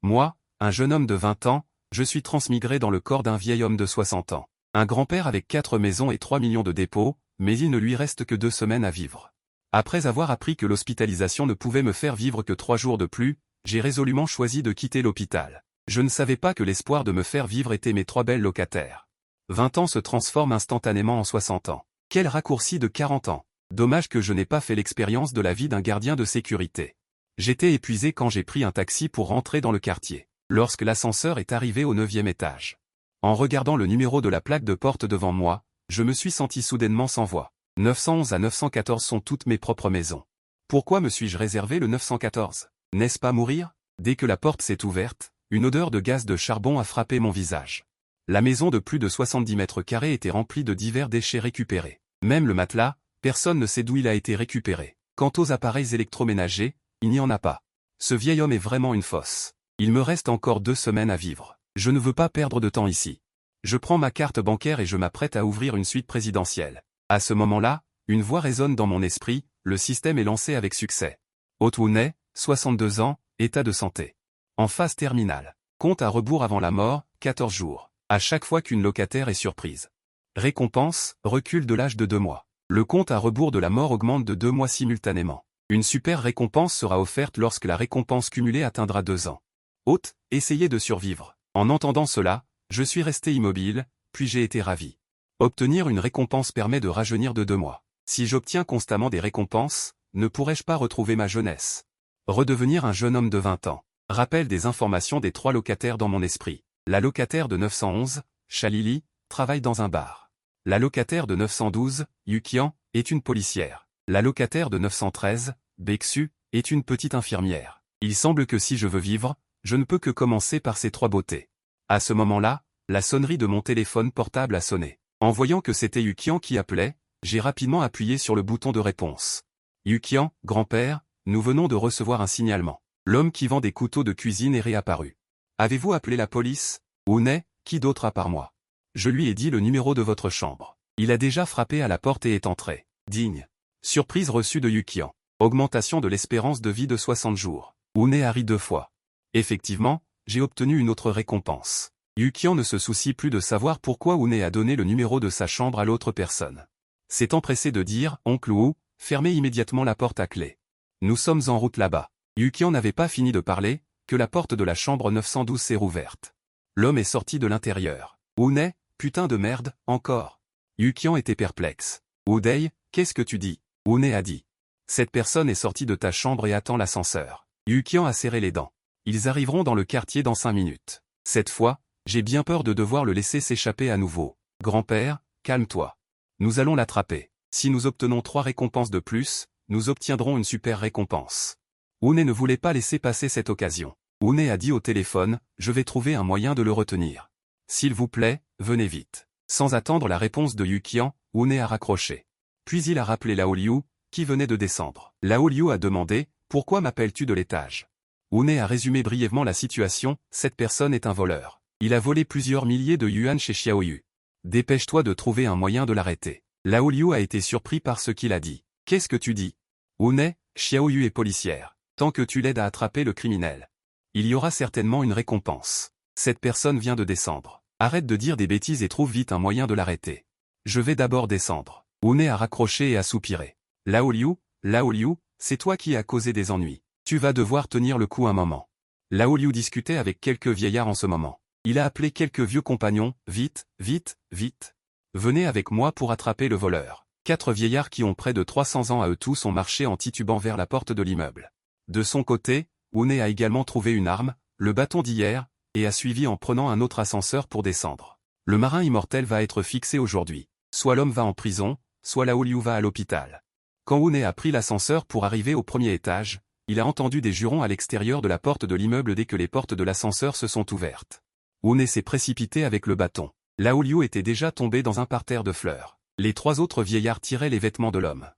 Moi, un jeune homme de 20 ans, je suis transmigré dans le corps d'un vieil homme de 60 ans. Un grand-père avec 4 maisons et 3 millions de dépôts, mais il ne lui reste que 2 semaines à vivre. Après avoir appris que l'hospitalisation ne pouvait me faire vivre que 3 jours de plus, j'ai résolument choisi de quitter l'hôpital. Je ne savais pas que l'espoir de me faire vivre était mes 3 belles locataires. 20 ans se transforment instantanément en 60 ans. Quel raccourci de 40 ans. Dommage que je n'ai pas fait l'expérience de la vie d'un gardien de sécurité. J'étais épuisé quand j'ai pris un taxi pour rentrer dans le quartier, lorsque l'ascenseur est arrivé au 9e étage. En regardant le numéro de la plaque de porte devant moi, je me suis senti soudainement sans voix. 911 à 914 sont toutes mes propres maisons. Pourquoi me suis-je réservé le 914? N'est-ce pas mourir? Dès que la porte s'est ouverte, une odeur de gaz de charbon a frappé mon visage. La maison de plus de 70 mètres carrés était remplie de divers déchets récupérés. Même le matelas, personne ne sait d'où il a été récupéré. Quant aux appareils électroménagers, il n'y en a pas. Ce vieil homme est vraiment une fosse. Il me reste encore 2 semaines à vivre. Je ne veux pas perdre de temps ici. Je prends ma carte bancaire et je m'apprête à ouvrir une suite présidentielle. À ce moment-là, une voix résonne dans mon esprit, le système est lancé avec succès. Otwuney, 62 ans, état de santé. En phase terminale. Compte à rebours avant la mort, 14 jours. À chaque fois qu'une locataire est surprise. Récompense, recul de l'âge de 2 mois. Le compte à rebours de la mort augmente de 2 mois simultanément. Une super récompense sera offerte lorsque la récompense cumulée atteindra 2 ans. Hôte, essayez de survivre. En entendant cela, je suis resté immobile, puis j'ai été ravi. Obtenir une récompense permet de rajeunir de 2 mois. Si j'obtiens constamment des récompenses, ne pourrais-je pas retrouver ma jeunesse? Redevenir un jeune homme de 20 ans. Rappel des informations des 3 locataires dans mon esprit. La locataire de 911, Shalili, travaille dans un bar. La locataire de 912, Yukian, est une policière. La locataire de 913, Beksu, est une petite infirmière. Il semble que si je veux vivre, je ne peux que commencer par ces 3 beautés. À ce moment-là, la sonnerie de mon téléphone portable a sonné. En voyant que c'était Yukian qui appelait, j'ai rapidement appuyé sur le bouton de réponse. Yukian, grand-père, nous venons de recevoir un signalement. L'homme qui vend des couteaux de cuisine est réapparu. Avez-vous appelé la police? Otwuney, qui d'autre à part moi? Je lui ai dit le numéro de votre chambre. Il a déjà frappé à la porte et est entré. Digne. Surprise reçue de Yukian. Augmentation de l'espérance de vie de 60 jours. Otwuney a ri 2 fois. Effectivement, j'ai obtenu une autre récompense. Yukian ne se soucie plus de savoir pourquoi Otwuney a donné le numéro de sa chambre à l'autre personne. S'est empressé de dire, oncle Wu, fermez immédiatement la porte à clé. Nous sommes en route là-bas. Yukian n'avait pas fini de parler, que la porte de la chambre 912 s'est rouverte. L'homme est sorti de l'intérieur. Otwuney, putain de merde, encore. Yukian était perplexe. Otwuney, qu'est-ce que tu dis? Otwuney a dit. Cette personne est sortie de ta chambre et attend l'ascenseur. Yukian a serré les dents. Ils arriveront dans le quartier dans 5 minutes. Cette fois, j'ai bien peur de devoir le laisser s'échapper à nouveau. Grand-père, calme-toi. Nous allons l'attraper. Si nous obtenons 3 récompenses de plus, nous obtiendrons une super récompense. Otwuney ne voulait pas laisser passer cette occasion. Otwuney a dit au téléphone, je vais trouver un moyen de le retenir. S'il vous plaît, venez vite. Sans attendre la réponse de Yukian, Otwuney a raccroché. Puis il a rappelé Lao Liu, qui venait de descendre. Lao Liu a demandé, pourquoi m'appelles-tu de l'étage? Otwuney a résumé brièvement la situation, cette personne est un voleur. Il a volé plusieurs milliers de yuan chez Xiaoyu. Dépêche-toi de trouver un moyen de l'arrêter. Lao Liu a été surpris par ce qu'il a dit. Qu'est-ce que tu dis? Otwuney, Xiaoyu est policière. Tant que tu l'aides à attraper le criminel, il y aura certainement une récompense. Cette personne vient de descendre. Arrête de dire des bêtises et trouve vite un moyen de l'arrêter. Je vais d'abord descendre. Otwuney a raccroché et a soupiré. Lao Liu, c'est toi qui as causé des ennuis. Tu vas devoir tenir le coup un moment. Lao Liu discutait avec quelques vieillards en ce moment. Il a appelé quelques vieux compagnons, vite, vite, vite. Venez avec moi pour attraper le voleur. 4 vieillards qui ont près de 300 ans à eux tous ont marché en titubant vers la porte de l'immeuble. De son côté, Otwuney a également trouvé une arme, le bâton d'hier, et a suivi en prenant un autre ascenseur pour descendre. Le marin immortel va être fixé aujourd'hui. Soit l'homme va en prison, soit Lao Liu va à l'hôpital. Quand Otwuney a pris l'ascenseur pour arriver au 1er étage, il a entendu des jurons à l'extérieur de la porte de l'immeuble dès que les portes de l'ascenseur se sont ouvertes. Otwuney s'est précipité avec le bâton. Lao Liu était déjà tombé dans un parterre de fleurs. Les 3 autres vieillards tiraient les vêtements de l'homme.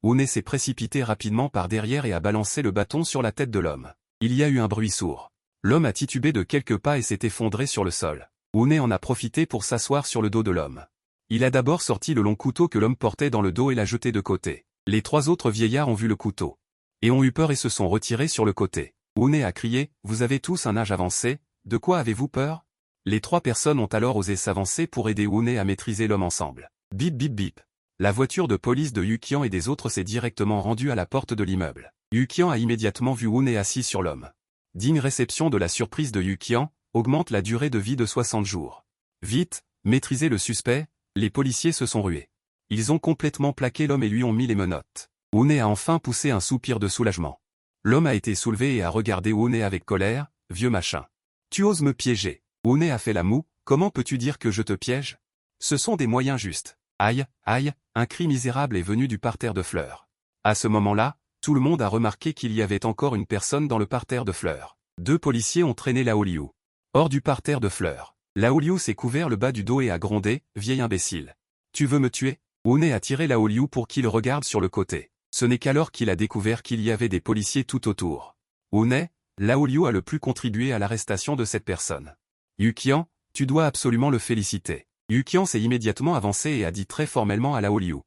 Otwuney s'est précipité rapidement par derrière et a balancé le bâton sur la tête de l'homme. Il y a eu un bruit sourd. L'homme a titubé de quelques pas et s'est effondré sur le sol. Otwuney en a profité pour s'asseoir sur le dos de l'homme. Il a d'abord sorti le long couteau que l'homme portait dans le dos et l'a jeté de côté. Les 3 autres vieillards ont vu le couteau. Et ont eu peur et se sont retirés sur le côté. Oune a crié, vous avez tous un âge avancé, de quoi avez-vous peur? Les trois personnes ont alors osé s'avancer pour aider Oune à maîtriser l'homme ensemble. Bip bip bip. La voiture de police de Yukian et des autres s'est directement rendue à la porte de l'immeuble. Yukian a immédiatement vu Oune assis sur l'homme. Digne réception de la surprise de Yukian, augmente la durée de vie de 60 jours. Vite, maîtrisez le suspect, les policiers se sont rués. Ils ont complètement plaqué l'homme et lui ont mis les menottes. Oune a enfin poussé un soupir de soulagement. L'homme a été soulevé et a regardé Oune avec colère, vieux machin. Tu oses me piéger. Oune a fait la moue, comment peux-tu dire que je te piège? Ce sont des moyens justes. Aïe, aïe, un cri misérable est venu du parterre de fleurs. À ce moment-là, tout le monde a remarqué qu'il y avait encore une personne dans le parterre de fleurs. Deux policiers ont traîné Laoliu. Hors du parterre de fleurs. Laoliu s'est couvert le bas du dos et a grondé, vieil imbécile. Tu veux me tuer? Oune a tiré Laoliu pour qu'il regarde sur le côté. Ce n'est qu'alors qu'il a découvert qu'il y avait des policiers tout autour. Oune, Laoliu a le plus contribué à l'arrestation de cette personne. Yukian, tu dois absolument le féliciter. Yukian s'est immédiatement avancé et a dit très formellement à Laoliu.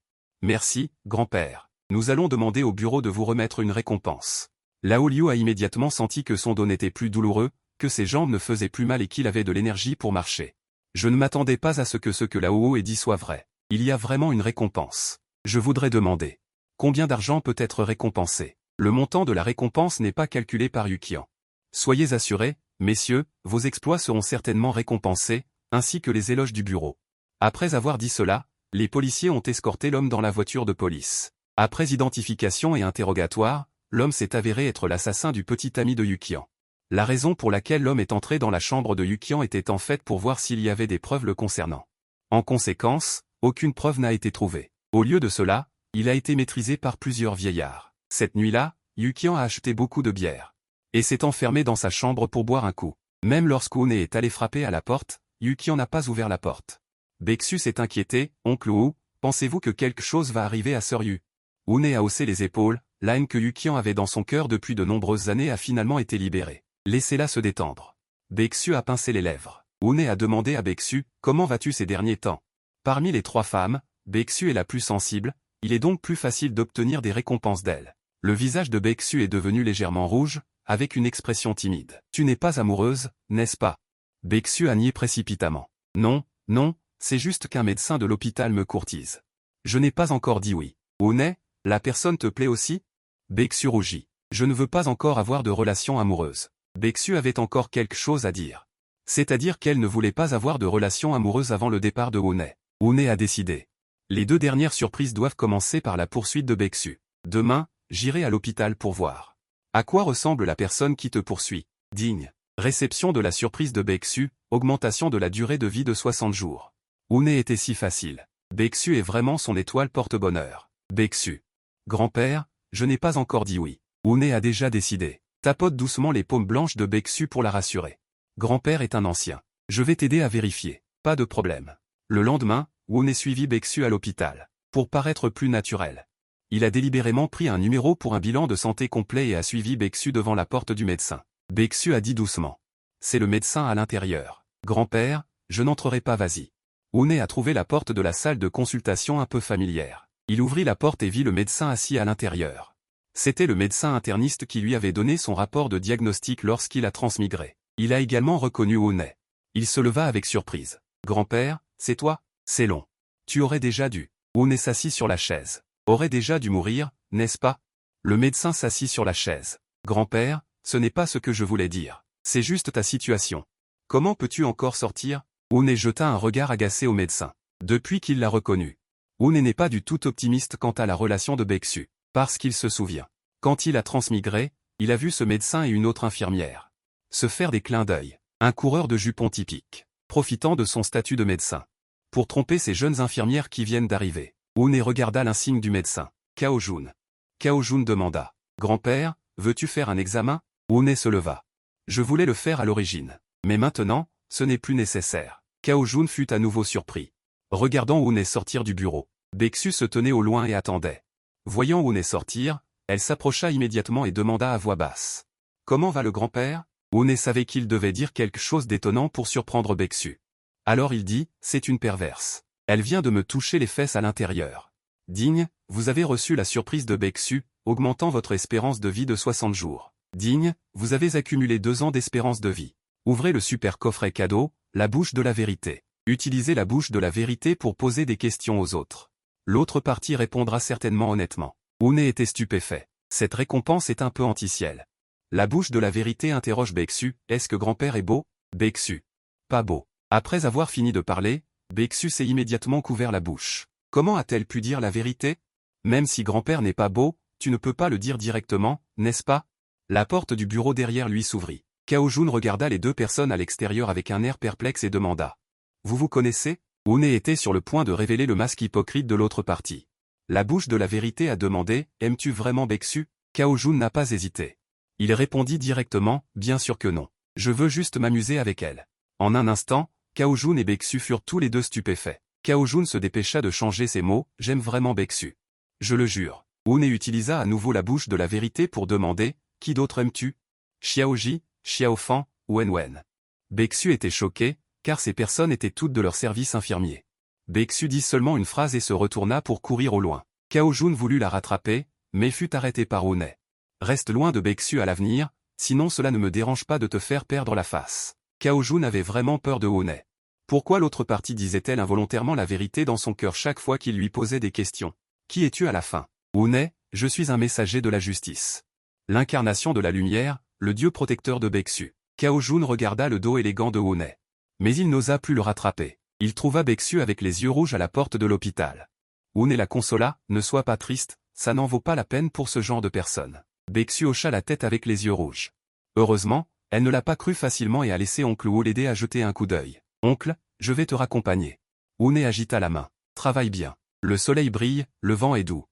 Merci, grand-père. Nous allons demander au bureau de vous remettre une récompense. Laoliu a immédiatement senti que son dos n'était plus douloureux, que ses jambes ne faisaient plus mal et qu'il avait de l'énergie pour marcher. Je ne m'attendais pas à ce que Lao ait dit soit vrai. Il y a vraiment une récompense. Je voudrais demander. Combien d'argent peut être récompensé? Le montant de la récompense n'est pas calculé par Yukian. Soyez assurés, messieurs, vos exploits seront certainement récompensés, ainsi que les éloges du bureau. Après avoir dit cela, les policiers ont escorté l'homme dans la voiture de police. Après identification et interrogatoire, l'homme s'est avéré être l'assassin du petit ami de Yukian. La raison pour laquelle l'homme est entré dans la chambre de Yukian était en fait pour voir s'il y avait des preuves le concernant. En conséquence, aucune preuve n'a été trouvée. Au lieu de cela, il a été maîtrisé par plusieurs vieillards. Cette nuit-là, Yukian a acheté beaucoup de bière. Et s'est enfermé dans sa chambre pour boire un coup. Même lorsqu'Oune est allé frapper à la porte, Yukian n'a pas ouvert la porte. Beksu s'est inquiété, oncle Ou, pensez-vous que quelque chose va arriver à Sœur Yu? Oune a haussé les épaules, la haine que Yukian avait dans son cœur depuis de nombreuses années a finalement été libérée. Laissez-la se détendre. Beksu a pincé les lèvres. Oune a demandé à Beksu, comment vas-tu ces derniers temps? Parmi les trois femmes, Beksu est la plus sensible, il est donc plus facile d'obtenir des récompenses d'elle. Le visage de Beksu est devenu légèrement rouge, avec une expression timide. Tu n'es pas amoureuse, n'est-ce pas? Beksu a nié précipitamment. Non, non, c'est juste qu'un médecin de l'hôpital me courtise. Je n'ai pas encore dit oui. Oune, la personne te plaît aussi? Beksu rougit. Je ne veux pas encore avoir de relation amoureuse. Beksu avait encore quelque chose à dire. C'est-à-dire qu'elle ne voulait pas avoir de relation amoureuse avant le départ de Oune. Oune a décidé. Les deux dernières surprises doivent commencer par la poursuite de Beksu. Demain, j'irai à l'hôpital pour voir. À quoi ressemble la personne qui te poursuit? Digne. Réception de la surprise de Beksu, augmentation de la durée de vie de 60 jours. Oune était si facile. Beksu est vraiment son étoile porte-bonheur. Beksu. Grand-père, je n'ai pas encore dit oui. Oune a déjà décidé. Tapote doucement les paumes blanches de Beksu pour la rassurer. Grand-père est un ancien. Je vais t'aider à vérifier. Pas de problème. Le lendemain, Oune suivit Beksu à l'hôpital. Pour paraître plus naturel. Il a délibérément pris un numéro pour un bilan de santé complet et a suivi Beksu devant la porte du médecin. Beksu a dit doucement. C'est le médecin à l'intérieur. Grand-père, je n'entrerai pas, vas-y. Oune a trouvé la porte de la salle de consultation un peu familière. Il ouvrit la porte et vit le médecin assis à l'intérieur. C'était le médecin interniste qui lui avait donné son rapport de diagnostic lorsqu'il a transmigré. Il a également reconnu Oune. Il se leva avec surprise. Grand-père, c'est toi? C'est long. Tu aurais déjà dû. Oune s'assit sur la chaise. Aurait déjà dû mourir, n'est-ce pas? Le médecin s'assit sur la chaise. Grand-père, ce n'est pas ce que je voulais dire. C'est juste ta situation. Comment peux-tu encore sortir? Oune jeta un regard agacé au médecin. Depuis qu'il l'a reconnu. Oune n'est pas du tout optimiste quant à la relation de Beksu. Parce qu'il se souvient. Quand il a transmigré, il a vu ce médecin et une autre infirmière. Se faire des clins d'œil. Un coureur de jupons typique. Profitant de son statut de médecin. Pour tromper ces jeunes infirmières qui viennent d'arriver. Oune regarda l'insigne du médecin. Kao Jun. Kao Jun demanda. Grand-père, veux-tu faire un examen? Oune se leva. Je voulais le faire à l'origine. Mais maintenant, ce n'est plus nécessaire. Kao Jun fut à nouveau surpris. Regardant Oune sortir du bureau. Beksu se tenait au loin et attendait. Voyant Oune sortir, elle s'approcha immédiatement et demanda à voix basse. Comment va le grand-père? Oune savait qu'il devait dire quelque chose d'étonnant pour surprendre Beksu. Alors il dit, c'est une perverse. Elle vient de me toucher les fesses à l'intérieur. Digne, vous avez reçu la surprise de Beksu, augmentant votre espérance de vie de 60 jours. Digne, vous avez accumulé 2 ans d'espérance de vie. Ouvrez le super coffret cadeau, la bouche de la vérité. Utilisez la bouche de la vérité pour poser des questions aux autres. L'autre partie répondra certainement honnêtement. Une était stupéfait. Cette récompense est un peu anti-ciel. La bouche de la vérité interroge Beksu, est-ce que grand-père est beau? Beksu. Pas beau. Après avoir fini de parler, Beksu s'est immédiatement couvert la bouche. Comment a-t-elle pu dire la vérité? Même si grand-père n'est pas beau, tu ne peux pas le dire directement, n'est-ce pas? La porte du bureau derrière lui s'ouvrit. Kao Jun regarda les 2 personnes à l'extérieur avec un air perplexe et demanda. Vous vous connaissez? Une était sur le point de révéler le masque hypocrite de l'autre partie. La bouche de la vérité a demandé, aimes-tu vraiment Beksu? Kao Jun n'a pas hésité. Il répondit directement, bien sûr que non. Je veux juste m'amuser avec elle. En un instant, Kao Jun et Beksu furent tous les 2 stupéfaits. Kao Jun se dépêcha de changer ses mots, j'aime vraiment Beksu. Je le jure. Une utilisa à nouveau la bouche de la vérité pour demander, qui d'autre aimes-tu? Xiaoji, Xiaofan, Wenwen. Beksu était choqué, car ces personnes étaient toutes de leur service infirmier. Beksu dit seulement une phrase et se retourna pour courir au loin. Kao Jun voulut la rattraper, mais fut arrêté par Une. Reste loin de Beksu à l'avenir, sinon cela ne me dérange pas de te faire perdre la face. Kao Jun avait vraiment peur de Une. Pourquoi l'autre partie disait-elle involontairement la vérité dans son cœur chaque fois qu'il lui posait des questions? Qui es-tu à la fin? Une, je suis un messager de la justice. L'incarnation de la lumière, le dieu protecteur de Beksu. Kao Jun regarda le dos élégant de Une. Mais il n'osa plus le rattraper. Il trouva Beksu avec les yeux rouges à la porte de l'hôpital. Une la consola, ne sois pas triste, ça n'en vaut pas la peine pour ce genre de personne. Beksu hocha la tête avec les yeux rouges. Heureusement, elle ne l'a pas cru facilement et a laissé oncle Wu l'aider à jeter un coup d'œil. Oncle, je vais te raccompagner. Une agita la main. Travaille bien. Le soleil brille, le vent est doux.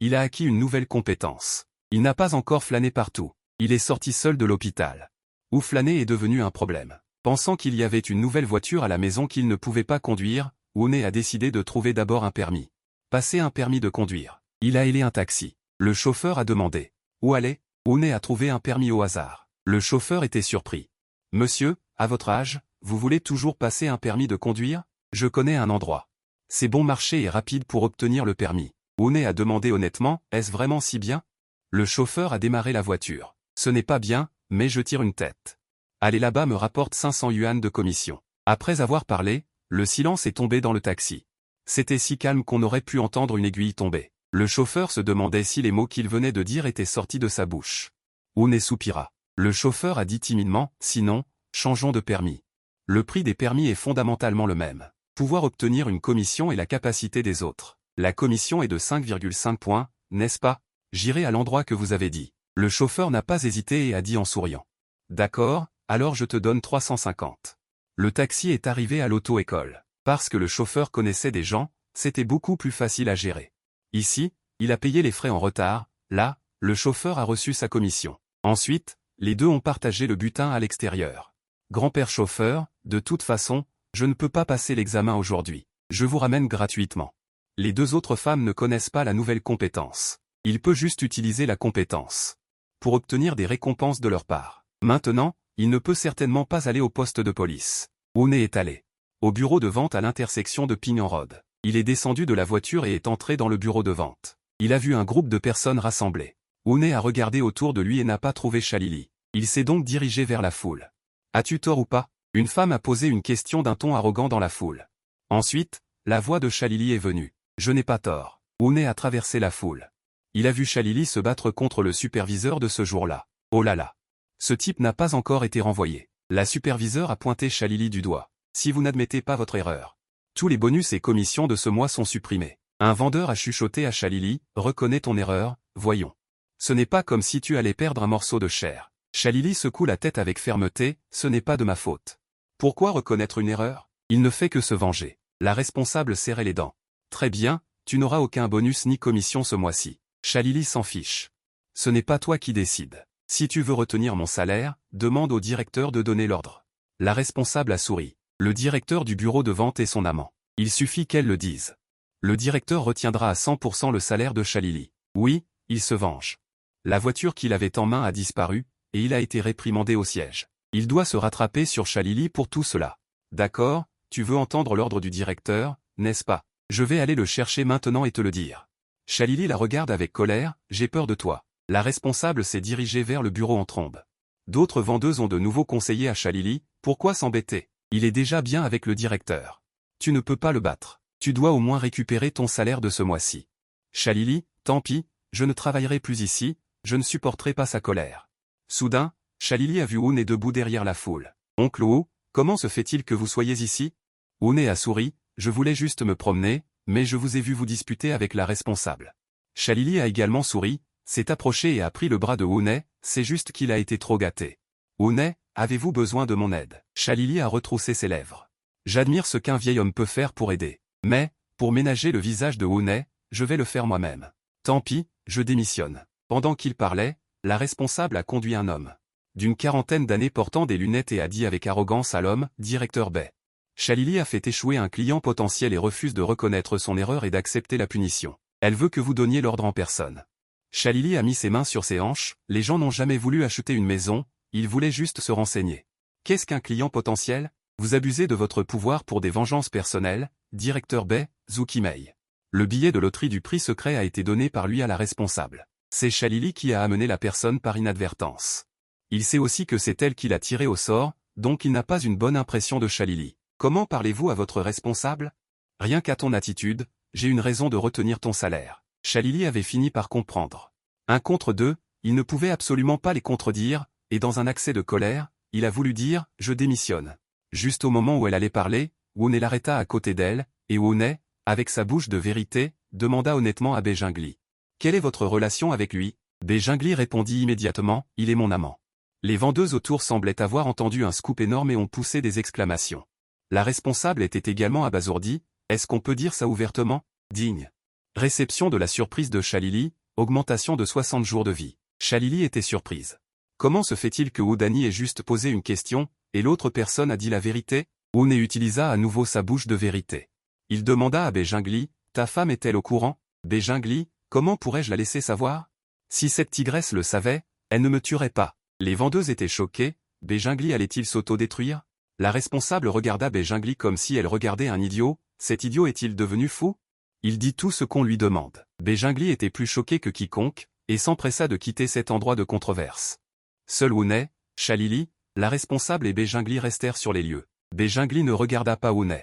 Il a acquis une nouvelle compétence. Il n'a pas encore flâné partout. Il est sorti seul de l'hôpital. Où flâner est devenu un problème. Pensant qu'il y avait une nouvelle voiture à la maison qu'il ne pouvait pas conduire, Une a décidé de trouver d'abord un permis. Passer un permis de conduire. Il a hélé un taxi. Le chauffeur a demandé. Où aller? Une a trouvé un permis au hasard. Le chauffeur était surpris. Monsieur, à votre âge, vous voulez toujours passer un permis de conduire? Je connais un endroit. C'est bon marché et rapide pour obtenir le permis. Une a demandé honnêtement, est-ce vraiment si bien? Le chauffeur a démarré la voiture. Ce n'est pas bien, mais je tire une tête. Aller là-bas me rapporte 500 yuan de commission. Après avoir parlé, le silence est tombé dans le taxi. C'était si calme qu'on aurait pu entendre une aiguille tomber. Le chauffeur se demandait si les mots qu'il venait de dire étaient sortis de sa bouche. Une soupira. Le chauffeur a dit timidement, sinon, changeons de permis. Le prix des permis est fondamentalement le même. Pouvoir obtenir une commission et la capacité des autres. La commission est de 5,5 points, n'est-ce pas? J'irai à l'endroit que vous avez dit. Le chauffeur n'a pas hésité et a dit en souriant. D'accord, alors je te donne 350. Le taxi est arrivé à l'auto-école. Parce que le chauffeur connaissait des gens, c'était beaucoup plus facile à gérer. Ici, il a payé les frais en retard, là, le chauffeur a reçu sa commission. Ensuite, les 2 ont partagé le butin à l'extérieur. Grand-père chauffeur, de toute façon, je ne peux pas passer l'examen aujourd'hui. Je vous ramène gratuitement. Les 2 autres femmes ne connaissent pas la nouvelle compétence. Il peut juste utiliser la compétence pour obtenir des récompenses de leur part. Maintenant, il ne peut certainement pas aller au poste de police. Une est allé au bureau de vente à l'intersection de Pignon Road. Il est descendu de la voiture et est entré dans le bureau de vente. Il a vu un groupe de personnes rassemblées. Une a regardé autour de lui et n'a pas trouvé Chalili. Il s'est donc dirigé vers la foule. As-tu tort ou pas? Une femme a posé une question d'un ton arrogant dans la foule. Ensuite, la voix de Chalili est venue. Je n'ai pas tort. Une a traversé la foule. Il a vu Chalili se battre contre le superviseur de ce jour-là. Oh là là. Ce type n'a pas encore été renvoyé. La superviseure a pointé Chalili du doigt. Si vous n'admettez pas votre erreur, tous les bonus et commissions de ce mois sont supprimés. Un vendeur a chuchoté à Chalili, reconnais ton erreur, voyons. Ce n'est pas comme si tu allais perdre un morceau de chair. Chalili secoue la tête avec fermeté, ce n'est pas de ma faute. Pourquoi reconnaître une erreur? Il ne fait que se venger. La responsable serrait les dents. Très bien, tu n'auras aucun bonus ni commission ce mois-ci. Chalili s'en fiche. Ce n'est pas toi qui décides. Si tu veux retenir mon salaire, demande au directeur de donner l'ordre. La responsable a souri. Le directeur du bureau de vente est son amant. Il suffit qu'elle le dise. Le directeur retiendra à 100% le salaire de Chalili. Oui, il se venge. La voiture qu'il avait en main a disparu, et il a été réprimandé au siège. Il doit se rattraper sur Chalili pour tout cela. D'accord, tu veux entendre l'ordre du directeur, n'est-ce pas? Je vais aller le chercher maintenant et te le dire. Chalili la regarde avec colère, j'ai peur de toi. La responsable s'est dirigée vers le bureau en trombe. D'autres vendeuses ont de nouveau conseillé à Chalili, pourquoi s'embêter? Il est déjà bien avec le directeur. Tu ne peux pas le battre. Tu dois au moins récupérer ton salaire de ce mois-ci. Chalili, tant pis, je ne travaillerai plus ici, je ne supporterai pas sa colère. Soudain, Chalili a vu Oune debout derrière la foule. Oncle Wu, comment se fait-il que vous soyez ici? Oune a souri, je voulais juste me promener, mais je vous ai vu vous disputer avec la responsable. Chalili a également souri, s'est approché et a pris le bras de Oune, c'est juste qu'il a été trop gâté. Oune, avez-vous besoin de mon aide? Chalili a retroussé ses lèvres. J'admire ce qu'un vieil homme peut faire pour aider. Mais, pour ménager le visage de Oune, je vais le faire moi-même. Tant pis, je démissionne. Pendant qu'il parlait, la responsable a conduit un homme d'une quarantaine d'années portant des lunettes et a dit avec arrogance à l'homme, directeur Bay. Chalili a fait échouer un client potentiel et refuse de reconnaître son erreur et d'accepter la punition. Elle veut que vous donniez l'ordre en personne. Chalili a mis ses mains sur ses hanches, les gens n'ont jamais voulu acheter une maison, ils voulaient juste se renseigner. Qu'est-ce qu'un client potentiel? Vous abusez de votre pouvoir pour des vengeances personnelles, directeur Bay, Zukimei. Le billet de loterie du prix secret a été donné par lui à la responsable. C'est Chalili qui a amené la personne par inadvertance. Il sait aussi que c'est elle qui l'a tiré au sort, donc il n'a pas une bonne impression de Chalili. Comment parlez-vous à votre responsable? Rien qu'à ton attitude, j'ai une raison de retenir ton salaire. Chalili avait fini par comprendre. Un contre deux, il ne pouvait absolument pas les contredire, et dans un accès de colère, il a voulu dire « je démissionne ». Juste au moment où elle allait parler, Oune l'arrêta à côté d'elle, et Oune, avec sa bouche de vérité, demanda honnêtement à Béjingli. « Quelle est votre relation avec lui ?» Béjingli répondit immédiatement « il est mon amant ». Les vendeuses autour semblaient avoir entendu un scoop énorme et ont poussé des exclamations. La responsable était également abasourdie, est-ce qu'on peut dire ça ouvertement? Digne. Réception de la surprise de Chalili, augmentation de 60 jours de vie. Chalili était surprise. Comment se fait-il que Oudani ait juste posé une question, et l'autre personne a dit la vérité? Oune utilisa à nouveau sa bouche de vérité. Il demanda à Béjingli, ta femme est-elle au courant? Béjingli, comment pourrais-je la laisser savoir? Si cette tigresse le savait, elle ne me tuerait pas. Les vendeuses étaient choquées, Béjingli allait-il s'auto-détruire? La responsable regarda Béjingli comme si elle regardait un idiot, cet idiot est-il devenu fou? Il dit tout ce qu'on lui demande. Béjingli était plus choqué que quiconque, et s'empressa de quitter cet endroit de controverse. Seul Oune, Chalili, la responsable et Béjingli restèrent sur les lieux. Béjingli ne regarda pas Oune.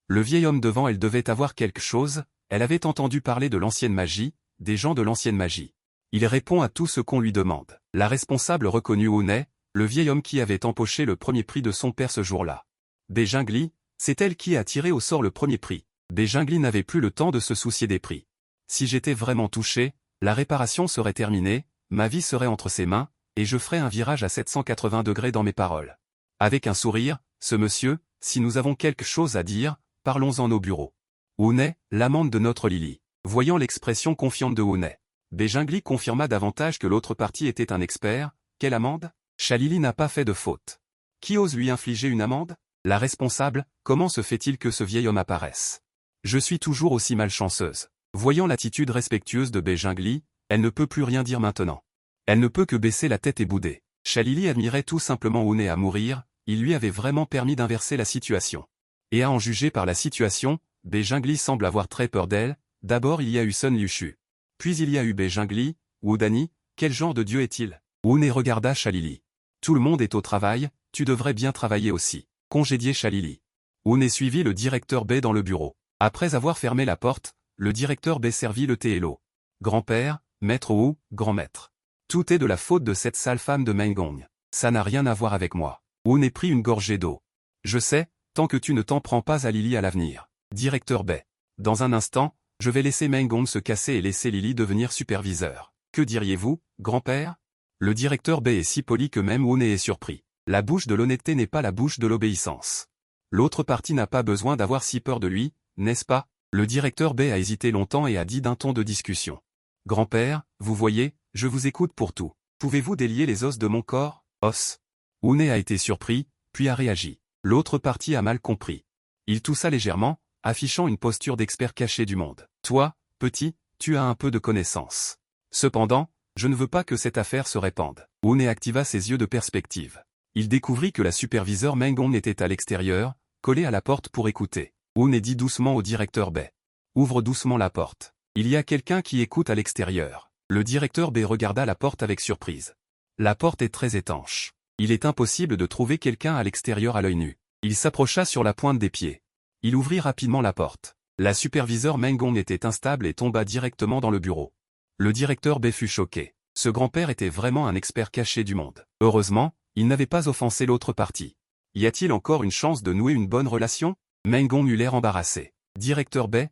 Le vieil homme devant elle devait avoir quelque chose, elle avait entendu parler de l'ancienne magie, des gens de l'ancienne magie. Il répond à tout ce qu'on lui demande. La responsable reconnut Oune, le vieil homme qui avait empoché le premier prix de son père ce jour-là. Béjingli, c'est elle qui a tiré au sort le premier prix. Béjingli n'avait plus le temps de se soucier des prix. Si j'étais vraiment touché, la réparation serait terminée, ma vie serait entre ses mains, et je ferais un virage à 780 degrés dans mes paroles. Avec un sourire, ce monsieur, si nous avons quelque chose à dire, parlons-en au bureau. Oune, l'amante de notre Lily. Voyant l'expression confiante de Oune, Béjingli confirma davantage que l'autre partie était un expert. Quelle amende? Chalili n'a pas fait de faute. Qui ose lui infliger une amende? La responsable, comment se fait-il que ce vieil homme apparaisse? Je suis toujours aussi malchanceuse. Voyant l'attitude respectueuse de Béjingli, elle ne peut plus rien dire maintenant. Elle ne peut que baisser la tête et bouder. Chalili admirait tout simplement Oune à mourir, il lui avait vraiment permis d'inverser la situation. Et à en juger par la situation, Béjingli semble avoir très peur d'elle. D'abord il y a eu Sun Liushu. Puis il y a eu Béjingli, Oudani, quel genre de dieu est-il? Oune regarda Chalili. Tout le monde est au travail, tu devrais bien travailler aussi. Congédier Chalili. Oune suivit le directeur Bay dans le bureau. Après avoir fermé la porte, le directeur Bay servit le thé et l'eau. Grand-père, maître Wu, grand-maître. Tout est de la faute de cette sale femme de Mengong. Ça n'a rien à voir avec moi. Oune prit une gorgée d'eau. Je sais, tant que tu ne t'en prends pas à Lily à l'avenir. Directeur Bay. Dans un instant, je vais laisser Mengong se casser et laisser Lily devenir superviseur. Que diriez-vous, grand-père? Le directeur Bay est si poli que même Oune est surpris. La bouche de l'honnêteté n'est pas la bouche de l'obéissance. L'autre partie n'a pas besoin d'avoir si peur de lui, n'est-ce pas? Le directeur Bay a hésité longtemps et a dit d'un ton de discussion. Grand-père, vous voyez, je vous écoute pour tout. Pouvez-vous délier les os de mon corps? Os. Oune a été surpris, puis a réagi. L'autre partie a mal compris. Il toussa légèrement, affichant une posture d'expert caché du monde. Toi, petit, tu as un peu de connaissance. Cependant, je ne veux pas que cette affaire se répande. Oune activa ses yeux de perspective. Il découvrit que la superviseure Mengong était à l'extérieur, collée à la porte pour écouter. Oune dit doucement au directeur Bay. Ouvre doucement la porte. Il y a quelqu'un qui écoute à l'extérieur. Le directeur B regarda la porte avec surprise. La porte est très étanche. Il est impossible de trouver quelqu'un à l'extérieur à l'œil nu. Il s'approcha sur la pointe des pieds. Il ouvrit rapidement la porte. La superviseure Meng Gong était instable et tomba directement dans le bureau. Le directeur B fut choqué. Ce grand-père était vraiment un expert caché du monde. Heureusement, il n'avait pas offensé l'autre partie. Y a-t-il encore une chance de nouer une bonne relation? Meng Gong eut l'air embarrassé. Directeur B,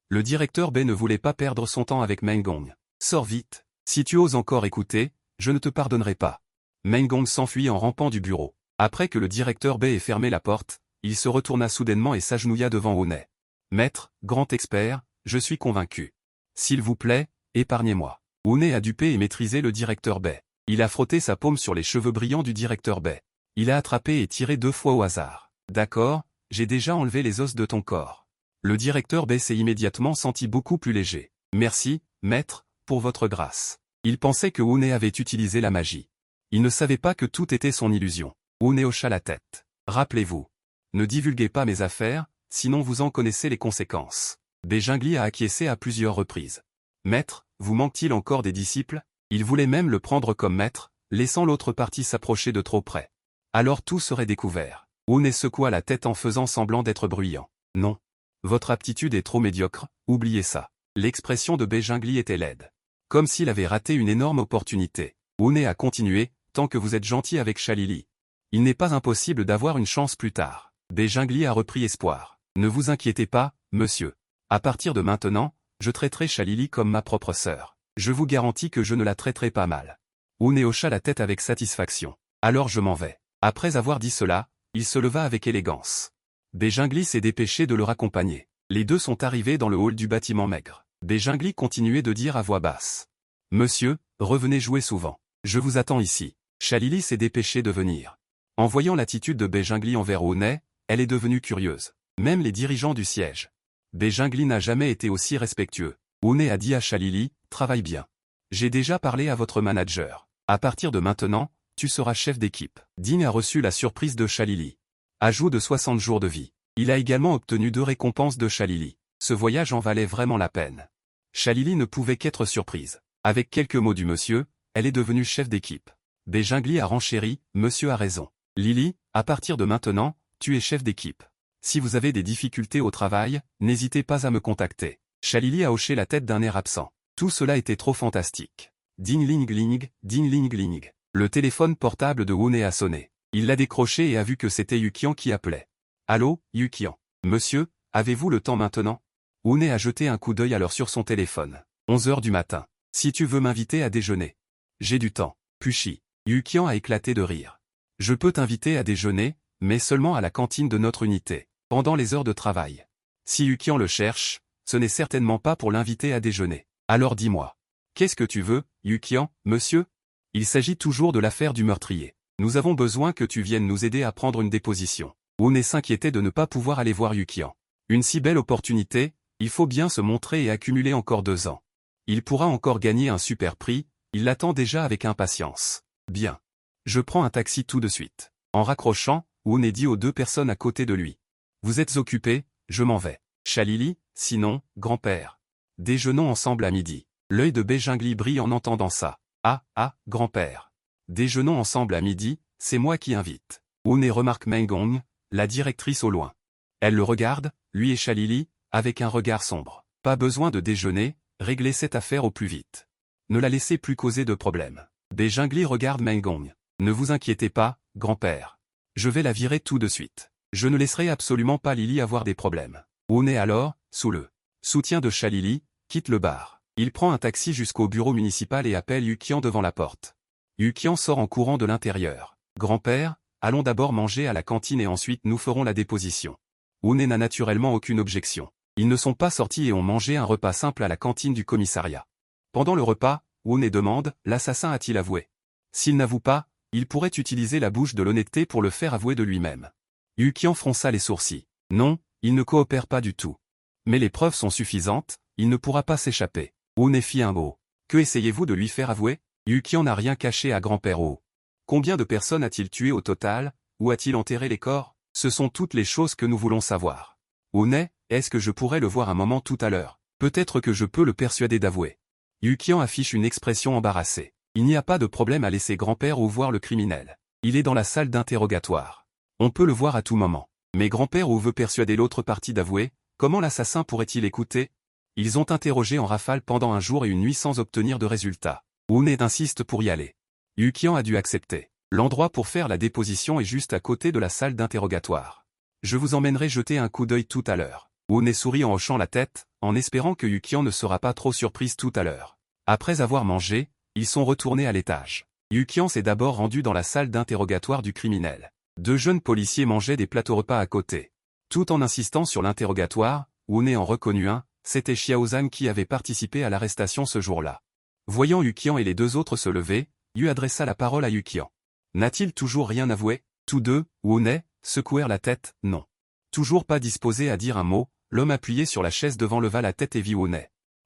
Le directeur B ne voulait pas perdre son temps avec Meng Gong. Sors vite. Si tu oses encore écouter, je ne te pardonnerai pas. Meng Gong s'enfuit en rampant du bureau. Après que le directeur B ait fermé la porte, il se retourna soudainement et s'agenouilla devant Wu Nei. Maître, grand expert, je suis convaincu. S'il vous plaît, épargnez-moi. Wu Nei a dupé et maîtrisé le directeur B. Il a frotté sa paume sur les cheveux brillants du directeur B. Il a attrapé et tiré 2 fois au hasard. D'accord, j'ai déjà enlevé les os de ton corps. Le directeur B s'est immédiatement senti beaucoup plus léger. Merci, maître, pour votre grâce. Il pensait que Wu Nei avait utilisé la magie. Il ne savait pas que tout était son illusion. Wu Nei hocha la tête. Rappelez-vous. Ne divulguez pas mes affaires, sinon vous en connaissez les conséquences. Beijingli a acquiescé à plusieurs reprises. Maître, vous manque-t-il encore des disciples? Il voulait même le prendre comme maître, laissant l'autre partie s'approcher de trop près. Alors tout serait découvert. Wu Nei secoua la tête en faisant semblant d'être bruyant. Non. Votre aptitude est trop médiocre, oubliez ça. L'expression de Beijingli était laide. Comme s'il avait raté une énorme opportunité. Wu Nei a continué, tant que vous êtes gentil avec Shalili. Il n'est pas impossible d'avoir une chance plus tard. Beijingli a repris espoir. Ne vous inquiétez pas, monsieur. À partir de maintenant, je traiterai Shalili comme ma propre sœur. Je vous garantis que je ne la traiterai pas mal. Wu Nei hocha la tête avec satisfaction. Alors je m'en vais. Après avoir dit cela, il se leva avec élégance. Beijingli s'est dépêché de le raccompagner. Les deux sont arrivés dans le hall du bâtiment maigre. Beijingli continuait de dire à voix basse. Monsieur, revenez jouer souvent. Je vous attends ici. Shalili s'est dépêchée de venir. En voyant l'attitude de Beijingli envers Wu Nei, elle est devenue curieuse. Même les dirigeants du siège. Beijingli n'a jamais été aussi respectueux. Wu Nei a dit à Shalili, travaille bien. J'ai déjà parlé à votre manager. À partir de maintenant, tu seras chef d'équipe. Ding a reçu la surprise de Shalili. Ajout de 60 jours de vie. Il a également obtenu 2 récompenses de Shalili. Ce voyage en valait vraiment la peine. Shalili ne pouvait qu'être surprise. Avec quelques mots du monsieur, elle est devenue chef d'équipe. Beijingli a renchéri, monsieur a raison. Lily, à partir de maintenant, tu es chef d'équipe. Si vous avez des difficultés au travail, n'hésitez pas à me contacter. Shalili a hoché la tête d'un air absent. Tout cela était trop fantastique. Ding ling ling, ding ling ling. Le téléphone portable de Wu Nei a sonné. Il l'a décroché et a vu que c'était Yukian qui appelait. Allô, Yukian. Monsieur, avez-vous le temps maintenant? Wu Nei a jeté un coup d'œil alors sur son téléphone. 11 heures du matin. Si tu veux m'inviter à déjeuner. J'ai du temps. Puchi. Yukian a éclaté de rire. Je peux t'inviter à déjeuner, mais seulement à la cantine de notre unité, pendant les heures de travail. Si Yukian le cherche, ce n'est certainement pas pour l'inviter à déjeuner. Alors dis-moi. Qu'est-ce que tu veux, Yukian, monsieur? Il s'agit toujours de l'affaire du meurtrier. Nous avons besoin que tu viennes nous aider à prendre une déposition. Wu Nei s'inquiétait de ne pas pouvoir aller voir Yukian. Une si belle opportunité, il faut bien se montrer et accumuler encore 2 ans. Il pourra encore gagner un super prix, il l'attend déjà avec impatience. Bien. Je prends un taxi tout de suite. En raccrochant, Wu Nei dit aux 2 personnes à côté de lui. Vous êtes occupés, je m'en vais. Shalili, sinon, grand-père. Déjeunons ensemble à midi. L'œil de Beijingli brille en entendant ça. Ah, grand-père. Déjeunons ensemble à midi, c'est moi qui invite. Wu Nei remarque Meng Gong, la directrice au loin. Elle le regarde, lui et Shalili, avec un regard sombre. Pas besoin de déjeuner, réglez cette affaire au plus vite. Ne la laissez plus causer de problèmes. Beijingli regarde Meng Gong. Ne vous inquiétez pas, grand-père. Je vais la virer tout de suite. Je ne laisserai absolument pas Lily avoir des problèmes. Wu Nei alors, sous le soutien de Shalili, quitte le bar. Il prend un taxi jusqu'au bureau municipal et appelle Yukian devant la porte. Yukian sort en courant de l'intérieur. Grand-père, allons d'abord manger à la cantine et ensuite nous ferons la déposition. Wu Nei n'a naturellement aucune objection. Ils ne sont pas sortis et ont mangé un repas simple à la cantine du commissariat. Pendant le repas, Wu Nei demande, l'assassin a-t-il avoué? S'il n'avoue pas, il pourrait utiliser la bouche de l'honnêteté pour le faire avouer de lui-même. Yukian fronça les sourcils. Non, il ne coopère pas du tout. Mais les preuves sont suffisantes, il ne pourra pas s'échapper. Wu Nei fit un mot. Que essayez-vous de lui faire avouer? Yukian n'a rien caché à grand-père O. Combien de personnes a-t-il tué au total? Où a-t-il enterré les corps? Ce sont toutes les choses que nous voulons savoir. Wu Nei, est-ce que je pourrais le voir un moment tout à l'heure? Peut-être que je peux le persuader d'avouer. Yukian affiche une expression embarrassée. Il n'y a pas de problème à laisser grand-père ou voir le criminel. Il est dans la salle d'interrogatoire. On peut le voir à tout moment. Mais grand-père ou veut persuader l'autre partie d'avouer, comment l'assassin pourrait-il écouter? Ils ont interrogé en rafale pendant un jour et une nuit sans obtenir de résultat. Une insiste pour y aller. Yukian a dû accepter. L'endroit pour faire la déposition est juste à côté de la salle d'interrogatoire. Je vous emmènerai jeter un coup d'œil tout à l'heure. Une sourit en hochant la tête, en espérant que Yukian ne sera pas trop surprise tout à l'heure. Après avoir mangé, ils sont retournés à l'étage. Yukian s'est d'abord rendu dans la salle d'interrogatoire du criminel. Deux jeunes policiers mangeaient des plateaux repas à côté. Tout en insistant sur l'interrogatoire, Une en reconnut un, c'était Xiaozan qui avait participé à l'arrestation ce jour-là. Voyant Yukian et les deux autres se lever, Yu adressa la parole à Yukian. N'a-t-il toujours rien avoué? Tous deux, Une, secouèrent la tête, non. Toujours pas disposé à dire un mot, l'homme appuyé sur la chaise devant leva la tête et vit Une.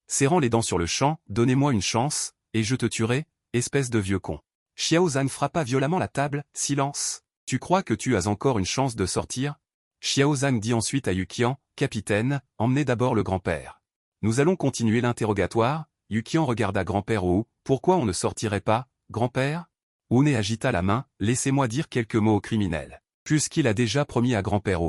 Serrant les dents sur le champ, donnez-moi une chance, et je te tuerai, espèce de vieux con. Xiaozan frappa violemment la table, silence. Tu crois que tu as encore une chance de sortir? Xiaozan dit ensuite à Yukian, capitaine, emmenez d'abord le grand-père. Nous allons continuer l'interrogatoire. Yukian regarda grand-père pourquoi on ne sortirait pas, grand-père? Une agita la main, laissez-moi dire quelques mots au criminel. Puisqu'il a déjà promis à grand-père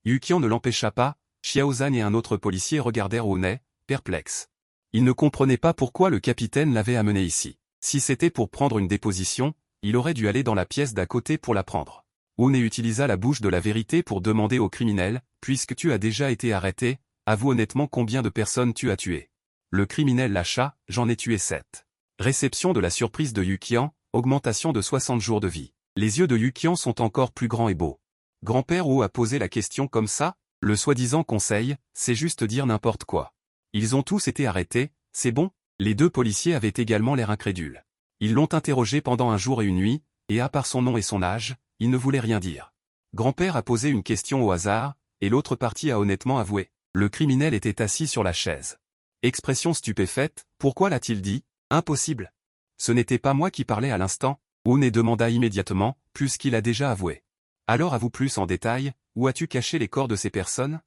Yukian ne l'empêcha pas, Xiaozan et un autre policier regardèrent Une, perplexes. Ils ne comprenaient pas pourquoi le capitaine l'avait amené ici. Si c'était pour prendre une déposition, il aurait dû aller dans la pièce d'à côté pour la prendre. Une utilisa la bouche de la vérité pour demander au criminel, puisque tu as déjà été arrêté, avoue honnêtement combien de personnes tu as tuées. Le criminel lâcha, j'en ai tué 7. Réception de la surprise de Yukian, augmentation de 60 jours de vie. Les yeux de Yukian sont encore plus grands et beaux. Grand-père a posé la question comme ça? Le soi-disant conseil, c'est juste dire n'importe quoi. Ils ont tous été arrêtés, c'est bon? Les deux policiers avaient également l'air incrédules. Ils l'ont interrogé pendant un jour et une nuit, et à part son nom et son âge, il ne voulait rien dire. Grand-père a posé une question au hasard, et l'autre partie a honnêtement avoué. Le criminel était assis sur la chaise. Expression stupéfaite, pourquoi l'a-t-il dit? Impossible. Ce n'était pas moi qui parlais à l'instant, Une demanda immédiatement, puisqu'il a déjà avoué. Alors avoue plus en détail, où as-tu caché les corps de ces personnes?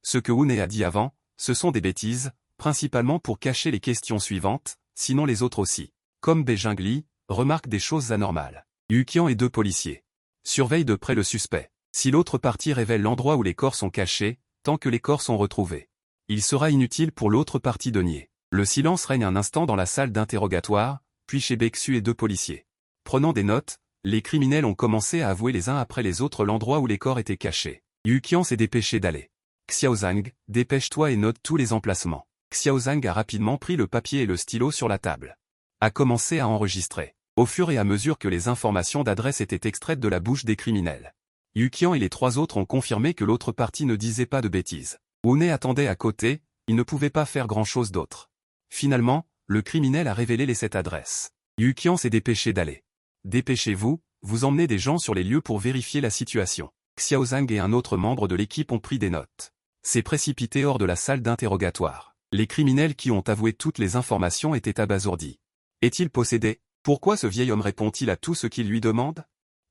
Ce que Une a dit avant, ce sont des bêtises, principalement pour cacher les questions suivantes, sinon les autres aussi. Comme Beijingli, remarque des choses anormales. Yukian et deux policiers. Surveille de près le suspect. Si l'autre partie révèle l'endroit où les corps sont cachés, tant que les corps sont retrouvés, il sera inutile pour l'autre partie de nier. Le silence règne un instant dans la salle d'interrogatoire, puis chez Bexu et deux policiers. Prenant des notes, les criminels ont commencé à avouer les uns après les autres l'endroit où les corps étaient cachés. Yukian s'est dépêché d'aller. Xiaozang, dépêche-toi et note tous les emplacements. Xiaozang a rapidement pris le papier et le stylo sur la table. A commencé à enregistrer. Au fur et à mesure que les informations d'adresse étaient extraites de la bouche des criminels. Yukian et les trois autres ont confirmé que l'autre partie ne disait pas de bêtises. Une attendait à côté, il ne pouvait pas faire grand-chose d'autre. Finalement, le criminel a révélé les 7 adresses. Yukian s'est dépêché d'aller. Dépêchez-vous, vous emmenez des gens sur les lieux pour vérifier la situation. Xiaozang et un autre membre de l'équipe ont pris des notes. S'est précipité hors de la salle d'interrogatoire. Les criminels qui ont avoué toutes les informations étaient abasourdis. Est-il possédé? Pourquoi ce vieil homme répond-il à tout ce qu'il lui demande?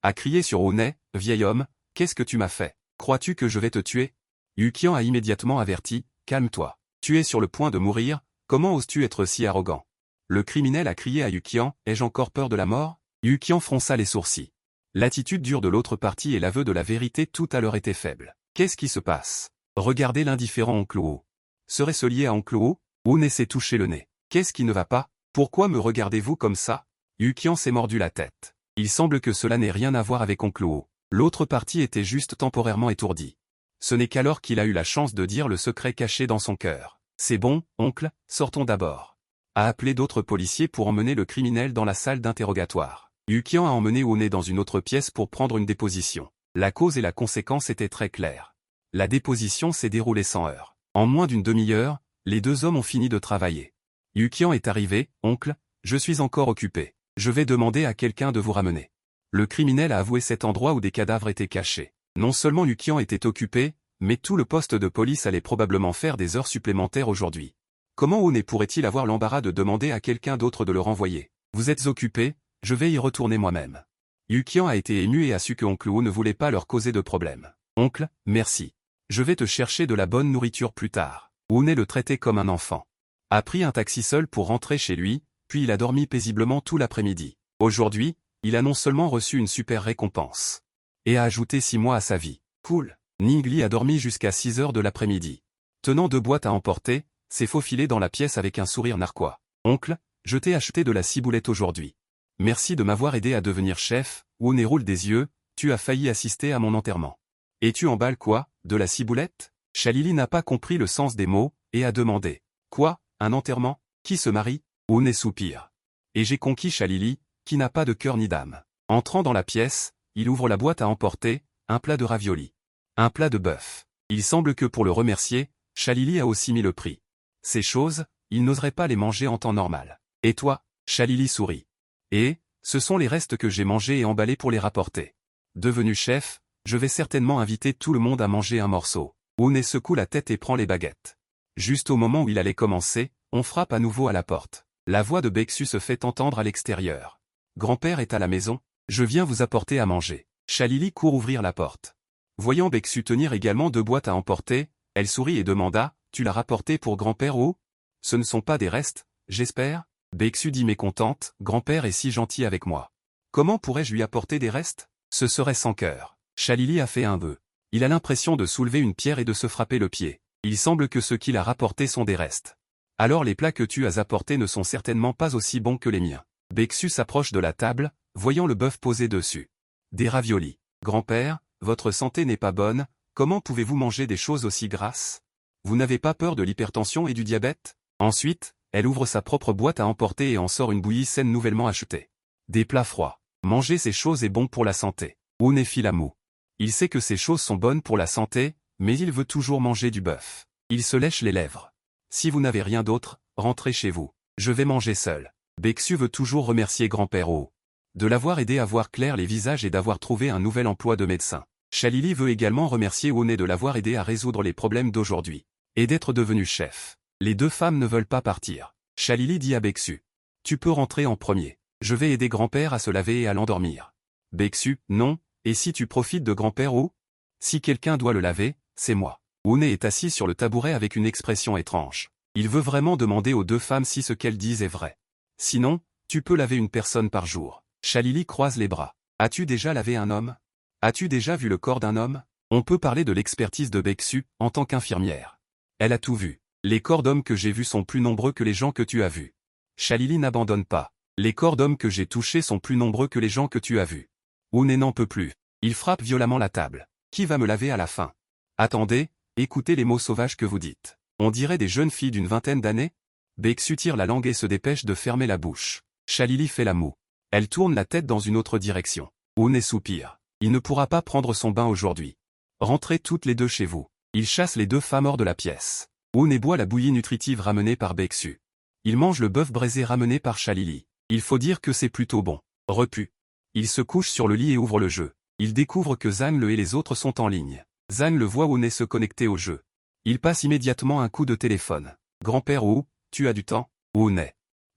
A crié sur Une, vieil homme, qu'est-ce que tu m'as fait? Crois-tu que je vais te tuer? Yukian a immédiatement averti, calme-toi. Tu es sur le point de mourir, comment oses-tu être si arrogant? Le criminel a crié à Yukian, ai-je encore peur de la mort? Yukian fronça les sourcils. L'attitude dure de l'autre partie et l'aveu de la vérité tout à l'heure était faible. Qu'est-ce qui se passe? Regardez l'indifférent oncle O. Serait-ce lié à oncle O? Une s'est touché le nez. Qu'est-ce qui ne va pas? Pourquoi me regardez-vous comme ça? Yukian s'est mordu la tête. Il semble que cela n'ait rien à voir avec oncle O. L'autre partie était juste temporairement étourdie. Ce n'est qu'alors qu'il a eu la chance de dire le secret caché dans son cœur. C'est bon, oncle, sortons d'abord. A appelé d'autres policiers pour emmener le criminel dans la salle d'interrogatoire. Yukian a emmené Une dans une autre pièce pour prendre une déposition. La cause et la conséquence étaient très claires. La déposition s'est déroulée sans heurts. En moins d'une demi-heure, les deux hommes ont fini de travailler. Yukian est arrivé, oncle, je suis encore occupé. Je vais demander à quelqu'un de vous ramener. Le criminel a avoué cet endroit où des cadavres étaient cachés. Non seulement Yukian était occupé, mais tout le poste de police allait probablement faire des heures supplémentaires aujourd'hui. Comment Une pourrait-il avoir l'embarras de demander à quelqu'un d'autre de le renvoyer? Vous êtes occupé, je vais y retourner moi-même. Yukian a été ému et a su que oncle O ne voulait pas leur causer de problème. Oncle, merci. Je vais te chercher de la bonne nourriture plus tard. Une le traitait comme un enfant. a pris un taxi seul pour rentrer chez lui, puis il a dormi paisiblement tout l'après-midi. Aujourd'hui, il a non seulement reçu une super récompense, et a ajouté 6 mois à sa vie. Cool. Ningli a dormi jusqu'à 6 heures de l'après-midi. Tenant 2 boîtes à emporter, s'est faufilé dans la pièce avec un sourire narquois. Oncle, je t'ai acheté de la ciboulette aujourd'hui. Merci de m'avoir aidé à devenir chef. Woone roule des yeux, tu as failli assister à mon enterrement. Et tu emballes quoi, de la ciboulette? Chalili n'a pas compris le sens des mots, et a demandé. Quoi, un enterrement? Qui se marie? Woone soupire. Et j'ai conquis Chalili, qui n'a pas de cœur ni d'âme. Entrant dans la pièce, il ouvre la boîte à emporter, un plat de raviolis. Un plat de bœuf. Il semble que pour le remercier, Chalili a aussi mis le prix. Ces choses, il n'oserait pas les manger en temps normal. Et toi? Chalili sourit. Et, ce sont les restes que j'ai mangés et emballés pour les rapporter. Devenu chef, je vais certainement inviter tout le monde à manger un morceau. Woone secoue la tête et prend les baguettes. Juste au moment où il allait commencer, on frappe à nouveau à la porte. La voix de Baeksu se fait entendre à l'extérieur. Grand-père est à la maison, je viens vous apporter à manger. Chalili court ouvrir la porte. Voyant Baeksu tenir également 2 boîtes à emporter, elle sourit et demanda, tu l'as rapporté pour grand-père ou? Ce ne sont pas des restes, j'espère? Baeksu dit mécontente, grand-père est si gentil avec moi. Comment pourrais-je lui apporter des restes? Ce serait sans cœur. Chalili a fait un vœu. Il a l'impression de soulever une pierre et de se frapper le pied. Il semble que ceux qu'il a rapportés sont des restes. Alors les plats que tu as apportés ne sont certainement pas aussi bons que les miens. Baeksu s'approche de la table, voyant le bœuf posé dessus. Des raviolis. Grand-père, votre santé n'est pas bonne, comment pouvez-vous manger des choses aussi grasses? Vous n'avez pas peur de l'hypertension et du diabète? Ensuite, elle ouvre sa propre boîte à emporter et en sort une bouillie saine nouvellement achetée. Des plats froids. Manger ces choses est bon pour la santé. Woone fit la moue. Il sait que ces choses sont bonnes pour la santé, mais il veut toujours manger du bœuf. Il se lèche les lèvres. Si vous n'avez rien d'autre, rentrez chez vous. Je vais manger seul. Baeksu veut toujours remercier grand-père Oh, de l'avoir aidé à voir clair les visages et d'avoir trouvé un nouvel emploi de médecin. Chalili veut également remercier Woone de l'avoir aidé à résoudre les problèmes d'aujourd'hui, et d'être devenu chef. Les 2 femmes ne veulent pas partir. Chalili dit à Baeksu. Tu peux rentrer en premier. Je vais aider grand-père à se laver et à l'endormir. Baeksu, non, et si tu profites de grand-père Oh? Si quelqu'un doit le laver, c'est moi. Woone est assis sur le tabouret avec une expression étrange. Il veut vraiment demander aux 2 femmes si ce qu'elles disent est vrai. Sinon, tu peux laver une personne par jour. Chalili croise les bras. As-tu déjà lavé un homme? As-tu déjà vu le corps d'un homme? On peut parler de l'expertise de Baeksu, en tant qu'infirmière. Elle a tout vu. Les corps d'hommes que j'ai vus sont plus nombreux que les gens que tu as vus. Chalili n'abandonne pas. Les corps d'hommes que j'ai touchés sont plus nombreux que les gens que tu as vus. Woone n'en peut plus. Il frappe violemment la table. Qui va me laver à la fin? Attendez, écoutez les mots sauvages que vous dites. On dirait des jeunes filles d'une vingtaine d'années? Baeksu tire la langue et se dépêche de fermer la bouche. Chalili fait la moue. Elle tourne la tête dans une autre direction. Woone soupire. Il ne pourra pas prendre son bain aujourd'hui. Rentrez toutes les 2 chez vous. Il chasse les 2 femmes hors de la pièce. Woone boit la bouillie nutritive ramenée par Baeksu. Il mange le bœuf braisé ramené par Chalili. Il faut dire que c'est plutôt bon. Repu. Il se couche sur le lit et ouvre le jeu. Il découvre que Zhang et les autres sont en ligne. Zhang le voit Woone se connecter au jeu. Il passe immédiatement un coup de téléphone. Grand-père Oh, tu as du temps? Woone.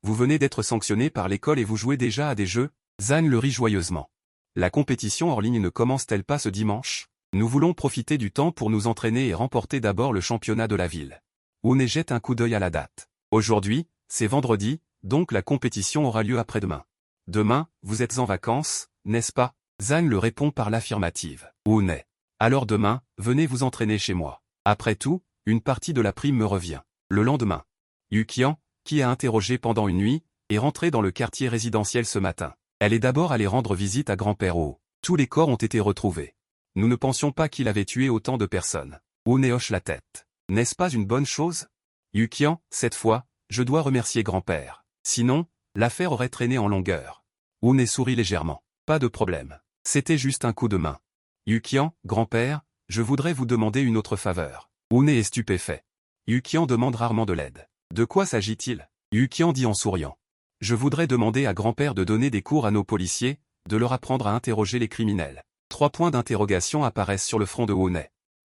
Vous venez d'être sanctionné par l'école et vous jouez déjà à des jeux? Zhang le rit joyeusement. La compétition hors ligne ne commence-t-elle pas ce dimanche? Nous voulons profiter du temps pour nous entraîner et remporter d'abord le championnat de la ville. Woone jette un coup d'œil à la date. Aujourd'hui, c'est vendredi, donc la compétition aura lieu après-demain. Demain, vous êtes en vacances, n'est-ce pas? Zhang le répond par l'affirmative. Woone. Alors demain, venez vous entraîner chez moi. Après tout, une partie de la prime me revient. Le lendemain. Yukian, qui a interrogé pendant une nuit, est rentrée dans le quartier résidentiel ce matin. Elle est d'abord allée rendre visite à grand-père Oh. Tous les corps ont été retrouvés. Nous ne pensions pas qu'il avait tué autant de personnes. Woone hoche la tête. N'est-ce pas une bonne chose? Yukian, cette fois, je dois remercier grand-père. Sinon, l'affaire aurait traîné en longueur. Woone sourit légèrement. Pas de problème. C'était juste un coup de main. Yukian, grand-père, je voudrais vous demander une autre faveur. Woone est stupéfait. Yukian demande rarement de l'aide. De quoi s'agit-il? Yukian dit en souriant. Je voudrais demander à grand-père de donner des cours à nos policiers, de leur apprendre à interroger les criminels. 3 points d'interrogation apparaissent sur le front de Woone.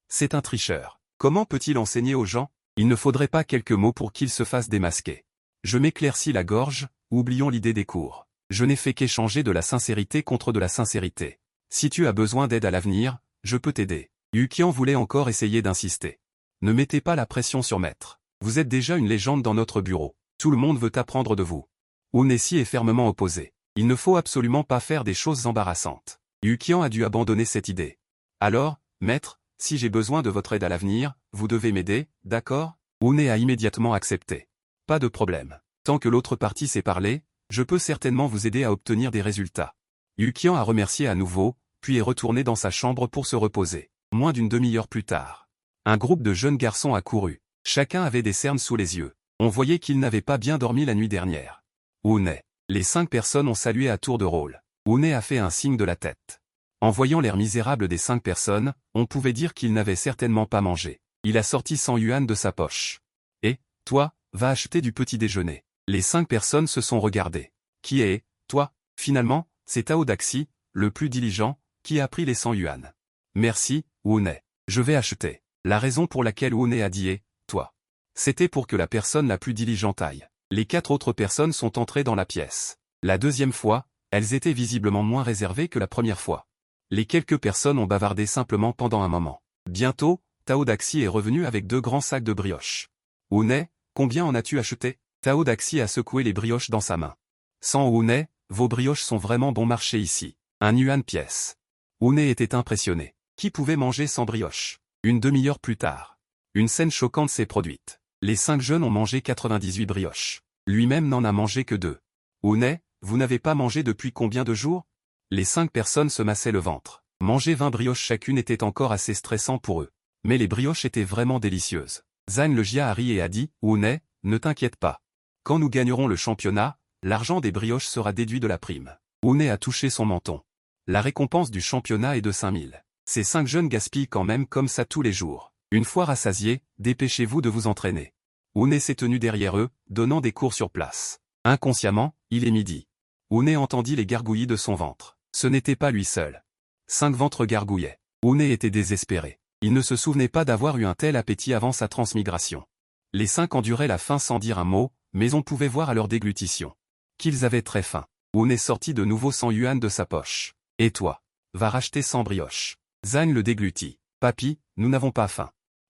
C'est un tricheur. Comment peut-il enseigner aux gens? Il ne faudrait pas quelques mots pour qu'il se fasse démasquer. Je m'éclaircis la gorge, oublions l'idée des cours. Je n'ai fait qu'échanger de la sincérité contre de la sincérité. Si tu as besoin d'aide à l'avenir, je peux t'aider. Yukian voulait encore essayer d'insister. Ne mettez pas la pression sur maître. Vous êtes déjà une légende dans notre bureau. Tout le monde veut apprendre de vous. Unessi est fermement opposé. Il ne faut absolument pas faire des choses embarrassantes. Yukian a dû abandonner cette idée. Alors, maître, si j'ai besoin de votre aide à l'avenir, vous devez m'aider, d'accord? Une a immédiatement accepté. Pas de problème. Tant que l'autre partie sait parler, je peux certainement vous aider à obtenir des résultats. Yukian a remercié à nouveau, puis est retourné dans sa chambre pour se reposer. Moins d'une demi-heure plus tard, un groupe de jeunes garçons a couru. Chacun avait des cernes sous les yeux. On voyait qu'ils n'avaient pas bien dormi la nuit dernière. Une. Les 5 personnes ont salué à tour de rôle. Une a fait un signe de la tête. En voyant l'air misérable des 5 personnes, on pouvait dire qu'il n'avait certainement pas mangé. Il a sorti 100 yuan de sa poche. Et, toi, va acheter du petit déjeuner. Les 5 personnes se sont regardées. Qui est, toi? Finalement, c'est Tao Daxi, le plus diligent, qui a pris les 100 yuan. Merci, Une. Je vais acheter. La raison pour laquelle Une a dit toi. C'était pour que la personne la plus diligente aille. Les 4 autres personnes sont entrées dans la pièce. La deuxième fois, elles étaient visiblement moins réservées que la première fois. Les quelques personnes ont bavardé simplement pendant un moment. Bientôt, Tao Daxi est revenu avec 2 grands sacs de brioches. Une, combien en as-tu acheté? Tao Daxi a secoué les brioches dans sa main. Sans Une, vos brioches sont vraiment bon marché ici. 1 yuan pièce. Une était impressionné. Qui pouvait manger sans brioche? Une demi-heure plus tard. Une scène choquante s'est produite. Les 5 jeunes ont mangé 98 brioches. Lui-même n'en a mangé que 2. Une, vous n'avez pas mangé depuis combien de jours? Les 5 personnes se massaient le ventre. Manger 20 brioches chacune était encore assez stressant pour eux. Mais les brioches étaient vraiment délicieuses. Zhang le Jia a ri et a dit, Une, ne t'inquiète pas. Quand nous gagnerons le championnat, l'argent des brioches sera déduit de la prime. Une a touché son menton. La récompense du championnat est de 5000. Ces 5 jeunes gaspillent quand même comme ça tous les jours. Une fois rassasiés, dépêchez-vous de vous entraîner. Une s'est tenu derrière eux, donnant des cours sur place. Inconsciemment, il est midi. Une entendit les gargouillis de son ventre. Ce n'était pas lui seul. 5 ventres gargouillaient. Une était désespéré. Il ne se souvenait pas d'avoir eu un tel appétit avant sa transmigration. Les 5 enduraient la faim sans dire un mot, mais on pouvait voir à leur déglutition qu'ils avaient très faim. Une sortit de nouveau 100 yuan de sa poche. Et toi? Va racheter 100 brioches. Zhang le déglutit. Papy, nous n'avons pas faim.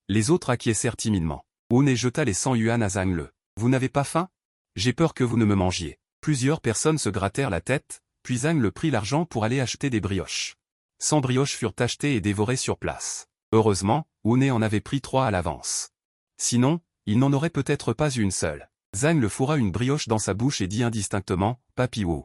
Les autres acquiescèrent timidement. Une jeta les 100 yuan à Zhang le. Vous n'avez pas faim? J'ai peur que vous ne me mangiez. Plusieurs personnes se grattèrent la tête, puis Zhang le prit l'argent pour aller acheter des brioches. 100 brioches furent achetées et dévorées sur place. Heureusement, Une en avait pris 3 à l'avance. Sinon, il n'en aurait peut-être pas eu une seule. Zhang le fourra une brioche dans sa bouche et dit indistinctement, Papy Wu.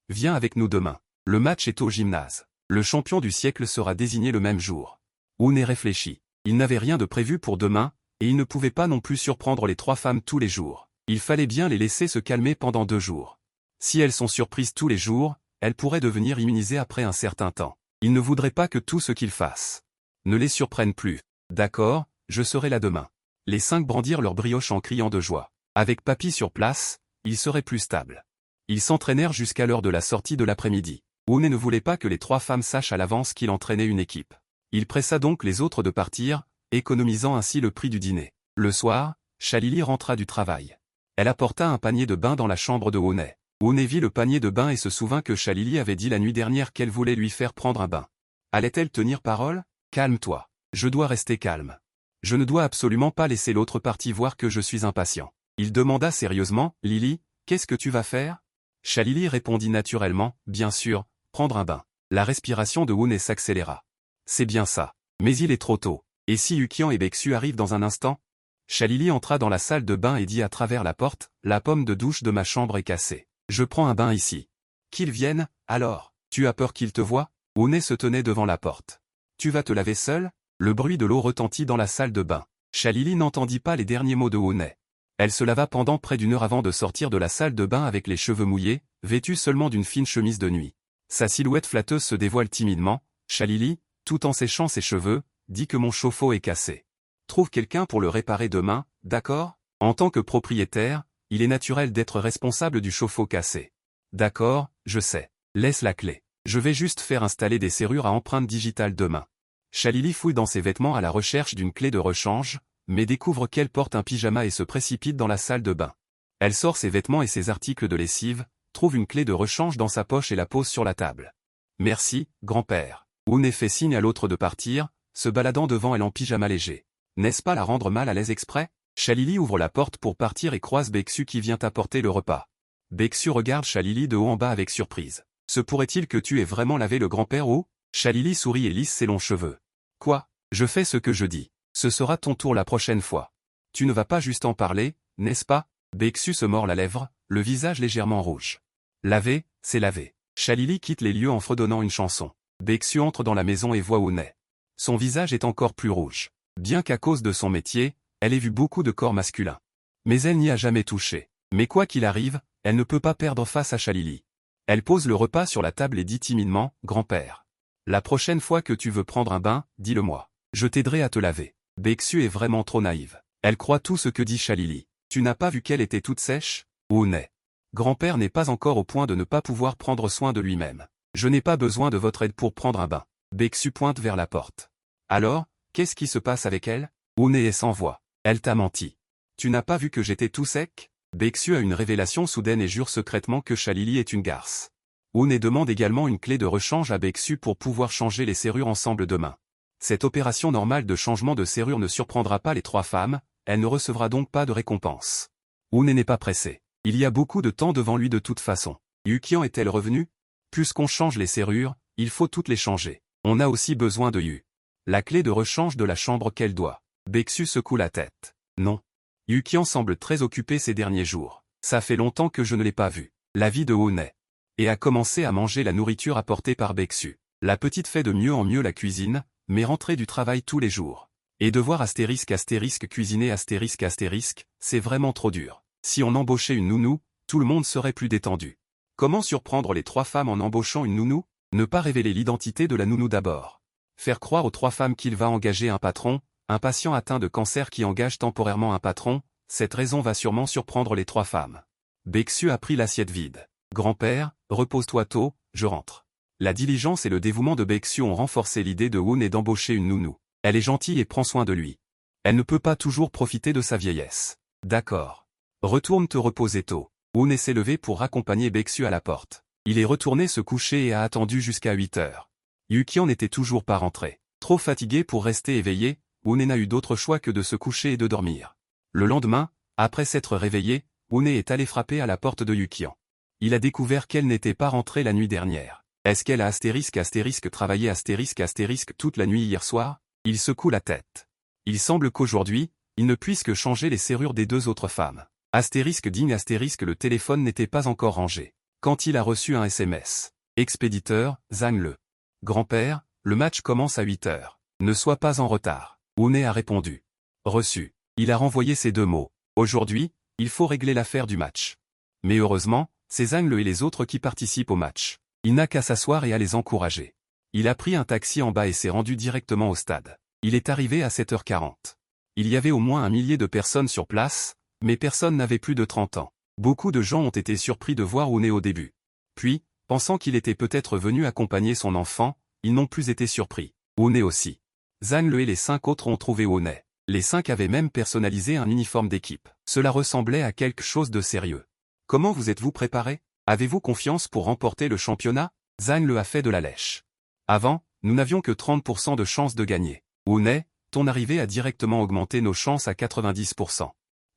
Viens avec nous demain. Le match est au gymnase. Le champion du siècle sera désigné le même jour. Une réfléchit. Il n'avait rien de prévu pour demain, et il ne pouvait pas non plus surprendre les 3 femmes tous les jours. Il fallait bien les laisser se calmer pendant 2 jours. Si elles sont surprises tous les jours, elles pourraient devenir immunisées après un certain temps. Il ne voudrait pas que tout ce qu'ils fassent ne les surprenne plus. D'accord, je serai là demain. Les 5 brandirent leur brioche en criant de joie. Avec Papy sur place, ils seraient plus stables. Ils s'entraînèrent jusqu'à l'heure de la sortie de l'après-midi. Une ne voulait pas que les 3 femmes sachent à l'avance qu'il entraînait une équipe. Il pressa donc les autres de partir, économisant ainsi le prix du dîner. Le soir, Shalili rentra du travail. Elle apporta un panier de bain dans la chambre de Une. Une vit le panier de bain et se souvint que Shalili avait dit la nuit dernière qu'elle voulait lui faire prendre un bain. Allait-elle tenir parole? Calme-toi. Je dois rester calme. Je ne dois absolument pas laisser l'autre partie voir que je suis impatient. Il demanda sérieusement, Lily, qu'est-ce que tu vas faire? Shalili répondit naturellement, bien sûr, prendre un bain. La respiration de Une s'accéléra. C'est bien ça. Mais il est trop tôt. Et si Yukian et Bexu arrivent dans un instant? Shalili entra dans la salle de bain et dit à travers la porte, la pomme de douche de ma chambre est cassée. Je prends un bain ici. Qu'ils viennent, alors. Tu as peur qu'ils te voient? Une se tenait devant la porte. Tu vas te laver seul? Le bruit de l'eau retentit dans la salle de bain. Shalili n'entendit pas les derniers mots de Une. Elle se lava pendant près d'une heure avant de sortir de la salle de bain avec les cheveux mouillés, vêtue seulement d'une fine chemise de nuit. Sa silhouette flatteuse se dévoile timidement. Shalili, tout en séchant ses cheveux, dit que mon chauffe-eau est cassé. Trouve quelqu'un pour le réparer demain, d'accord? En tant que propriétaire, il est naturel d'être responsable du chauffe-eau cassé. D'accord, je sais. Laisse la clé. Je vais juste faire installer des serrures à empreinte digitale demain. Shalili fouille dans ses vêtements à la recherche d'une clé de rechange, mais découvre qu'elle porte un pyjama et se précipite dans la salle de bain. Elle sort ses vêtements et ses articles de lessive, trouve une clé de rechange dans sa poche et la pose sur la table. Merci, grand-père. Une fait signe à l'autre de partir, se baladant devant elle en pyjama léger. N'est-ce pas la rendre mal à l'aise exprès? Chalili ouvre la porte pour partir et croise Beksu qui vient apporter le repas. Beksu regarde Chalili de haut en bas avec surprise. Se pourrait-il que tu aies vraiment lavé le grand-père haut? Chalili sourit et lisse ses longs cheveux. Quoi? Je fais ce que je dis. Ce sera ton tour la prochaine fois. Tu ne vas pas juste en parler, n'est-ce pas? Beksu se mord la lèvre, le visage légèrement rouge. Laver, c'est laver. Chalili quitte les lieux en fredonnant une chanson. Beksu entre dans la maison et voit Ounay. Son visage est encore plus rouge. Bien qu'à cause de son métier, elle ait vu beaucoup de corps masculins. Mais elle n'y a jamais touché. Mais quoi qu'il arrive, elle ne peut pas perdre face à Chalili. Elle pose le repas sur la table et dit timidement, « Grand-père. La prochaine fois que tu veux prendre un bain, dis-le-moi. Je t'aiderai à te laver. » Beksu est vraiment trop naïve. Elle croit tout ce que dit Chalili. Tu n'as pas vu qu'elle était toute sèche? Ounay. Grand-père n'est pas encore au point de ne pas pouvoir prendre soin de lui-même. Je n'ai pas besoin de votre aide pour prendre un bain. Beksu pointe vers la porte. Alors, qu'est-ce qui se passe avec elle? Ounay est sans voix. Elle t'a menti. Tu n'as pas vu que j'étais tout sec? Beksu a une révélation soudaine et jure secrètement que Chalili est une garce. Ounay demande également une clé de rechange à Beksu pour pouvoir changer les serrures ensemble demain. Cette opération normale de changement de serrure ne surprendra pas les trois femmes, elle ne recevra donc pas de récompense. Ounay n'est pas pressé. Il y a beaucoup de temps devant lui de toute façon. Yukian est-elle revenue? Puisqu'on change les serrures, il faut toutes les changer. On a aussi besoin de Yu. La clé de rechange de la chambre qu'elle doit. Beksu secoue la tête. Non. Yukian semble très occupé ces derniers jours. Ça fait longtemps que je ne l'ai pas vu. La vie de Ounay. Et a commencé à manger la nourriture apportée par Beksu. La petite fait de mieux en mieux la cuisine, mais rentrer du travail tous les jours. Et devoir cuisiner c'est vraiment trop dur. Si on embauchait une nounou, tout le monde serait plus détendu. Comment surprendre les trois femmes en embauchant une nounou? Ne pas révéler l'identité de la nounou d'abord. Faire croire aux trois femmes qu'il va engager un patron, un patient atteint de cancer qui engage temporairement un patron, cette raison va sûrement surprendre les trois femmes. Beksu a pris l'assiette vide. Grand-père, repose-toi tôt, je rentre. La diligence et le dévouement de Beksu ont renforcé l'idée de Ounay d'embaucher une nounou. Elle est gentille et prend soin de lui. Elle ne peut pas toujours profiter de sa vieillesse. D'accord. Retourne te reposer tôt. Ounay s'est levé pour accompagner Beksu à la porte. Il est retourné se coucher et a attendu jusqu'à 8 heures. Yukian n'était toujours pas rentré. Trop fatigué pour rester éveillé, Ounay n'a eu d'autre choix que de se coucher et de dormir. Le lendemain, après s'être réveillé, Ounay est allé frapper à la porte de Yukian. Il a découvert qu'elle n'était pas rentrée la nuit dernière. Est-ce qu'elle a travaillé toute la nuit hier soir? Il secoue la tête. Il semble qu'aujourd'hui, il ne puisse que changer les serrures des deux autres femmes. Le téléphone n'était pas encore rangé. Quand il a reçu un SMS. Expéditeur, Zhang Le. Grand-père, le match commence à 8 heures. Ne sois pas en retard. Ounay a répondu. Reçu. Il a renvoyé ces deux mots. Aujourd'hui, il faut régler l'affaire du match. Mais heureusement, c'est Zhang Le et les autres qui participent au match. Il n'a qu'à s'asseoir et à les encourager. Il a pris un taxi en bas et s'est rendu directement au stade. Il est arrivé à 7h40. Il y avait au moins 1 millier de personnes sur place, mais personne n'avait plus de 30 ans. Beaucoup de gens ont été surpris de voir Ounay au début. Puis, pensant qu'il était peut-être venu accompagner son enfant, ils n'ont plus été surpris. Ounay aussi. Zhang Le et les 5 autres ont trouvé Ounay. Les 5 avaient même personnalisé un uniforme d'équipe. Cela ressemblait à quelque chose de sérieux. Comment vous êtes-vous préparé? Avez-vous confiance pour remporter le championnat? Zhang Le a fait de la lèche. Avant, nous n'avions que 30% de chances de gagner. Ounay, ton arrivée a directement augmenté nos chances à 90%.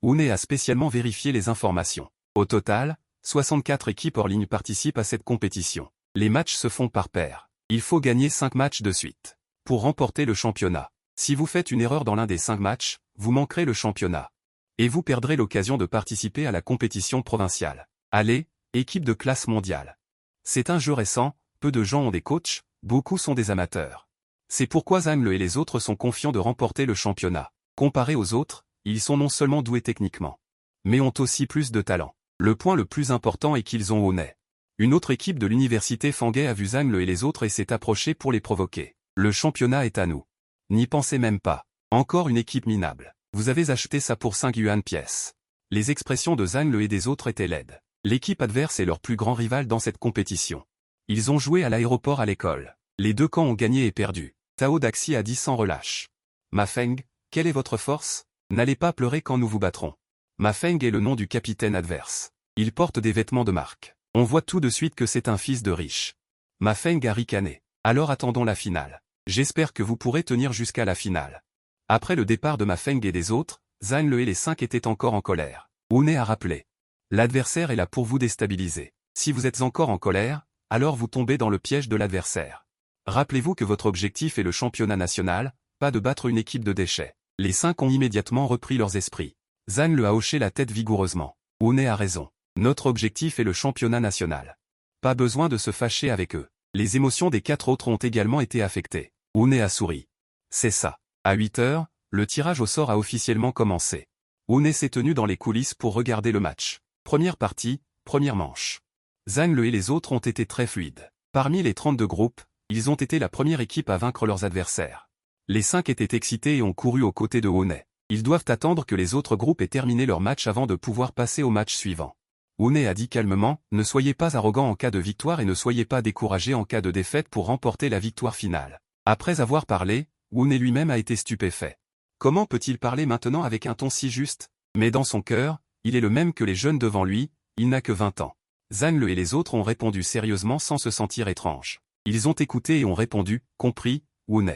Ounay a spécialement vérifié les informations. Au total, 64 équipes hors ligne participent à cette compétition. Les matchs se font par paire. Il faut gagner 5 matchs de suite pour remporter le championnat. Si vous faites une erreur dans l'un des 5 matchs, vous manquerez le championnat. Et vous perdrez l'occasion de participer à la compétition provinciale. Allez, équipe de classe mondiale. C'est un jeu récent, peu de gens ont des coachs, beaucoup sont des amateurs. C'est pourquoi Zhang Le et les autres sont confiants de remporter le championnat. Comparés aux autres, ils sont non seulement doués techniquement, mais ont aussi plus de talent. Le point le plus important est qu'ils ont Ounay. Une autre équipe de l'université Fanguet a vu Zhang Le et les autres et s'est approchée pour les provoquer. Le championnat est à nous. N'y pensez même pas. Encore une équipe minable. Vous avez acheté ça pour 5 yuan pièce. Les expressions de Zhang Le et des autres étaient laides. L'équipe adverse est leur plus grand rival dans cette compétition. Ils ont joué à l'aéroport à l'école. Les deux camps ont gagné et perdu. Tao Daxi a dit sans relâche. Ma Feng, quelle est votre force? N'allez pas pleurer quand nous vous battrons. Ma Feng est le nom du capitaine adverse. Il porte des vêtements de marque. On voit tout de suite que c'est un fils de riche. Ma Feng a ricané. Alors attendons la finale. J'espère que vous pourrez tenir jusqu'à la finale. Après le départ de Ma Feng et des autres, Zhang Le et les 5 étaient encore en colère. Wu Ne a rappelé. L'adversaire est là pour vous déstabiliser. Si vous êtes encore en colère, alors vous tombez dans le piège de l'adversaire. Rappelez-vous que votre objectif est le championnat national, pas de battre une équipe de déchets. Les 5 ont immédiatement repris leurs esprits. Zhang Le a hoché la tête vigoureusement. Wu Ne a raison. Notre objectif est le championnat national. Pas besoin de se fâcher avec eux. Les émotions des 4 autres ont également été affectées. Wu Ne a souri. C'est ça. À 8 heures, le tirage au sort a officiellement commencé. Wu Ne s'est tenu dans les coulisses pour regarder le match. Première partie, première manche. Zhang Le et les autres ont été très fluides. Parmi les 32 groupes, ils ont été la première équipe à vaincre leurs adversaires. Les 5 étaient excités et ont couru aux côtés de Wu Ne. Ils doivent attendre que les autres groupes aient terminé leur match avant de pouvoir passer au match suivant. Wu Ne a dit calmement, ne soyez pas arrogants en cas de victoire et ne soyez pas découragés en cas de défaite pour remporter la victoire finale. Après avoir parlé, Wu Ne lui-même a été stupéfait. Comment peut-il parler maintenant avec un ton si juste? Mais dans son cœur, il est le même que les jeunes devant lui, il n'a que 20 ans. Zhang Le et les autres ont répondu sérieusement sans se sentir étranges. Ils ont écouté et ont répondu, compris, Wu Ne.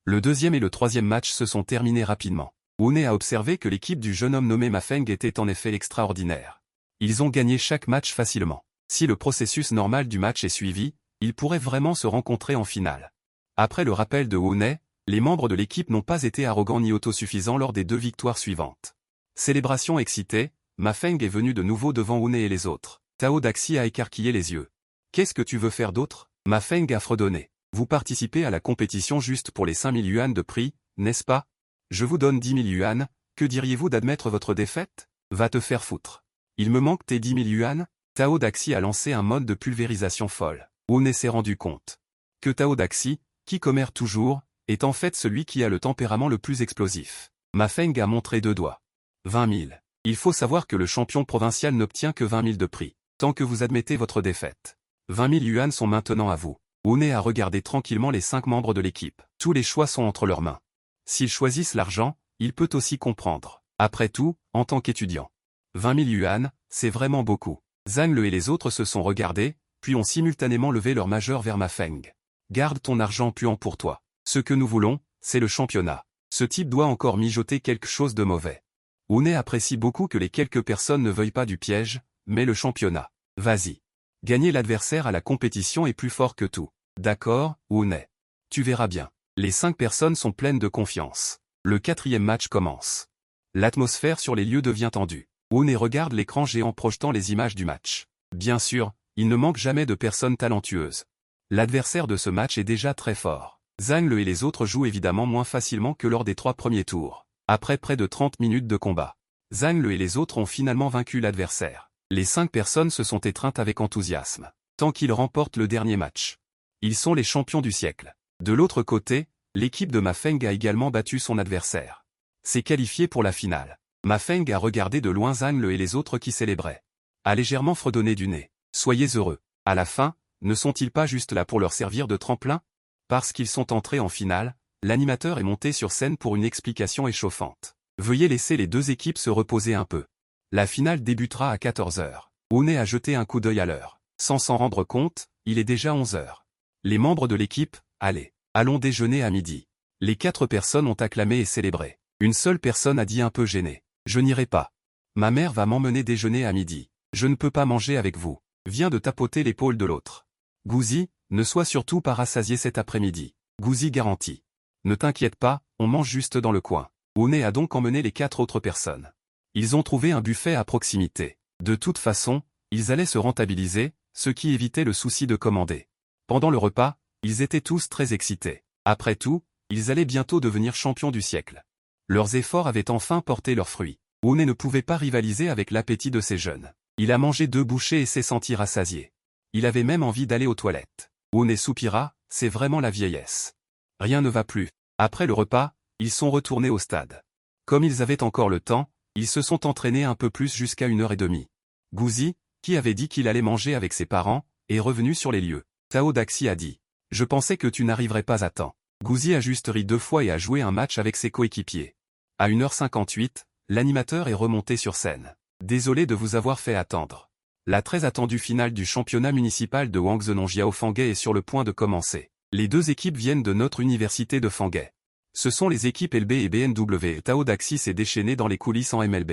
Le deuxième et le troisième match se sont terminés rapidement. Wu Ne a observé que l'équipe du jeune homme nommé Ma Feng était en effet extraordinaire. Ils ont gagné chaque match facilement. Si le processus normal du match est suivi, ils pourraient vraiment se rencontrer en finale. Après le rappel de Wu Ne, les membres de l'équipe n'ont pas été arrogants ni autosuffisants lors des 2 victoires suivantes. Célébration excitée, Ma Feng est venu de nouveau devant Wu Ne et les autres. Tao Daxi a écarquillé les yeux. Qu'est-ce que tu veux faire d'autre? Ma Feng a fredonné. Vous participez à la compétition juste pour les 5000 yuan de prix, n'est-ce pas? Je vous donne 10 000 yuan, que diriez-vous d'admettre votre défaite? Va te faire foutre. Il me manque tes 10 000 yuan? Tao Daxi a lancé un mode de pulvérisation folle. Wu Ne s'est rendu compte que Tao Daxi, qui commère toujours, est en fait celui qui a le tempérament le plus explosif. Ma Feng a montré 2 doigts. 20 000. Il faut savoir que le champion provincial n'obtient que 20 000 de prix, tant que vous admettez votre défaite. 20 000 yuan sont maintenant à vous. Wu Ne a regardé tranquillement les 5 membres de l'équipe. Tous les choix sont entre leurs mains. S'ils choisissent l'argent, il peut aussi comprendre. Après tout, en tant qu'étudiant. 20 000 yuan, c'est vraiment beaucoup. Zhang Le et les autres se sont regardés, puis ont simultanément levé leur majeur vers Ma Feng. Garde ton argent puant pour toi. Ce que nous voulons, c'est le championnat. Ce type doit encore mijoter quelque chose de mauvais. Wu Ne apprécie beaucoup que les quelques personnes ne veuillent pas du piège, mais le championnat. Vas-y. Gagner l'adversaire à la compétition est plus fort que tout. D'accord, Wu Ne. Tu verras bien. Les 5 personnes sont pleines de confiance. Le 4e match commence. L'atmosphère sur les lieux devient tendue. Wu Ne regarde l'écran géant projetant les images du match. Bien sûr, il ne manque jamais de personnes talentueuses. L'adversaire de ce match est déjà très fort. Zhang Le et les autres jouent évidemment moins facilement que lors des 3 premiers tours. Après près de 30 minutes de combat, Zhang Le et les autres ont finalement vaincu l'adversaire. Les 5 personnes se sont étreintes avec enthousiasme. Tant qu'ils remportent le dernier match. Ils sont les champions du siècle. De l'autre côté, l'équipe de Ma Feng a également battu son adversaire. C'est qualifié pour la finale. Ma Feng a regardé de loin Zhang Le et les autres qui célébraient. A légèrement fredonné du nez. Soyez heureux. À la fin, ne sont-ils pas juste là pour leur servir de tremplin? Parce qu'ils sont entrés en finale, l'animateur est monté sur scène pour une explication échauffante. Veuillez laisser les 2 équipes se reposer un peu. La finale débutera à 14 heures. Wu Ne a jeté un coup d'œil à l'heure. Sans s'en rendre compte, il est déjà 11 heures. Les membres de l'équipe, allons déjeuner à midi. Les 4 personnes ont acclamé et célébré. Une seule personne a dit un peu gênée. Je n'irai pas. Ma mère va m'emmener déjeuner à midi. Je ne peux pas manger avec vous. Vient de tapoter l'épaule de l'autre. Gouzi, ne sois surtout pas rassasié cet après-midi. Gouzi garantit. Ne t'inquiète pas, on mange juste dans le coin. Wu Ne a donc emmené les 4 autres personnes. Ils ont trouvé un buffet à proximité. De toute façon, ils allaient se rentabiliser, ce qui évitait le souci de commander. Pendant le repas, ils étaient tous très excités. Après tout, ils allaient bientôt devenir champions du siècle. Leurs efforts avaient enfin porté leurs fruits. Wu Ne pouvait pas rivaliser avec l'appétit de ces jeunes. Il a mangé 2 bouchées et s'est senti rassasié. Il avait même envie d'aller aux toilettes. Wu Ne soupira, c'est vraiment la vieillesse. Rien ne va plus. Après le repas, ils sont retournés au stade. Comme ils avaient encore le temps, ils se sont entraînés un peu plus jusqu'à 1h30. Gouzi, qui avait dit qu'il allait manger avec ses parents, est revenu sur les lieux. Tao Daxi a dit. Je pensais que tu n'arriverais pas à temps. Gouzi a juste ri 2 fois et a joué un match avec ses coéquipiers. À 1h58, l'animateur est remonté sur scène. Désolé de vous avoir fait attendre. La très attendue finale du championnat municipal de Wangzhenong Jiao Fangai est sur le point de commencer. Les 2 équipes viennent de notre université de Fangai. Ce sont les équipes LB et BNW. Tao Daxi s'est déchaîné dans les coulisses en MLB.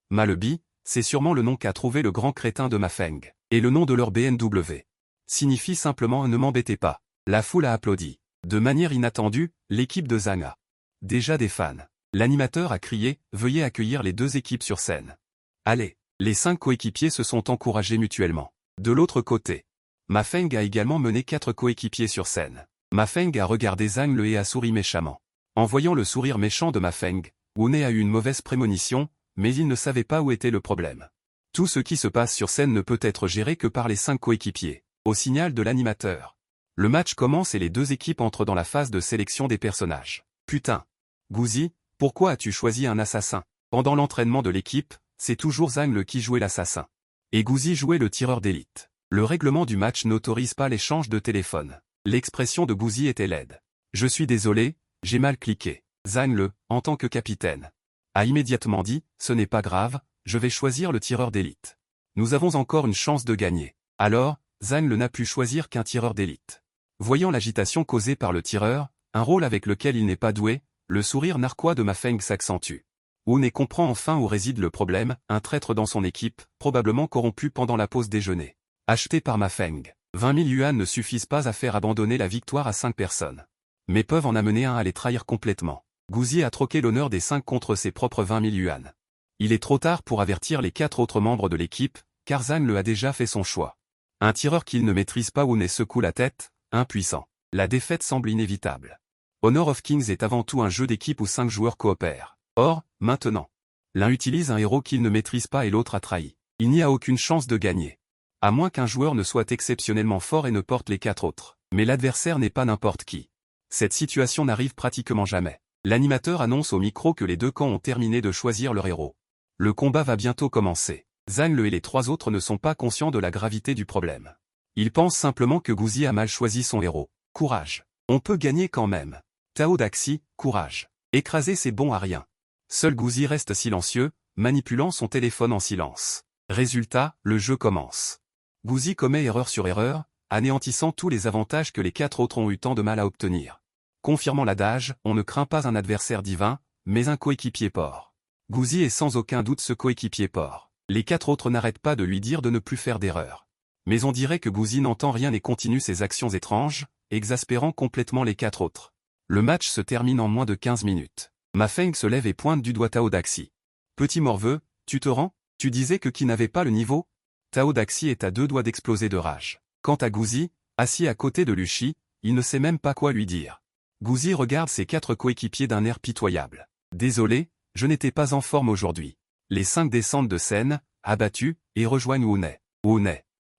Malebi, c'est sûrement le nom qu'a trouvé le grand crétin de Mafeng. Et le nom de leur BNW signifie simplement « ne m'embêtez pas ». La foule a applaudi. De manière inattendue, l'équipe de Zhang a déjà des fans. L'animateur a crié « Veuillez accueillir les deux équipes sur scène ». Allez, les 5 coéquipiers se sont encouragés mutuellement. De l'autre côté, Mafeng a également mené 4 coéquipiers sur scène. Mafeng a regardé Zhang Le et a souri méchamment. En voyant le sourire méchant de Mafeng, Wu Ne a eu une mauvaise prémonition, mais il ne savait pas où était le problème. Tout ce qui se passe sur scène ne peut être géré que par les 5 coéquipiers. Au signal de l'animateur, le match commence et les deux équipes entrent dans la phase de sélection des personnages. Putain. Guzi, pourquoi as-tu choisi un assassin? Pendant l'entraînement de l'équipe, c'est toujours Zhang Le qui jouait l'assassin. Et Guzi jouait le tireur d'élite. Le règlement du match n'autorise pas l'échange de téléphone. L'expression de Guzi était laide. Je suis désolé, j'ai mal cliqué. Zhang Le, en tant que capitaine, a immédiatement dit, ce n'est pas grave, je vais choisir le tireur d'élite. Nous avons encore une chance de gagner. Alors, Zhang Le n'a pu choisir qu'un tireur d'élite. Voyant l'agitation causée par le tireur, un rôle avec lequel il n'est pas doué, le sourire narquois de Mafeng s'accentue. Wu Ne comprend enfin où réside le problème, un traître dans son équipe, probablement corrompu pendant la pause déjeuner. Acheté par Mafeng. 20 000 yuan ne suffisent pas à faire abandonner la victoire à 5 personnes. Mais peuvent en amener un à les trahir complètement. Guzi a troqué l'honneur des 5 contre ses propres 20 000 yuan. Il est trop tard pour avertir les 4 autres membres de l'équipe, car Zhang Le a déjà fait son choix. Un tireur qu'il ne maîtrise pas. Wu Ne secoue la tête, impuissant. La défaite semble inévitable. Honor of Kings est avant tout un jeu d'équipe où 5 joueurs coopèrent. Or, maintenant, l'un utilise un héros qu'il ne maîtrise pas et l'autre a trahi. Il n'y a aucune chance de gagner. À moins qu'un joueur ne soit exceptionnellement fort et ne porte les 4 autres. Mais l'adversaire n'est pas n'importe qui. Cette situation n'arrive pratiquement jamais. L'animateur annonce au micro que les 2 camps ont terminé de choisir leur héros. Le combat va bientôt commencer. Zhang Le et les 3 autres ne sont pas conscients de la gravité du problème. Ils pensent simplement que Guzi a mal choisi son héros. Courage. On peut gagner quand même. Tao Daxi, courage. Écraser c'est bon à rien. Seul Guzi reste silencieux, manipulant son téléphone en silence. Résultat, le jeu commence. Guzi commet erreur sur erreur, anéantissant tous les avantages que les 4 autres ont eu tant de mal à obtenir. Confirmant l'adage, on ne craint pas un adversaire divin, mais un coéquipier porc. Guzi est sans aucun doute ce coéquipier porc. Les 4 autres n'arrêtent pas de lui dire de ne plus faire d'erreur. Mais on dirait que Guzi n'entend rien et continue ses actions étranges, exaspérant complètement les 4 autres. Le match se termine en moins de 15 minutes. Mafeng se lève et pointe du doigt Tao Daxi. Petit morveux, tu te rends? Tu disais que qui n'avait pas le niveau? Tao Daxi est à 2 doigts d'exploser de rage. Quant à Guzi, assis à côté de Luchi, il ne sait même pas quoi lui dire. Guzi regarde ses 4 coéquipiers d'un air pitoyable. Désolé, je n'étais pas en forme aujourd'hui. Les 5 descendent de scène, abattus, et rejoignent Wu Ne. Wu Ne.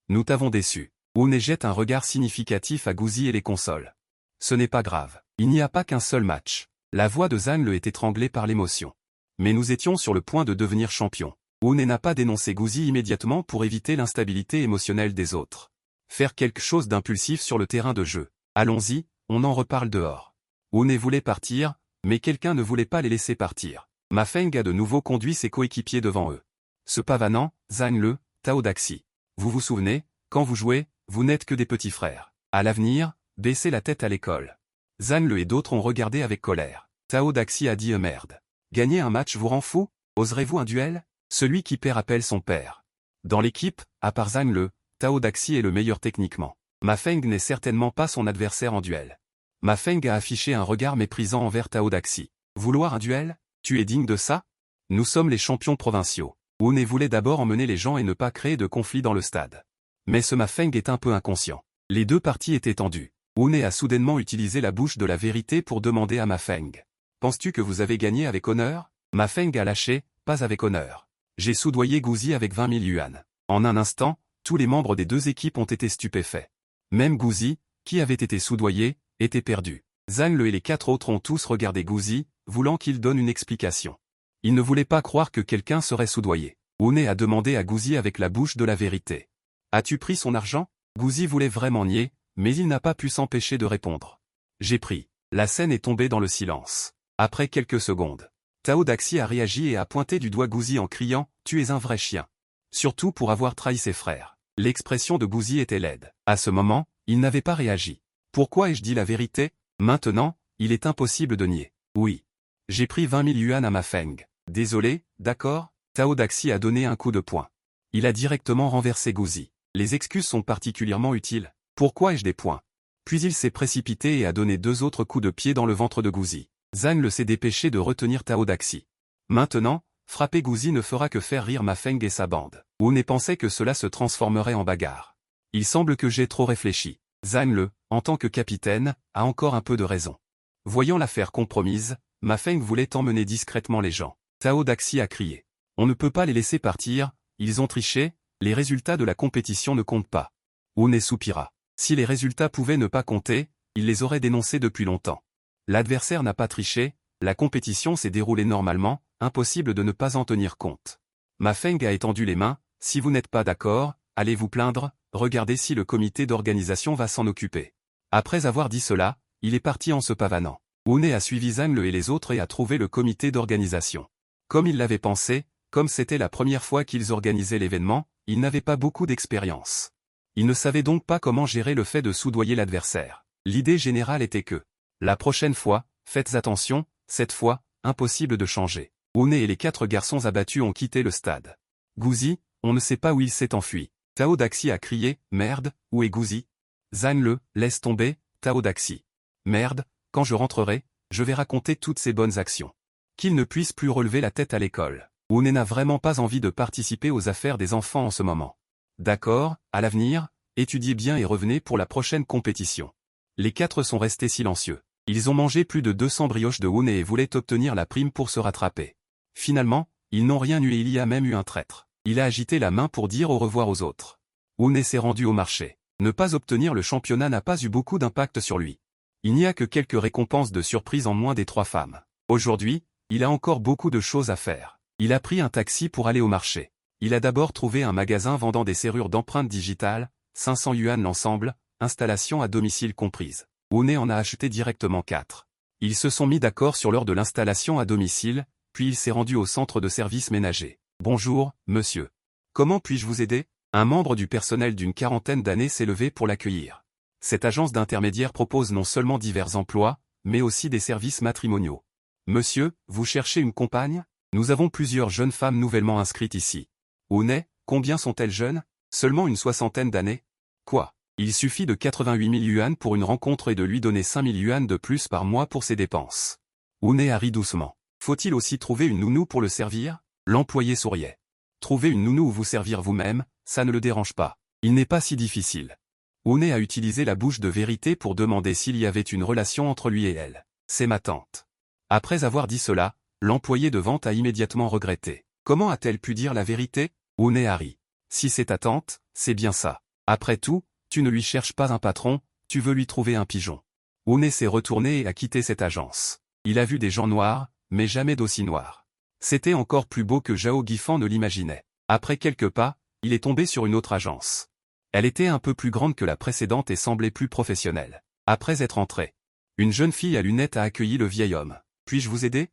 Nous t'avons déçu. Wu Ne jette un regard significatif à Guzi et les consoles. Ce n'est pas grave. Il n'y a pas qu'un seul match. La voix de Zhang Le est étranglée par l'émotion. Mais nous étions sur le point de devenir champions. Wu Ne n'a pas dénoncé Guzi immédiatement pour éviter l'instabilité émotionnelle des autres. Faire quelque chose d'impulsif sur le terrain de jeu. Allons-y, on en reparle dehors. Wu Ne voulait partir, mais quelqu'un ne voulait pas les laisser partir. Mafeng a de nouveau conduit ses coéquipiers devant eux. Se pavanant, Zhang Le, Tao Daxi. Vous vous souvenez, quand vous jouez, vous n'êtes que des petits frères. À l'avenir, baissez la tête à l'école. Zhang Le et d'autres ont regardé avec colère. Tao Daxi a dit merde. Gagner un match vous rend fou? Oserez-vous un duel? Celui qui perd appelle son père. Dans l'équipe, à part Zhang Le, Tao Daxi est le meilleur techniquement. Mafeng n'est certainement pas son adversaire en duel. Mafeng a affiché un regard méprisant envers Tao Daxi. Vouloir un duel? Tu es digne de ça? Nous sommes les champions provinciaux. Wu Ne voulait d'abord emmener les gens et ne pas créer de conflit dans le stade. Mais ce Mafeng est un peu inconscient. Les 2 parties étaient tendues. Wu Ne a soudainement utilisé la bouche de la vérité pour demander à Mafeng. Penses-tu que vous avez gagné avec honneur? Mafeng a lâché, pas avec honneur. J'ai soudoyé Guzi avec 20 000 yuan. En un instant, tous les membres des 2 équipes ont été stupéfaits. Même Guzi, qui avait été soudoyé, était perdu. Zhang Le et les 4 autres ont tous regardé Guzi, voulant qu'il donne une explication. Ils ne voulaient pas croire que quelqu'un serait soudoyé. Wu Ne a demandé à Guzi avec la bouche de la vérité. As-tu pris son argent? Guzi voulait vraiment nier, mais il n'a pas pu s'empêcher de répondre. J'ai pris. La scène est tombée dans le silence. Après quelques secondes, Tao Daxi a réagi et a pointé du doigt Guzi en criant « Tu es un vrai chien ». Surtout pour avoir trahi ses frères. L'expression de Guzi était laide. À ce moment, il n'avait pas réagi. Pourquoi ai-je dit la vérité? Maintenant, il est impossible de nier. Oui. J'ai pris 20 000 yuan à ma Feng. Désolé, d'accord? Tao Daxi a donné un coup de poing. Il a directement renversé Guzi. Les excuses sont particulièrement utiles. Pourquoi ai-je des poings? Puis il s'est précipité et a donné 2 autres coups de pied dans le ventre de Guzi. Zhang le s'est dépêché de retenir Tao Daxi. Maintenant, frapper Guzi ne fera que faire rire ma Feng et sa bande. Wu pensait que cela se transformerait en bagarre. Il semble que j'ai trop réfléchi. Zhang en tant que capitaine, a encore un peu de raison. Voyant l'affaire compromise, ma Feng voulait emmener discrètement les gens. Tao Daxi a crié. On ne peut pas les laisser partir, ils ont triché, les résultats de la compétition ne comptent pas. Wu soupira. Si les résultats pouvaient ne pas compter, il les aurait dénoncés depuis longtemps. L'adversaire n'a pas triché, la compétition s'est déroulée normalement, impossible de ne pas en tenir compte. Ma Feng a étendu les mains, si vous n'êtes pas d'accord, allez vous plaindre, regardez si le comité d'organisation va s'en occuper. Après avoir dit cela, il est parti en se pavanant. Wu a suivi Zhang et les autres et a trouvé le comité d'organisation. Comme il l'avait pensé, comme c'était la première fois qu'ils organisaient l'événement, ils n'avaient pas beaucoup d'expérience. Ils ne savaient donc pas comment gérer le fait de soudoyer l'adversaire. L'idée générale était que, la prochaine fois, faites attention, cette fois, impossible de changer. Wu et les 4 garçons abattus ont quitté le stade. Guzi, on ne sait pas où il s'est enfui. Tao Daxi a crié, merde, où est Guzi? Zhang laisse tomber, Tao Daxi. Merde, quand je rentrerai, je vais raconter toutes ses bonnes actions. Qu'il ne puisse plus relever la tête à l'école. Wu n'a vraiment pas envie de participer aux affaires des enfants en ce moment. D'accord, à l'avenir, étudiez bien et revenez pour la prochaine compétition. Les 4 sont restés silencieux. Ils ont mangé plus de 200 brioches de Wu et voulaient obtenir la prime pour se rattraper. Finalement, ils n'ont rien eu et il y a même eu un traître. Il a agité la main pour dire au revoir aux autres. Wu s'est rendu au marché. Ne pas obtenir le championnat n'a pas eu beaucoup d'impact sur lui. Il n'y a que quelques récompenses de surprise en moins des 3 femmes. Aujourd'hui, il a encore beaucoup de choses à faire. Il a pris un taxi pour aller au marché. Il a d'abord trouvé un magasin vendant des serrures d'empreintes digitales, 500 yuan l'ensemble, installation à domicile comprise. Wu en a acheté directement 4. Ils se sont mis d'accord sur l'heure de l'installation à domicile, puis il s'est rendu au centre de service ménager. Bonjour, monsieur. Comment puis-je vous aider? Un membre du personnel d'une 40aine d'années s'est levé pour l'accueillir. Cette agence d'intermédiaire propose non seulement divers emplois, mais aussi des services matrimoniaux. Monsieur, vous cherchez une compagne? Nous avons plusieurs jeunes femmes nouvellement inscrites ici. Wu, combien sont-elles jeunes? Seulement une 60aine d'années? Quoi? Il suffit de 88 000 yuan pour une rencontre et de lui donner 5 000 yuan de plus par mois pour ses dépenses. Wu a ri doucement. Faut-il aussi trouver une nounou pour le servir? L'employé souriait. Trouver une nounou ou vous servir vous-même, ça ne le dérange pas. Il n'est pas si difficile. Wu a utilisé la bouche de vérité pour demander s'il y avait une relation entre lui et elle. C'est ma tante. Après avoir dit cela, l'employé de vente a immédiatement regretté. Comment a-t-elle pu dire la vérité? Wu a ri. Si c'est ta tante, c'est bien ça. Après tout, tu ne lui cherches pas un patron, tu veux lui trouver un pigeon. Wu s'est retourné et a quitté cette agence. Il a vu des gens noirs, mais jamais d'aussi noirs. C'était encore plus beau que Zhao Guifan ne l'imaginait. Après quelques pas, il est tombé sur une autre agence. Elle était un peu plus grande que la précédente et semblait plus professionnelle. Après être entré, une jeune fille à lunettes a accueilli le vieil homme. Puis-je vous aider?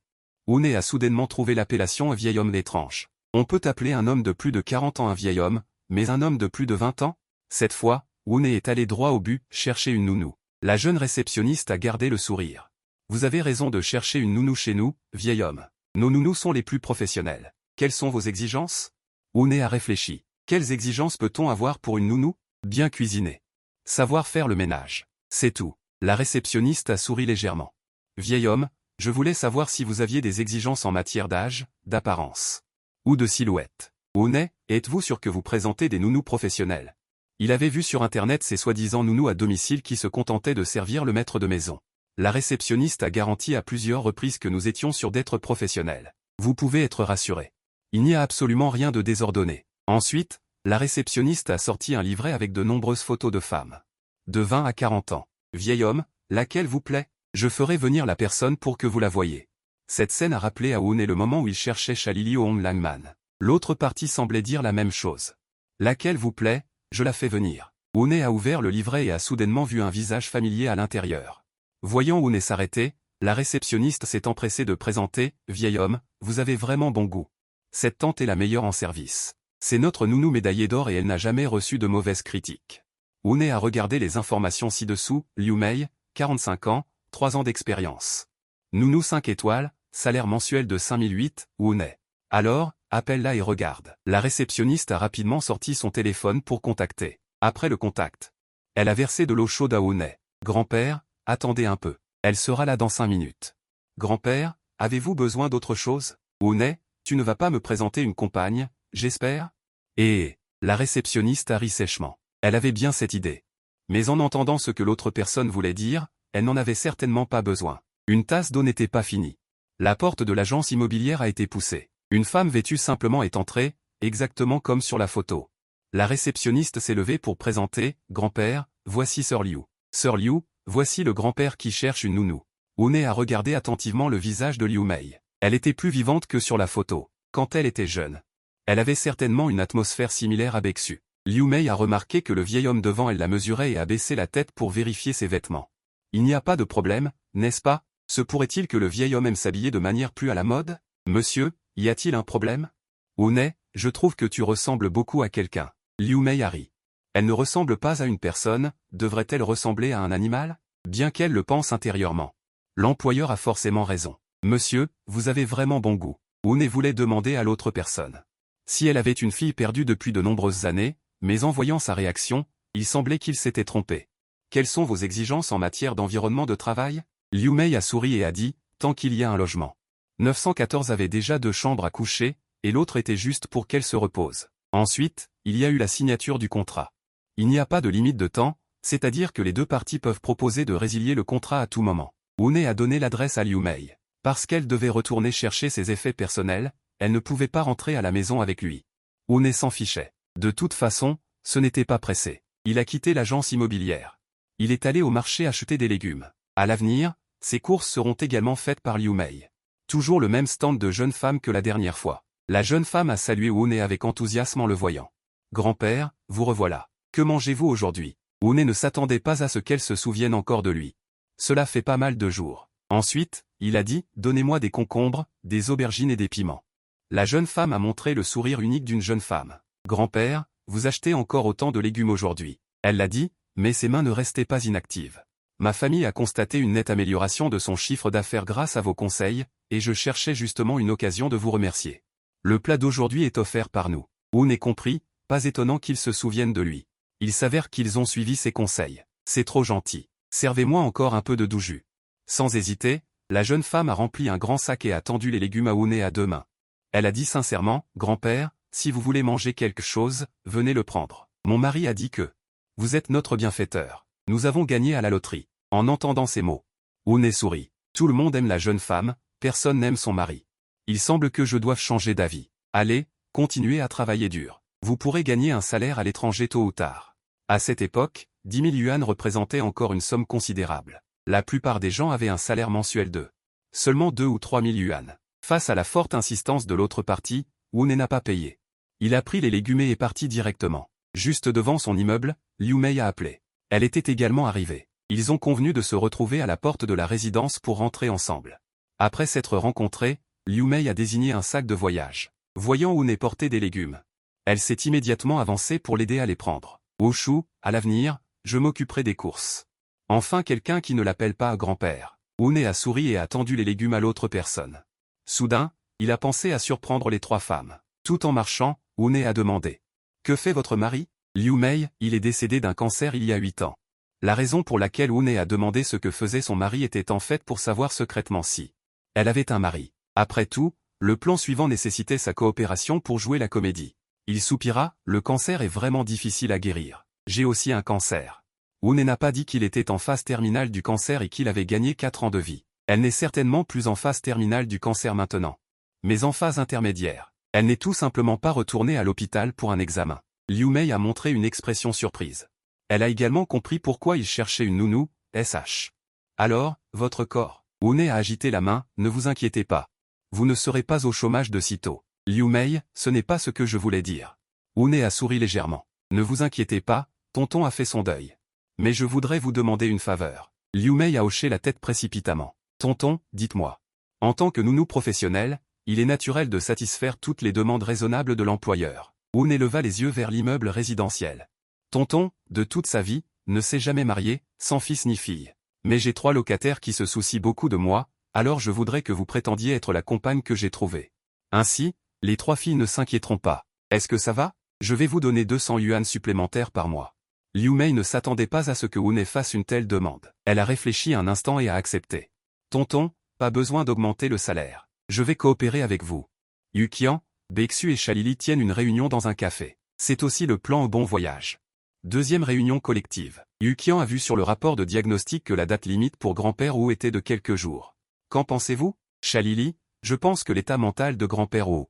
Wu a soudainement trouvé l'appellation un vieil homme étrange. On peut appeler un homme de plus de 40 ans un vieil homme, mais un homme de plus de 20 ans? Cette fois, Wu est allé droit au but, chercher une nounou. La jeune réceptionniste a gardé le sourire. Vous avez raison de chercher une nounou chez nous, vieil homme. Nos nounous sont les plus professionnels. Quelles sont vos exigences? Wu a réfléchi. Quelles exigences peut-on avoir pour une nounou? Bien cuisiner. Savoir faire le ménage. C'est tout. La réceptionniste a souri légèrement. Vieil homme, je voulais savoir si vous aviez des exigences en matière d'âge, d'apparence ou de silhouette. Wu, êtes-vous sûr que vous présentez des nounous professionnels? Il avait vu sur internet ces soi-disant nounous à domicile qui se contentaient de servir le maître de maison. La réceptionniste a garanti à plusieurs reprises que nous étions sûrs d'être professionnels. Vous pouvez être rassuré. Il n'y a absolument rien de désordonné. Ensuite, la réceptionniste a sorti un livret avec de nombreuses photos de femmes. De 20 à 40 ans. Vieil homme, laquelle vous plaît? Je ferai venir la personne pour que vous la voyiez. Cette scène a rappelé à Wu le moment où il cherchait Shalili Hong Langman. L'autre partie semblait dire la même chose. Laquelle vous plaît? Je la fais venir. Wu a ouvert le livret et a soudainement vu un visage familier à l'intérieur. Voyant Wu s'arrêter, la réceptionniste s'est empressée de présenter, « Vieil homme, vous avez vraiment bon goût. Cette tante est la meilleure en service. C'est notre nounou médaillée d'or et elle n'a jamais reçu de mauvaises critiques. » Wu a regardé les informations ci-dessous, Liu Mei, 45 ans, 3 ans d'expérience. Nounou 5 étoiles, salaire mensuel de 5008, Wune. Alors, appelle-la et regarde. La réceptionniste a rapidement sorti son téléphone pour contacter. Après le contact, elle a versé de l'eau chaude à Wune. Grand-père, attendez un peu. Elle sera là dans 5 minutes. Grand-père, avez-vous besoin d'autre chose? Wune, tu ne vas pas me présenter une compagne, j'espère? Et la réceptionniste a ri sèchement. Elle avait bien cette idée. Mais en entendant ce que l'autre personne voulait dire, elle n'en avait certainement pas besoin. Une tasse d'eau n'était pas finie. La porte de l'agence immobilière a été poussée. Une femme vêtue simplement est entrée, exactement comme sur la photo. La réceptionniste s'est levée pour présenter, « Grand-père, voici Sir Liu. Sir Liu, voici le grand-père qui cherche une nounou. » Wune a regardé attentivement le visage de Liu Mei. Elle était plus vivante que sur la photo, quand elle était jeune. Elle avait certainement une atmosphère similaire à Bexu. Liu Mei a remarqué que le vieil homme devant elle la mesurait et a baissé la tête pour vérifier ses vêtements. Il n'y a pas de problème, n'est-ce pas? Se pourrait-il que le vieil homme aime s'habiller de manière plus à la mode? Monsieur, y a-t-il un problème? Wune, je trouve que tu ressembles beaucoup à quelqu'un. Liu Mei a ri. Elle ne ressemble pas à une personne, devrait-elle ressembler à un animal? Bien qu'elle le pense intérieurement. L'employeur a forcément raison. Monsieur, vous avez vraiment bon goût. Wune voulait demander à l'autre personne si elle avait une fille perdue depuis de nombreuses années, mais en voyant sa réaction, il semblait qu'il s'était trompé. Quelles sont vos exigences en matière d'environnement de travail? Liu Mei a souri et a dit, tant qu'il y a un logement. 914 avait déjà 2 chambres à coucher, et l'autre était juste pour qu'elle se repose. Ensuite, il y a eu la signature du contrat. Il n'y a pas de limite de temps, c'est-à-dire que les deux parties peuvent proposer de résilier le contrat à tout moment. Wune a donné l'adresse à Liu Mei. Parce qu'elle devait retourner chercher ses effets personnels, elle ne pouvait pas rentrer à la maison avec lui. Wune s'en fichait. De toute façon, ce n'était pas pressé. Il a quitté l'agence immobilière. Il est allé au marché acheter des légumes. À l'avenir, ses courses seront également faites par Liu Mei. Toujours le même stand de jeune femme que la dernière fois. La jeune femme a salué Wune avec enthousiasme en le voyant. « Grand-père, vous revoilà. Que mangez-vous aujourd'hui ?» Wune ne s'attendait pas à ce qu'elle se souvienne encore de lui. Cela fait pas mal de jours. Ensuite, il a dit, « Donnez-moi des concombres, des aubergines et des piments. » La jeune femme a montré le sourire unique d'une jeune femme. « Grand-père, vous achetez encore autant de légumes aujourd'hui. » Elle l'a dit, mais ses mains ne restaient pas inactives. « Ma famille a constaté une nette amélioration de son chiffre d'affaires grâce à vos conseils, et je cherchais justement une occasion de vous remercier. Le plat d'aujourd'hui est offert par nous. » Wune compris, pas étonnant qu'ils se souviennent de lui. Il s'avère qu'ils ont suivi ses conseils. C'est trop gentil. Servez-moi encore un peu de doux jus. Sans hésiter, la jeune femme a rempli un grand sac et a tendu les légumes à Wune à 2 mains. Elle a dit sincèrement, « Grand-père, si vous voulez manger quelque chose, venez le prendre. Mon mari a dit que vous êtes notre bienfaiteur. Nous avons gagné à la loterie. » En entendant ces mots, Wune sourit. Tout le monde aime la jeune femme, personne n'aime son mari. Il semble que je doive changer d'avis. Allez, continuez à travailler dur. Vous pourrez gagner un salaire à l'étranger tôt ou tard. À cette époque, 10 000 yuan représentaient encore une somme considérable. La plupart des gens avaient un salaire mensuel de seulement 2 ou 3 000 yuan. Face à la forte insistance de l'autre partie, Wune n'a pas payé. Il a pris les légumes et est parti directement. Juste devant son immeuble, Liu Mei a appelé. Elle était également arrivée. Ils ont convenu de se retrouver à la porte de la résidence pour rentrer ensemble. Après s'être rencontrés, Liu Mei a désigné un sac de voyage. Voyant Wune porter des légumes, elle s'est immédiatement avancée pour l'aider à les prendre. « Wushu, à l'avenir, je m'occuperai des courses. » Enfin quelqu'un qui ne l'appelle pas grand-père. Wune a souri et a tendu les légumes à l'autre personne. Soudain, il a pensé à surprendre les 3 femmes. Tout en marchant, Wune a demandé. « Que fait votre mari ?» Liu Mei, il est décédé d'un cancer il y a 8 ans. La raison pour laquelle Wune a demandé ce que faisait son mari était en fait pour savoir secrètement si elle avait un mari. Après tout, le plan suivant nécessitait sa coopération pour jouer la comédie. Il soupira, le cancer est vraiment difficile à guérir. J'ai aussi un cancer. Wune n'a pas dit qu'il était en phase terminale du cancer et qu'il avait gagné 4 ans de vie. Elle n'est certainement plus en phase terminale du cancer maintenant. Mais en phase intermédiaire. Elle n'est tout simplement pas retournée à l'hôpital pour un examen. Liu Mei a montré une expression surprise. Elle a également compris pourquoi il cherchait une nounou, SH. Alors, votre corps. Wune a agité la main, ne vous inquiétez pas. Vous ne serez pas au chômage de sitôt. Liu Mei, ce n'est pas ce que je voulais dire. Wune a souri légèrement. Ne vous inquiétez pas, tonton a fait son deuil. Mais je voudrais vous demander une faveur. Liu Mei a hoché la tête précipitamment. Tonton, dites-moi. En tant que nounou professionnel, il est naturel de satisfaire toutes les demandes raisonnables de l'employeur. Wune leva les yeux vers l'immeuble résidentiel. Tonton, de toute sa vie, ne s'est jamais marié, sans fils ni fille. Mais j'ai 3 locataires qui se soucient beaucoup de moi, alors je voudrais que vous prétendiez être la compagne que j'ai trouvée. Ainsi, les 3 filles ne s'inquiéteront pas. Est-ce que ça va? Je vais vous donner 200 yuan supplémentaires par mois. Liu Mei ne s'attendait pas à ce que Wu fasse une telle demande. Elle a réfléchi un instant et a accepté. Tonton, pas besoin d'augmenter le salaire. Je vais coopérer avec vous. Yuqian, Baeksu et Chalili tiennent une réunion dans un café. C'est aussi le plan au bon voyage. Deuxième réunion collective. Yuqian a vu sur le rapport de diagnostic que la date limite pour grand-père Wu était de quelques jours. Qu'en pensez-vous? Chalili, je pense que l'état mental de grand-père Wu.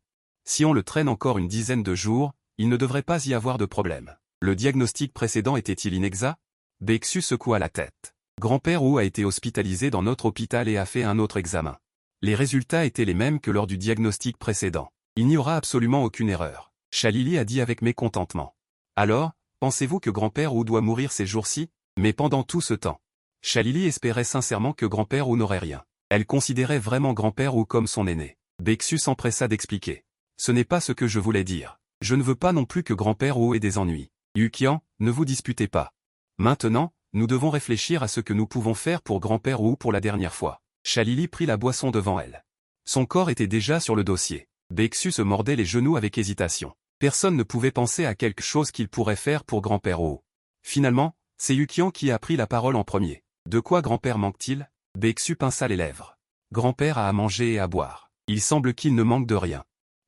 Si on le traîne encore une dizaine de jours, il ne devrait pas y avoir de problème. Le diagnostic précédent était-il inexact? Baeksu secoua la tête. Grand-père Wu a été hospitalisé dans notre hôpital et a fait un autre examen. Les résultats étaient les mêmes que lors du diagnostic précédent. Il n'y aura absolument aucune erreur. Chalili a dit avec mécontentement. Alors, pensez-vous que grand-père Wu doit mourir ces jours-ci? Mais pendant tout ce temps, Chalili espérait sincèrement que grand-père Wu n'aurait rien. Elle considérait vraiment grand-père Wu comme son aîné. Baeksu s'empressa d'expliquer. Ce n'est pas ce que je voulais dire. Je ne veux pas non plus que grand-père Wu ait des ennuis. Yuqian, ne vous disputez pas. Maintenant, nous devons réfléchir à ce que nous pouvons faire pour grand-père Wu pour la dernière fois. Chalili prit la boisson devant elle. Son corps était déjà sur le dossier. Baeksu se mordait les genoux avec hésitation. Personne ne pouvait penser à quelque chose qu'il pourrait faire pour grand-père Wu. Finalement, c'est Yuqian qui a pris la parole en premier. De quoi grand-père manque-t-il? Baeksu pinça les lèvres. Grand-père a à manger et à boire. Il semble qu'il ne manque de rien.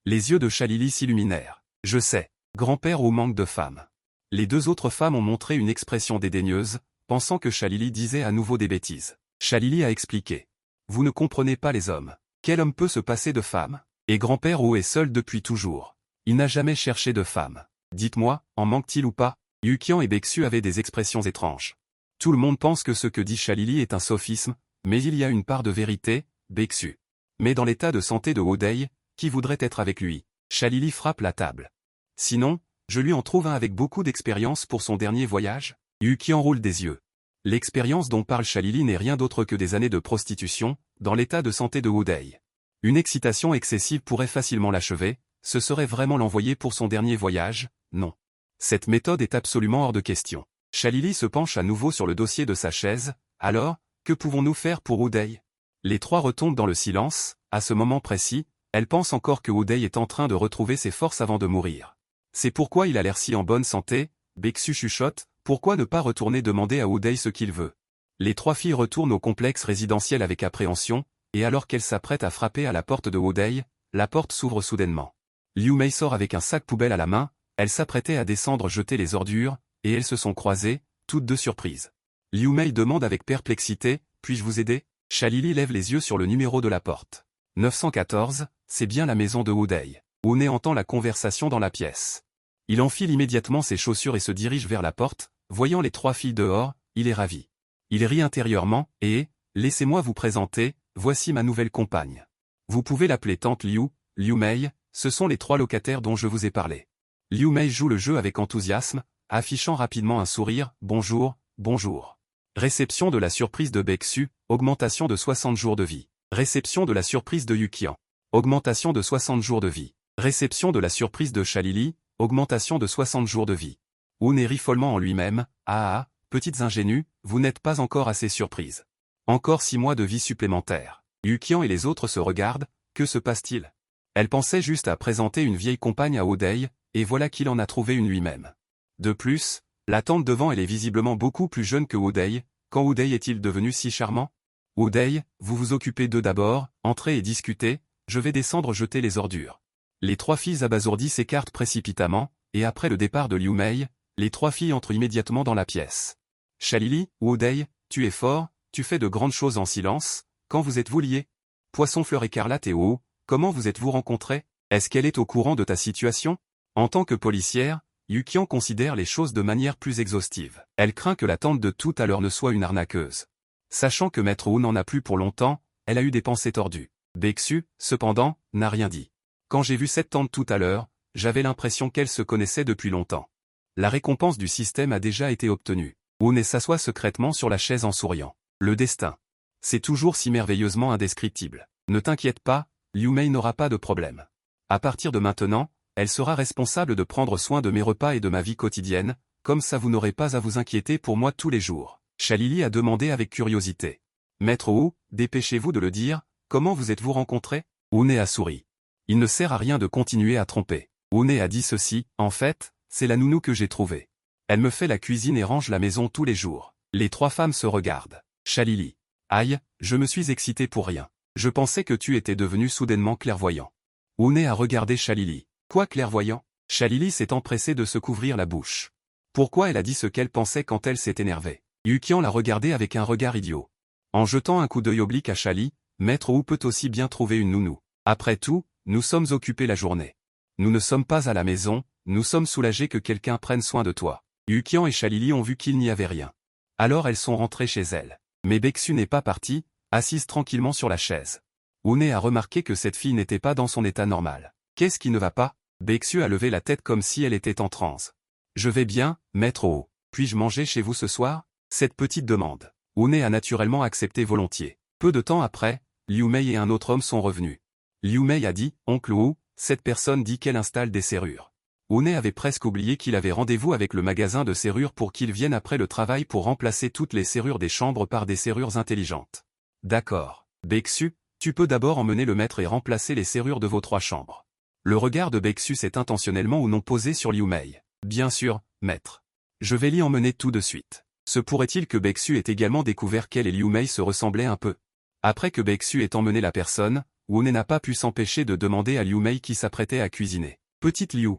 Les yeux de Chalili s'illuminèrent. Je sais. Grand-père Wu manque de femmes. Les 2 autres femmes ont montré une expression dédaigneuse, pensant que Chalili disait à nouveau des bêtises. Chalili a expliqué. Vous ne comprenez pas les hommes. Quel homme peut se passer de femme? Et grand-père Wu est seul depuis toujours. Il n'a jamais cherché de femme. Dites-moi, en manque-t-il ou pas? Yuqian et Baeksu avaient des expressions étranges. Tout le monde pense que ce que dit Chalili est un sophisme, mais il y a une part de vérité, Baeksu. Mais dans l'état de santé de Wodei, qui voudrait être avec lui? Chalili frappe la table. Sinon, je lui en trouve un avec beaucoup d'expérience pour son dernier voyage? Yuqian roule des yeux. L'expérience dont parle Chalili n'est rien d'autre que des années de prostitution, dans l'état de santé de Wodei. Une excitation excessive pourrait facilement l'achever, ce serait vraiment l'envoyer pour son dernier voyage? Non. Cette méthode est absolument hors de question. Chalili se penche à nouveau sur le dossier de sa chaise. Alors, que pouvons-nous faire pour Wodei? Les 3 retombent dans le silence. À ce moment précis, elle pense encore que Wodei est en train de retrouver ses forces avant de mourir. C'est pourquoi il a l'air si en bonne santé. Baeksu chuchote, pourquoi ne pas retourner demander à Wodei ce qu'il veut? Les 3 filles retournent au complexe résidentiel avec appréhension, et alors qu'elles s'apprêtent à frapper à la porte de Wodei, la porte s'ouvre soudainement. Liu Mei sort avec un sac poubelle à la main, elle s'apprêtait à descendre jeter les ordures, et elles se sont croisées, toutes 2 surprises. Liu Mei demande avec perplexité, puis-je vous aider? Chalili lève les yeux sur le numéro de la porte. 914, c'est bien la maison de Wodei. Wu entend la conversation dans la pièce. Il enfile immédiatement ses chaussures et se dirige vers la porte, voyant les 3 filles dehors, il est ravi. Il rit intérieurement, et, laissez-moi vous présenter, voici ma nouvelle compagne. Vous pouvez l'appeler tante Liu, Liu Mei, ce sont les 3 locataires dont je vous ai parlé. Liu Mei joue le jeu avec enthousiasme, affichant rapidement un sourire, bonjour, bonjour. Réception de la surprise de Baeksu, augmentation de 60 jours de vie. Réception de la surprise de Yuqian. Augmentation de 60 jours de vie. Réception de la surprise de Chalili, augmentation de 60 jours de vie. Wu rit follement en lui-même, ah, petites ingénues, vous n'êtes pas encore assez surprises. Encore 6 mois de vie supplémentaires. Yuqian et les autres se regardent, que se passe-t-il? Elle pensait juste à présenter une vieille compagne à Wodei, et voilà qu'il en a trouvé une lui-même. De plus, la tante devant elle est visiblement beaucoup plus jeune que Wodei. Quand Wodei est-il devenu si charmant? Wodei, vous vous occupez d'eux d'abord, entrez et discutez, je vais descendre jeter les ordures. Les 3 filles abasourdies s'écartent précipitamment, et après le départ de Liu Mei, les 3 filles entrent immédiatement dans la pièce. Chalili, Wodei, tu es fort, tu fais de grandes choses en silence, quand vous êtes-vous liés? Poisson fleur écarlate et Wu, comment vous êtes-vous rencontrés? Est-ce qu'elle est au courant de ta situation? En tant que policière, Yuqian considère les choses de manière plus exhaustive. Elle craint que la tante de tout à l'heure ne soit une arnaqueuse. Sachant que Maître Wu n'en a plus pour longtemps, elle a eu des pensées tordues. Baeksu, cependant, n'a rien dit. Quand j'ai vu cette tante tout à l'heure, j'avais l'impression qu'elle se connaissait depuis longtemps. La récompense du système a déjà été obtenue. Wu s'assoit secrètement sur la chaise en souriant. Le destin. C'est toujours si merveilleusement indescriptible. Ne t'inquiète pas, Liu Mei n'aura pas de problème. À partir de maintenant, elle sera responsable de prendre soin de mes repas et de ma vie quotidienne, comme ça vous n'aurez pas à vous inquiéter pour moi tous les jours. Chalili a demandé avec curiosité. Maître Wu, dépêchez-vous de le dire, comment vous êtes-vous rencontrés? Une a souri. Il ne sert à rien de continuer à tromper. Une a dit ceci, en fait, c'est la nounou que j'ai trouvée. Elle me fait la cuisine et range la maison tous les jours. Les trois femmes se regardent. Chalili. Aïe, je me suis excité pour rien. Je pensais que tu étais devenu soudainement clairvoyant. Une a regardé Chalili. Quoi clairvoyant? Chalili s'est empressée de se couvrir la bouche. Pourquoi elle a dit ce qu'elle pensait quand elle s'est énervée? Yukian l'a regardé avec un regard idiot. En jetant un coup d'œil oblique à Chali, Maître Wu peut aussi bien trouver une nounou. Après tout, nous sommes occupés la journée. Nous ne sommes pas à la maison, nous sommes soulagés que quelqu'un prenne soin de toi. Yukian et Chalili ont vu qu'il n'y avait rien. Alors elles sont rentrées chez elles. Mais Baeksu n'est pas partie, assise tranquillement sur la chaise. Une a remarqué que cette fille n'était pas dans son état normal. Qu'est-ce qui ne va pas? Baeksu a levé la tête comme si elle était en transe. Je vais bien, Maître Wu. Puis-je manger chez vous ce soir? Cette petite demande. Une a naturellement accepté volontiers. Peu de temps après, Liu Mei et un autre homme sont revenus. Liu Mei a dit, Oncle Wu, cette personne dit qu'elle installe des serrures. Une avait presque oublié qu'il avait rendez-vous avec le magasin de serrures pour qu'il vienne après le travail pour remplacer toutes les serrures des chambres par des serrures intelligentes. D'accord. Baeksu, tu peux d'abord emmener le maître et remplacer les serrures de vos 3 chambres. Le regard de Baeksu s'est intentionnellement ou non posé sur Liu Mei. Bien sûr, maître. Je vais l'y emmener tout de suite. Se pourrait-il que Baeksu ait également découvert qu'elle et Liu Mei se ressemblaient un peu? Après que Baeksu ait emmené la personne, Une n'a pas pu s'empêcher de demander à Liu Mei qui s'apprêtait à cuisiner. Petite Liu.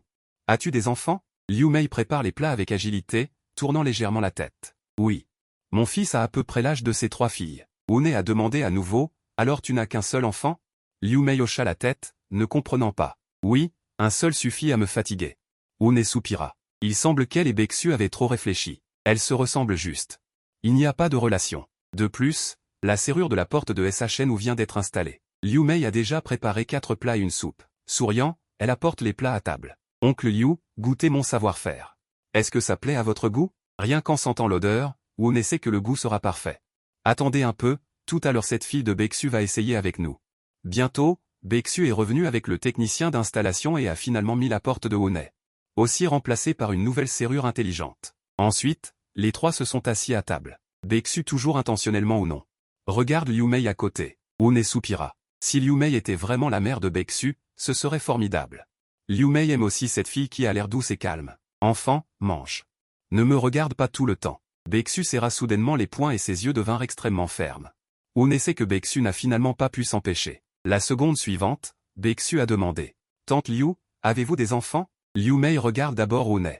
As-tu des enfants? Liu Mei prépare les plats avec agilité, tournant légèrement la tête. Oui. Mon fils a à peu près l'âge de ses 3 filles. Une a demandé à nouveau, alors tu n'as qu'un seul enfant? Liu Mei hocha la tête, ne comprenant pas. Oui, un seul suffit à me fatiguer. Une soupira. Il semble qu'elle et Baeksu avaient trop réfléchi. Elles se ressemblent juste. Il n'y a pas de relation. De plus, la serrure de la porte de SHN vient d'être installée. Liu Mei a déjà préparé 4 plats et une soupe. Souriant, elle apporte les plats à table. Oncle Liu, goûtez mon savoir-faire. Est-ce que ça plaît à votre goût? Rien qu'en sentant l'odeur, Une sait que le goût sera parfait. Attendez un peu, tout à l'heure cette fille de Baeksu va essayer avec nous. Bientôt, Baeksu est revenu avec le technicien d'installation et a finalement mis la porte de Une. Aussi remplacée par une nouvelle serrure intelligente. Ensuite, les 3 se sont assis à table. Baeksu toujours intentionnellement ou non. Regarde Liu Mei à côté. Une soupira. Si Liu Mei était vraiment la mère de Baeksu, ce serait formidable. Liu Mei aime aussi cette fille qui a l'air douce et calme. Enfant, mange. Ne me regarde pas tout le temps. Baeksu serra soudainement les poings et ses yeux devinrent extrêmement fermes. Une sait que Baeksu n'a finalement pas pu s'empêcher. La seconde suivante, Baeksu a demandé. Tante Liu, avez-vous des enfants? Liu Mei regarde d'abord Une.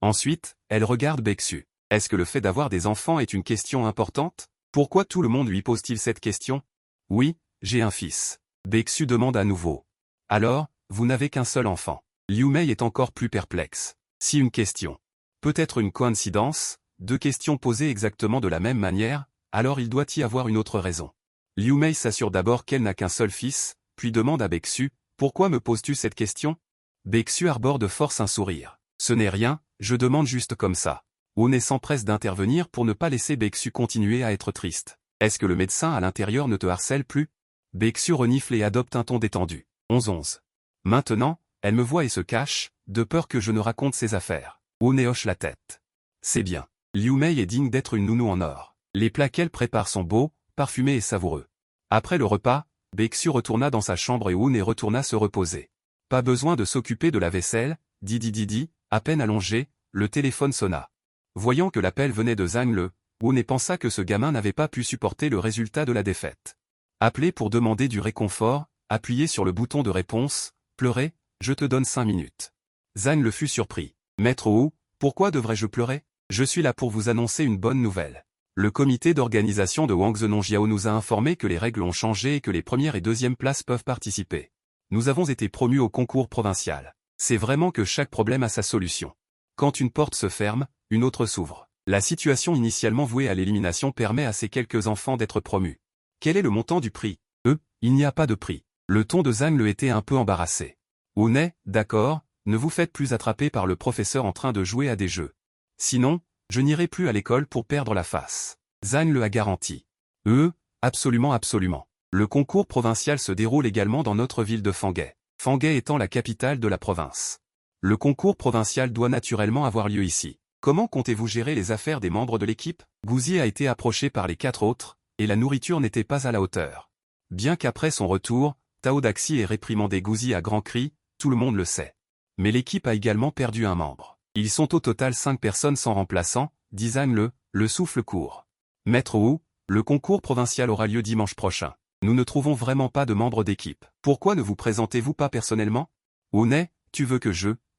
Ensuite, elle regarde Baeksu. Est-ce que le fait d'avoir des enfants est une question importante? Pourquoi tout le monde lui pose-t-il cette question? Oui, j'ai un fils. Baeksu demande à nouveau. Alors, vous n'avez qu'un seul enfant. Liu Mei est encore plus perplexe. Si une question. Peut-être une coïncidence, 2 questions posées exactement de la même manière, alors il doit y avoir une autre raison. Liu Mei s'assure d'abord qu'elle n'a qu'un seul fils, puis demande à Baeksu, pourquoi me poses-tu cette question? Baeksu arbore de force un sourire. Ce n'est rien, je demande juste comme ça. Une s'empresse d'intervenir pour ne pas laisser Baeksu continuer à être triste. Est-ce que le médecin à l'intérieur ne te harcèle plus? Baeksu renifle et adopte un ton détendu. 11. Maintenant, elle me voit et se cache, de peur que je ne raconte ses affaires. Une hoche la tête. C'est bien. Liu Mei est digne d'être une nounou en or. Les plats qu'elle prépare sont beaux, parfumés et savoureux. Après le repas, Baeksu retourna dans sa chambre et Une retourna se reposer. Pas besoin de s'occuper de la vaisselle, dit, à peine allongé, le téléphone sonna. Voyant que l'appel venait de Zhang Le, Une pensa que ce gamin n'avait pas pu supporter le résultat de la défaite. Appeler pour demander du réconfort, appuyer sur le bouton de réponse, pleurer, je te donne 5 minutes. Zhang Le fut surpris. Maître Wu, pourquoi devrais-je pleurer? Je suis là pour vous annoncer une bonne nouvelle. Le comité d'organisation de Wangzhe Nongjiao nous a informé que les règles ont changé et que les premières et deuxièmes places peuvent participer. Nous avons été promus au concours provincial. C'est vraiment que chaque problème a sa solution. Quand une porte se ferme, une autre s'ouvre. La situation initialement vouée à l'élimination permet à ces quelques enfants d'être promus. Quel est le montant du prix? Il n'y a pas de prix. Le ton de Zhang Le était un peu embarrassé. Une, d'accord, ne vous faites plus attraper par le professeur en train de jouer à des jeux. Sinon, je n'irai plus à l'école pour perdre la face. Zhang Le a garanti. Absolument. Le concours provincial se déroule également dans notre ville de Fangai. Fangai étant la capitale de la province. Le concours provincial doit naturellement avoir lieu ici. Comment comptez-vous gérer les affaires des membres de l'équipe? Gouzier a été approché par les 4 autres, et la nourriture n'était pas à la hauteur. Bien qu'après son retour, Tao Daxi ait réprimandé Gouzi à grands cris, tout le monde le sait. Mais l'équipe a également perdu un membre. Ils sont au total 5 personnes sans remplaçant, dit Zhang le souffle court. Maître Wu, le concours provincial aura lieu dimanche prochain. Nous ne trouvons vraiment pas de membres d'équipe. Pourquoi ne vous présentez-vous pas personnellement? Honnêt, tu veux que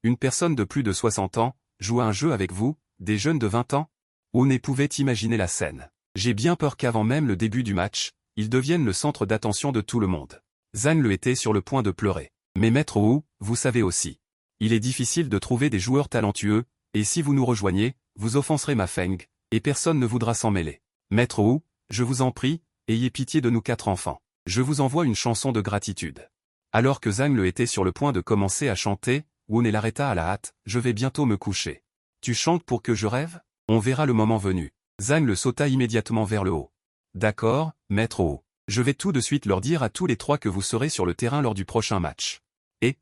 une personne de plus de 60 ans, joue à un jeu avec vous, des jeunes de 20 ans? Honnêt pouvait imaginer la scène. J'ai bien peur qu'avant même le début du match, ils deviennent le centre d'attention de tout le monde. Zhang était sur le point de pleurer. Mais Maître Wu, vous savez aussi. Il est difficile de trouver des joueurs talentueux, et si vous nous rejoignez, vous offenserez ma Feng, et personne ne voudra s'en mêler. Maître Wu, je vous en prie, ayez pitié de nous 4 enfants. Je vous envoie une chanson de gratitude. Alors que Zhang était sur le point de commencer à chanter, Wu l'arrêta à la hâte, je vais bientôt me coucher. Tu chantes pour que je rêve? On verra le moment venu. Zhang sauta immédiatement vers le haut. D'accord, Maître Wu. Je vais tout de suite leur dire à tous les 3 que vous serez sur le terrain lors du prochain match. Et,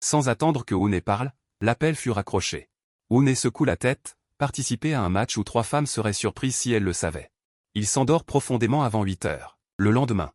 sans attendre que Wu parle, l'appel fut raccroché. Wu secoue la tête, participer à un match où 3 femmes seraient surprises si elles le savaient. Il s'endort profondément avant 8 heures. Le lendemain.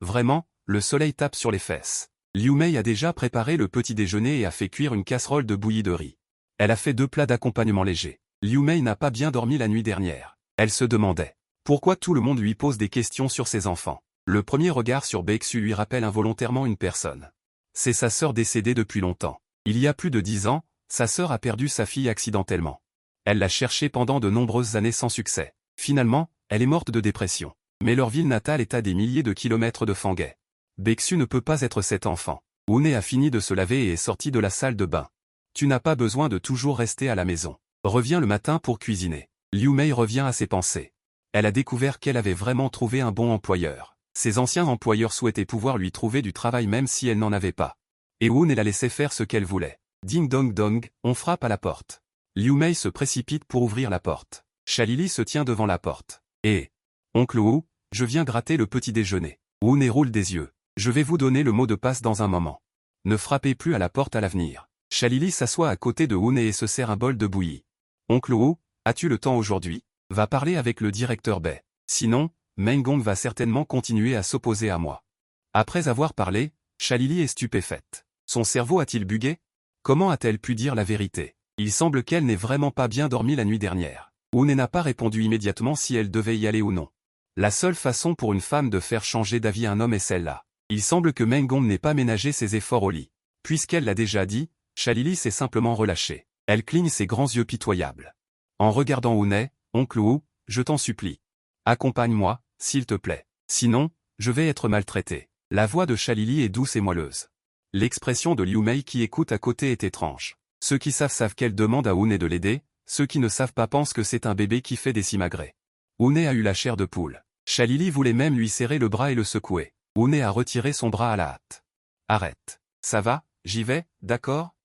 Vraiment, le soleil tape sur les fesses. Liu Mei a déjà préparé le petit déjeuner et a fait cuire une casserole de bouillie de riz. Elle a fait 2 plats d'accompagnement légers. Liu Mei n'a pas bien dormi la nuit dernière. Elle se demandait pourquoi tout le monde lui pose des questions sur ses enfants. Le premier regard sur Baeksu lui rappelle involontairement une personne. C'est sa sœur décédée depuis longtemps. Il y a plus de 10 ans, sa sœur a perdu sa fille accidentellement. Elle l'a cherchée pendant de nombreuses années sans succès. Finalement, elle est morte de dépression. Mais leur ville natale est à des milliers de kilomètres de Fangai. Baeksu ne peut pas être cet enfant. Wu a fini de se laver et est sorti de la salle de bain. Tu n'as pas besoin de toujours rester à la maison. Reviens le matin pour cuisiner. Liu Mei revient à ses pensées. Elle a découvert qu'elle avait vraiment trouvé un bon employeur. Ses anciens employeurs souhaitaient pouvoir lui trouver du travail même si elle n'en avait pas. Et Wu la laissait faire ce qu'elle voulait. Ding dong dong, on frappe à la porte. Liu Mei se précipite pour ouvrir la porte. Shalili se tient devant la porte. Oncle Wu, je viens gratter le petit déjeuner. Wu roule des yeux. Je vais vous donner le mot de passe dans un moment. Ne frappez plus à la porte à l'avenir. Shalili s'assoit à côté de Wu et se sert un bol de bouillie. Oncle Wu, as-tu le temps aujourd'hui? Va parler avec le directeur Bai. Sinon, Mengong va certainement continuer à s'opposer à moi. Après avoir parlé, Shalili est stupéfaite. Son cerveau a-t-il bugué? Comment a-t-elle pu dire la vérité? Il semble qu'elle n'ait vraiment pas bien dormi la nuit dernière. Wu n'a pas répondu immédiatement si elle devait y aller ou non. La seule façon pour une femme de faire changer d'avis un homme est celle-là. Il semble que Mengong n'ait pas ménagé ses efforts au lit. Puisqu'elle l'a déjà dit, Shalili s'est simplement relâchée. Elle cligne ses grands yeux pitoyables. En regardant Wu, oncle Wu, je t'en supplie. Accompagne-moi, s'il te plaît. Sinon, je vais être maltraité. La voix de Shalili est douce et moelleuse. L'expression de Liu Mei qui écoute à côté est étrange. Ceux qui savent qu'elle demande à Wu de l'aider, ceux qui ne savent pas pensent que c'est un bébé qui fait des simagrées. Wu a eu la chair de poule. Shalili voulait même lui serrer le bras et le secouer. Wu a retiré son bras à la hâte. Arrête. Ça va, j'y vais, d'accord?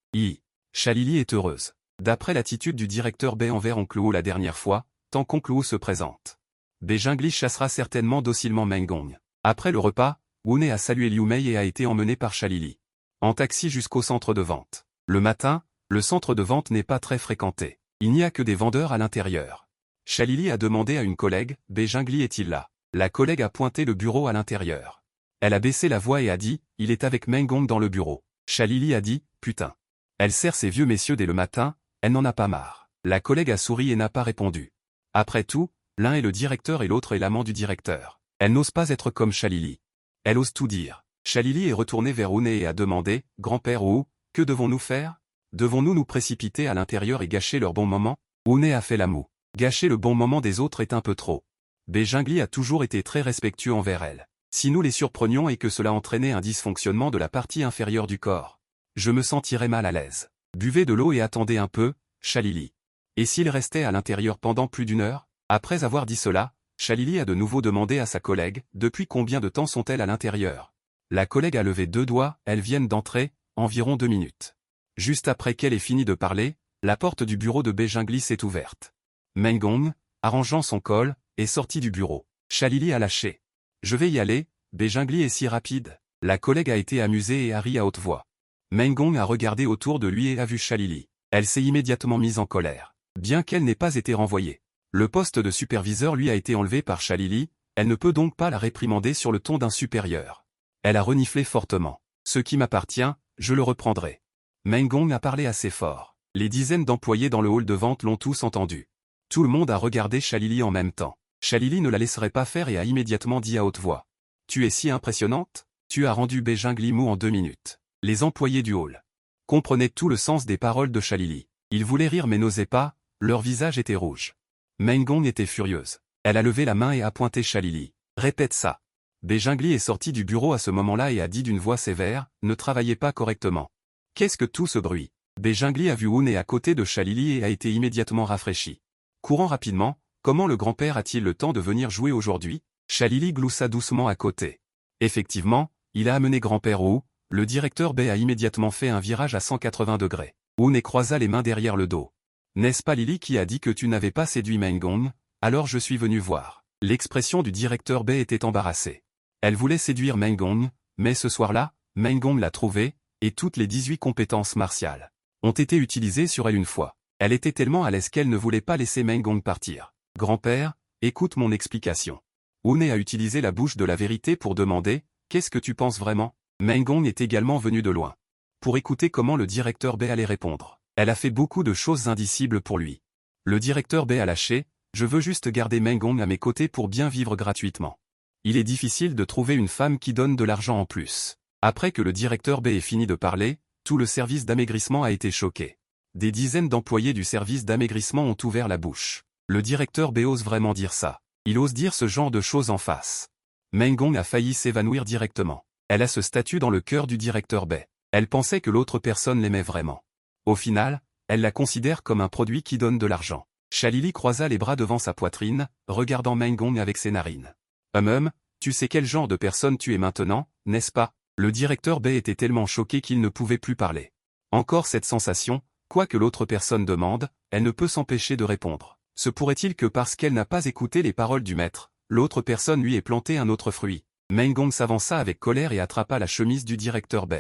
Shalili est heureuse. D'après l'attitude du directeur Bai envers oncle Wu la dernière fois, tant qu'oncle Wu se présente. Bai Jingli chassera certainement docilement Mengong. Après le repas, Wu a salué Liu Mei et a été emmené par Shalili. En taxi jusqu'au centre de vente. Le matin, le centre de vente n'est pas très fréquenté. Il n'y a que des vendeurs à l'intérieur. Shalili a demandé à une collègue, Bai Jingli est-il là? La collègue a pointé le bureau à l'intérieur. Elle a baissé la voix et a dit, il est avec Mengong dans le bureau. Shalili a dit, putain. Elle sert ces vieux messieurs dès le matin, elle n'en a pas marre. La collègue a souri et n'a pas répondu. Après tout, l'un est le directeur et l'autre est l'amant du directeur. Elle n'ose pas être comme Shalili. Elle ose tout dire. Shalili est retournée vers Wu et a demandé, grand-père Wu, que devons-nous faire? Devons-nous nous précipiter à l'intérieur et gâcher leur bon moment? Wu a fait la moue. Gâcher le bon moment des autres est un peu trop. Bai Jingli a toujours été très respectueux envers elle. Si nous les surprenions et que cela entraînait un dysfonctionnement de la partie inférieure du corps, je me sentirais mal à l'aise. Buvez de l'eau et attendez un peu, Shalili. Et s'il restait à l'intérieur pendant plus d'1 heure? Après avoir dit cela, Shalili a de nouveau demandé à sa collègue, depuis combien de temps sont-elles à l'intérieur? La collègue a levé 2 doigts, elles viennent d'entrer, environ 2 minutes. Juste après qu'elle ait fini de parler, la porte du bureau de Bai Jingli s'est ouverte. Mengong, arrangeant son col, est sorti du bureau. Shalili a lâché. Je vais y aller, Bai Jingli est si rapide. La collègue a été amusée et a ri à haute voix. Mengong a regardé autour de lui et a vu Shalili. Elle s'est immédiatement mise en colère. Bien qu'elle n'ait pas été renvoyée. Le poste de superviseur lui a été enlevé par Shalili, Elle ne peut donc pas la réprimander sur le ton d'un supérieur. Elle a reniflé fortement. Ce qui m'appartient, je le reprendrai. Meng Gong a parlé assez fort. Les dizaines d'employés dans le hall de vente l'ont tous entendu. Tout le monde a regardé Chalili en même temps. Chalili ne la laisserait pas faire et a immédiatement dit à haute voix. Tu es si impressionnante, tu as rendu Beijing Li mou en 2 minutes. Les employés du hall comprenaient tout le sens des paroles de Chalili. Ils voulaient rire mais n'osaient pas, leur visage était rouge. Meng Gong était furieuse. Elle a levé la main et a pointé Chalili. Répète ça. Beijing Li est sorti du bureau à ce moment-là et a dit d'une voix sévère, ne travaillez pas correctement. Qu'est-ce que tout ce bruit? Beijing Li a vu Wu-Ne à côté de Chalili et a été immédiatement rafraîchi. Courant rapidement, comment le grand-père a-t-il le temps de venir jouer aujourd'hui? Chalili gloussa doucement à côté. Effectivement, il a amené grand-père Wu, le directeur B a immédiatement fait un virage à 180 degrés. Wu-Ne croisa les mains derrière le dos. N'est-ce pas Lily qui a dit que tu n'avais pas séduit Meng Gong? Alors je suis venu voir. L'expression du directeur B était embarrassée. Elle voulait séduire Meng Gong, mais ce soir-là, Meng Gong l'a trouvée, et toutes les 18 compétences martiales ont été utilisées sur elle une fois. Elle était tellement à l'aise qu'elle ne voulait pas laisser Meng Gong partir. Grand-père, écoute mon explication. Wu-Ne a utilisé la bouche de la vérité pour demander, qu'est-ce que tu penses vraiment? Meng Gong est également venu de loin. Pour écouter comment le directeur B allait répondre. Elle a fait beaucoup de choses indicibles pour lui. Le directeur B a lâché, je veux juste garder Meng Gong à mes côtés pour bien vivre gratuitement. Il est difficile de trouver une femme qui donne de l'argent en plus. Après que le directeur B ait fini de parler, tout le service d'amaigrissement a été choqué. Des dizaines d'employés du service d'amaigrissement ont ouvert la bouche. Le directeur B ose vraiment dire ça. Il ose dire ce genre de choses en face. Meng Gong a failli s'évanouir directement. Elle a ce statut dans le cœur du directeur B. Elle pensait que l'autre personne l'aimait vraiment. Au final, elle la considère comme un produit qui donne de l'argent. Chalili croisa les bras devant sa poitrine, regardant Meng Gong avec ses narines. Tu sais quel genre de personne tu es maintenant, n'est-ce pas? Le directeur B était tellement choqué qu'il ne pouvait plus parler. Encore cette sensation, quoi que l'autre personne demande, elle ne peut s'empêcher de répondre. Se pourrait-il que parce qu'elle n'a pas écouté les paroles du maître, l'autre personne lui ait planté un autre fruit? Meng Gong s'avança avec colère et attrapa la chemise du directeur B.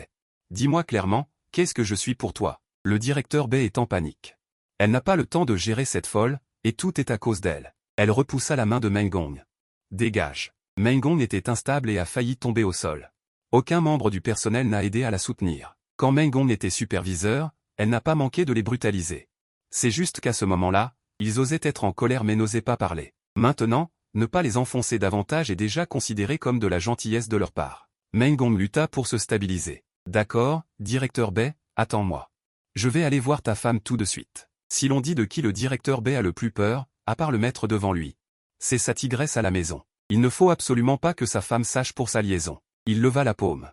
Dis-moi clairement, qu'est-ce que je suis pour toi? Le directeur B est en panique. Elle n'a pas le temps de gérer cette folle, et tout est à cause d'elle. Elle repoussa la main de Meng Gong. Dégage. Meng Gong était instable et a failli tomber au sol. Aucun membre du personnel n'a aidé à la soutenir. Quand Meng Gong était superviseur, elle n'a pas manqué de les brutaliser. C'est juste qu'à ce moment-là, ils osaient être en colère mais n'osaient pas parler. Maintenant, ne pas les enfoncer davantage est déjà considéré comme de la gentillesse de leur part. Meng Gong lutta pour se stabiliser. D'accord, directeur B, attends-moi. Je vais aller voir ta femme tout de suite. Si l'on dit de qui le directeur B a le plus peur, à part le mettre devant lui, c'est sa tigresse à la maison. Il ne faut absolument pas que sa femme sache pour sa liaison. Il leva la paume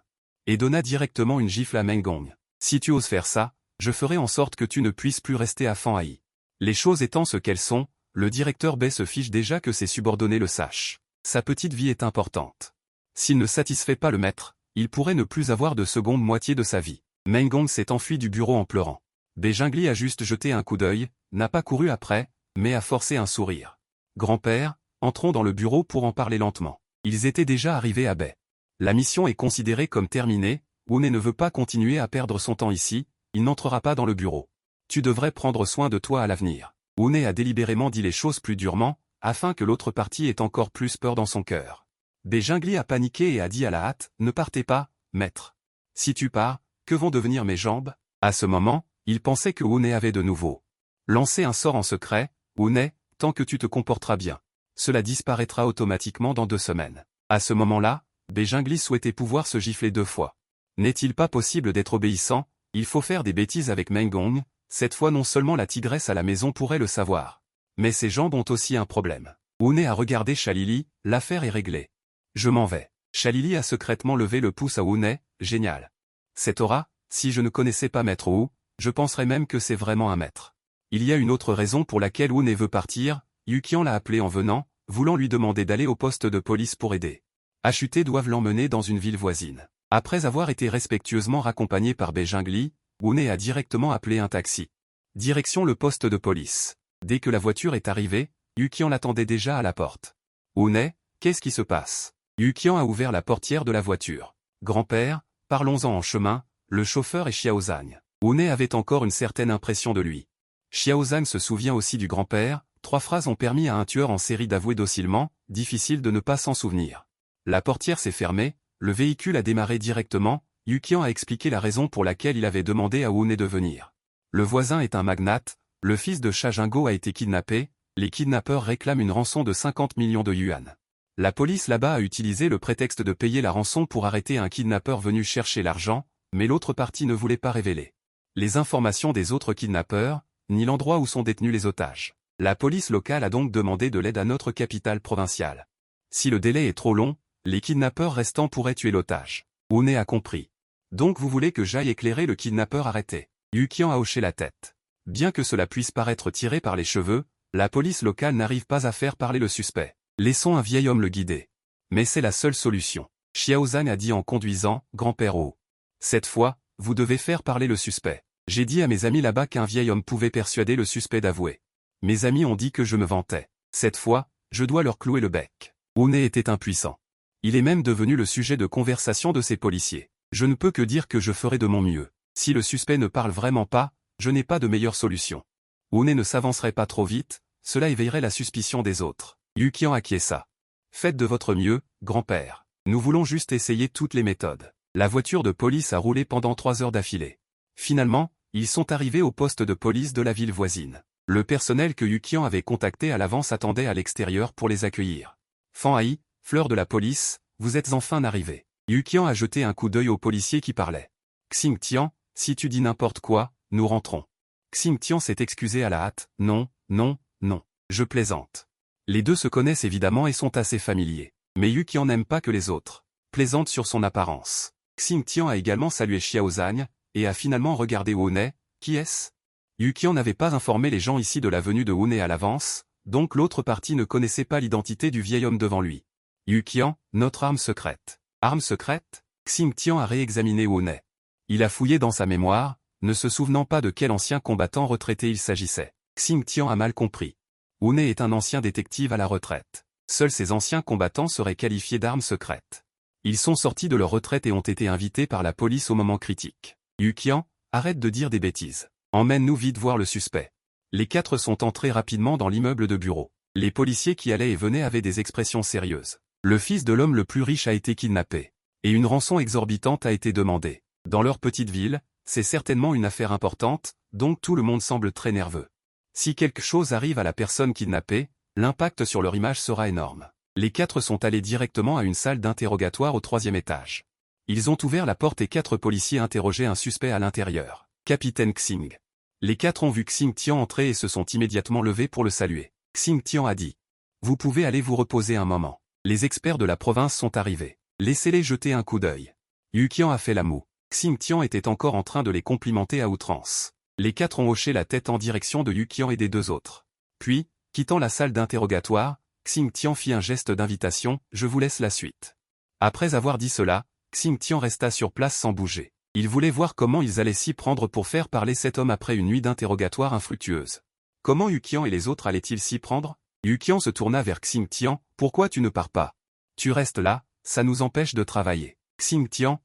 et donna directement une gifle à Meng Gong. Si tu oses faire ça, je ferai en sorte que tu ne puisses plus rester à Fan Hai. Les choses étant ce qu'elles sont, le directeur B se fiche déjà que ses subordonnés le sachent. Sa petite vie est importante. S'il ne satisfait pas le maître, il pourrait ne plus avoir de seconde moitié de sa vie. Meng Gong s'est enfui du bureau en pleurant. Beijing Li a juste jeté un coup d'œil, n'a pas couru après, mais a forcé un sourire. Grand-père, entrons dans le bureau pour en parler lentement. Ils étaient déjà arrivés à baie. La mission est considérée comme terminée, Wu-Ne ne veut pas continuer à perdre son temps ici, il n'entrera pas dans le bureau. Tu devrais prendre soin de toi à l'avenir. Wu-Ne a délibérément dit les choses plus durement, afin que l'autre partie ait encore plus peur dans son cœur. Beijing Li a paniqué et a dit à la hâte, ne partez pas, maître. Si tu pars, que vont devenir mes jambes? À ce moment, il pensait que Wu-Ne avait de nouveau lancé un sort en secret. Wu-Ne, tant que tu te comporteras bien, cela disparaîtra automatiquement dans 2 semaines. À ce moment-là, Beijing Li souhaitait pouvoir se gifler 2 fois. N'est-il pas possible d'être obéissant? Il faut faire des bêtises avec Meng Gong. Cette fois non seulement la tigresse à la maison pourrait le savoir, mais ses jambes ont aussi un problème. Wu-Ne a regardé Chalili, l'affaire est réglée. Je m'en vais. Chalili a secrètement levé le pouce à Wu-Ne, génial. Cette aura, si je ne connaissais pas Maître Wu, je penserais même que c'est vraiment un maître. Il y a une autre raison pour laquelle Wu-Ne veut partir, Yukian l'a appelé en venant, voulant lui demander d'aller au poste de police pour aider. Achutés doivent l'emmener dans une ville voisine. Après avoir été respectueusement raccompagné par Beijing Li, Wu-Ne a directement appelé un taxi. Direction le poste de police. Dès que la voiture est arrivée, Yukian l'attendait déjà à la porte. Wu-Ne, qu'est-ce qui se passe? Yukian a ouvert la portière de la voiture. Grand-père, parlons-en en chemin, le chauffeur est Xiaozang. Wu-Ne avait encore une certaine impression de lui. Xiaozang se souvient aussi du grand-père, 3 phrases ont permis à un tueur en série d'avouer docilement, difficile de ne pas s'en souvenir. La portière s'est fermée, le véhicule a démarré directement, Yukian a expliqué la raison pour laquelle il avait demandé à Une de venir. Le voisin est un magnate, le fils de Cha Jingo a été kidnappé, les kidnappeurs réclament une rançon de 50 millions de yuan. La police là-bas a utilisé le prétexte de payer la rançon pour arrêter un kidnappeur venu chercher l'argent, mais l'autre partie ne voulait pas révéler les informations des autres kidnappeurs, ni l'endroit où sont détenus les otages. La police locale a donc demandé de l'aide à notre capitale provinciale. Si le délai est trop long, les kidnappeurs restants pourraient tuer l'otage. Une a compris. Donc vous voulez que j'aille éclairer le kidnappeur arrêté? Yukian a hoché la tête. Bien que cela puisse paraître tiré par les cheveux, la police locale n'arrive pas à faire parler le suspect. Laissons un vieil homme le guider. Mais c'est la seule solution. Xiaozan a dit en conduisant, grand-père Oh. Cette fois, vous devez faire parler le suspect. J'ai dit à mes amis là-bas qu'un vieil homme pouvait persuader le suspect d'avouer. Mes amis ont dit que je me vantais. Cette fois, je dois leur clouer le bec. Une était impuissant. Il est même devenu le sujet de conversation de ces policiers. Je ne peux que dire que je ferai de mon mieux. Si le suspect ne parle vraiment pas, je n'ai pas de meilleure solution. Une ne s'avancerait pas trop vite, cela éveillerait la suspicion des autres. Yukian acquiesça. Faites de votre mieux, grand-père. Nous voulons juste essayer toutes les méthodes. La voiture de police a roulé pendant 3 heures d'affilée. Finalement, ils sont arrivés au poste de police de la ville voisine. Le personnel que Yukian avait contacté à l'avance attendait à l'extérieur pour les accueillir. Fan Hai, fleur de la police, vous êtes enfin arrivés. Yukian a jeté un coup d'œil au policier qui parlait. Xingtian, si tu dis n'importe quoi, nous rentrons. Xingtian s'est excusé à la hâte. Non, non, non. Je plaisante. Les deux se connaissent évidemment et sont assez familiers. Mais Yukian n'aime pas que les autres plaisantent sur son apparence. Xingtian a également salué Xiaozan, et a finalement regardé Une. Qui est-ce? Yukian n'avait pas informé les gens ici de la venue de Une à l'avance, donc l'autre partie ne connaissait pas l'identité du vieil homme devant lui. Yukian, notre arme secrète. Arme secrète? Xingtian a réexaminé Une. Il a fouillé dans sa mémoire, ne se souvenant pas de quel ancien combattant retraité il s'agissait. Xingtian a mal compris. Une est un ancien détective à la retraite. Seuls ces anciens combattants seraient qualifiés d'armes secrètes. Ils sont sortis de leur retraite et ont été invités par la police au moment critique. Yukian, arrête de dire des bêtises. Emmène-nous vite voir le suspect. Les 4 sont entrés rapidement dans l'immeuble de bureau. Les policiers qui allaient et venaient avaient des expressions sérieuses. Le fils de l'homme le plus riche a été kidnappé. Et une rançon exorbitante a été demandée. Dans leur petite ville, c'est certainement une affaire importante, donc tout le monde semble très nerveux. Si quelque chose arrive à la personne kidnappée, l'impact sur leur image sera énorme. Les 4 sont allés directement à une salle d'interrogatoire au 3e étage. Ils ont ouvert la porte et 4 policiers interrogeaient un suspect à l'intérieur. Capitaine Xing. Les 4 ont vu Xingtian entrer et se sont immédiatement levés pour le saluer. Xingtian a dit. Vous pouvez aller vous reposer un moment. Les experts de la province sont arrivés. Laissez-les jeter un coup d'œil. Yukian a fait la moue. Xingtian était encore en train de les complimenter à outrance. Les 4 ont hoché la tête en direction de Yukian et des 2 autres. Puis, quittant la salle d'interrogatoire, Xingtian fit un geste d'invitation, je vous laisse la suite. Après avoir dit cela, Xingtian resta sur place sans bouger. Il voulait voir comment ils allaient s'y prendre pour faire parler cet homme après une nuit d'interrogatoire infructueuse. Comment Yukian et les autres allaient-ils s'y prendre? Yukian se tourna vers Xingtian, pourquoi tu ne pars pas? Tu restes là, ça nous empêche de travailler. Xingtian,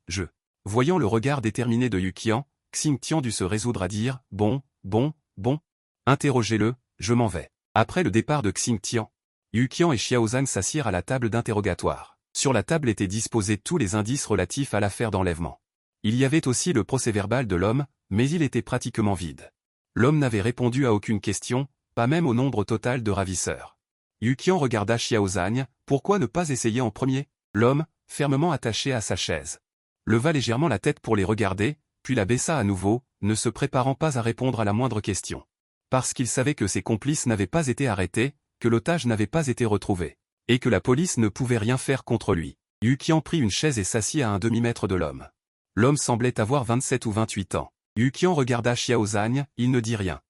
Voyant le regard déterminé de Yukian, Xingtian dut se résoudre à dire, bon. Interrogez-le, je m'en vais. Après le départ de Xingtian, Yukian et Xiaozan s'assirent à la table d'interrogatoire. Sur la table étaient disposés tous les indices relatifs à l'affaire d'enlèvement. Il y avait aussi le procès-verbal de l'homme, mais il était pratiquement vide. L'homme n'avait répondu à aucune question, pas même au nombre total de ravisseurs. Yukian regarda Xiaozan, pourquoi ne pas essayer en premier? L'homme, fermement attaché à sa chaise, leva légèrement la tête pour les regarder, puis la baissa à nouveau, ne se préparant pas à répondre à la moindre question. Parce qu'il savait que ses complices n'avaient pas été arrêtés, que l'otage n'avait pas été retrouvé, et que la police ne pouvait rien faire contre lui. Yukian prit une chaise et s'assit à un demi-mètre de l'homme. L'homme semblait avoir 27 ou 28 ans. Yukian regarda Xiaozan, il ne dit rien.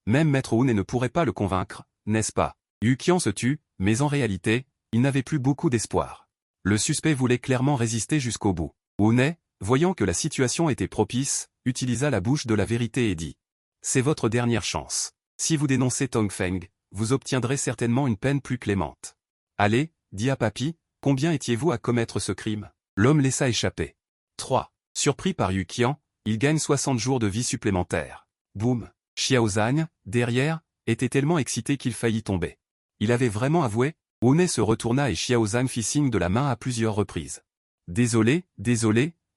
Même Maître Une ne pourrait pas le convaincre, n'est-ce pas? Yukian se tut, mais en réalité, il n'avait plus beaucoup d'espoir. Le suspect voulait clairement résister jusqu'au bout. Une, voyant que la situation était propice, utilisa la bouche de la vérité et dit. C'est votre dernière chance. Si vous dénoncez Tongfeng, vous obtiendrez certainement une peine plus clémente. Allez, dit à Papi, combien étiez-vous à commettre ce crime? L'homme laissa échapper. 3. Surpris par Yukian, il gagne 60 jours de vie supplémentaires. Boum. Xiaozan, derrière, était tellement excité qu'il faillit tomber. Il avait vraiment avoué? Wu se retourna et Xiaozan fit signe de la main à plusieurs reprises. Désolé,